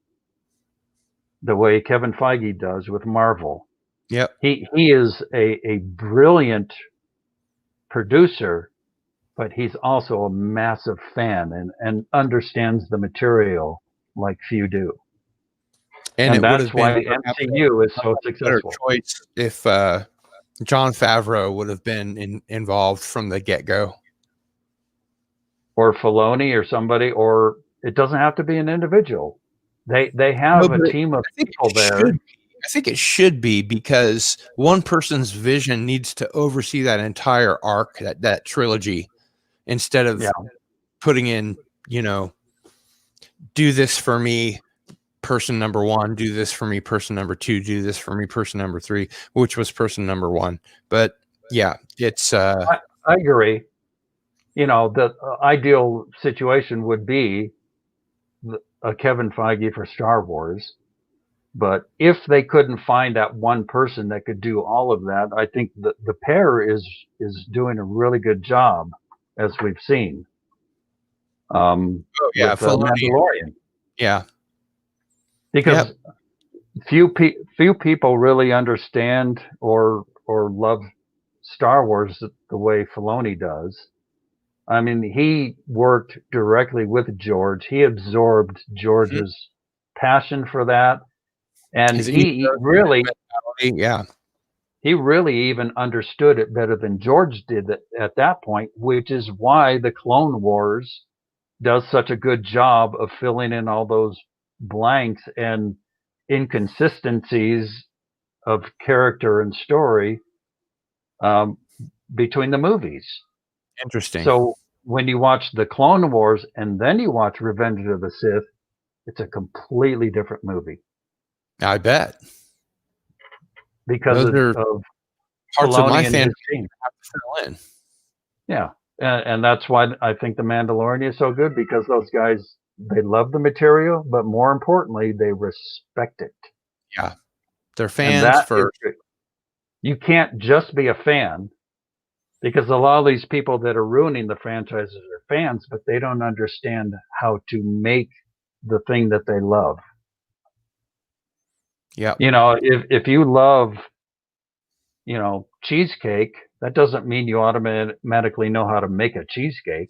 the way Kevin Feige does with Marvel. Yep. He is a brilliant producer, but he's also a massive fan and understands the material like few do. And that's why the MCU is so successful. Choice if Jon Favreau would have been involved from the get-go. Or Filoni or somebody, or it doesn't have to be an individual. They have a team of people there. I think it should be, because one person's vision needs to oversee that entire arc, that trilogy, instead of putting in, do this for me, person number one, do this for me, person number two, do this for me, person number three, which was person number one. But yeah, it's I agree. The ideal situation would be a Kevin Feige for Star Wars. But if they couldn't find that one person that could do all of that, I think the pair is doing a really good job, as we've seen. With Mandalorian. Yeah. Because few people really understand or love Star Wars the way Filoni does. I mean, he worked directly with George. He absorbed George's passion for that. And he really even understood it better than George did at that point, which is why the Clone Wars does such a good job of filling in all those blanks and inconsistencies of character and story between the movies. Interesting. So when you watch the Clone Wars and then you watch Revenge of the Sith, it's a completely different movie. I bet. Because those are of parts of my Filoni fan team. have to fill in. Yeah. And that's why I think The Mandalorian is so good, because those guys, they love the material, but more importantly, they respect it. Yeah. They're fans first. You can't just be a fan, because a lot of these people that are ruining the franchises are fans, but they don't understand how to make the thing that they love. Yeah. If you love, cheesecake, that doesn't mean you automatically know how to make a cheesecake.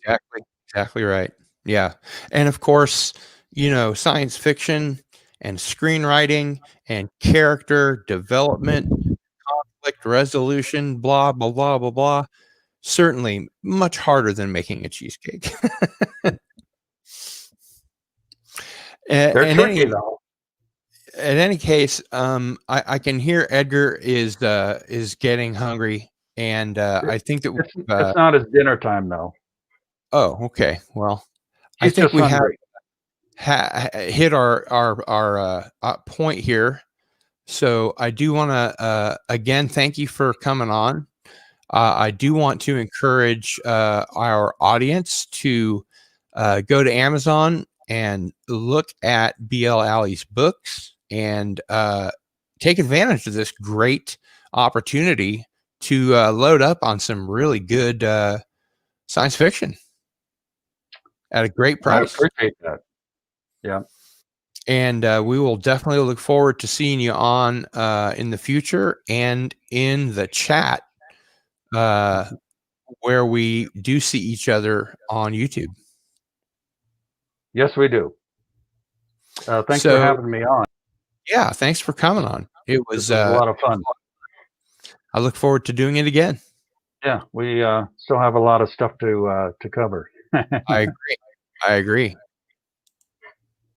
Exactly right. Yeah. And of course, science fiction and screenwriting and character development, conflict resolution, blah, blah, blah, blah, blah. Certainly much harder than making a cheesecake. They're in tricky though. any case, I can hear Edgar is getting hungry, and I think that It's not his dinner time though. oh, okay. Well, I He's think just we have hungry. hit our point here. So I do want to again thank you for coming on. I do want to encourage our audience to go to Amazon and look at BL Alley's books and take advantage of this great opportunity to load up on some really good science fiction at a great I price. appreciate that. Yeah. And we will definitely look forward to seeing you on in the future and in the chat where we do see each other on YouTube. Yes, we do. Thanks for So, having me on. yeah, thanks for coming on. It This was was a lot of fun. I look forward to doing it again. Yeah, we still have a lot of stuff to cover. I agree.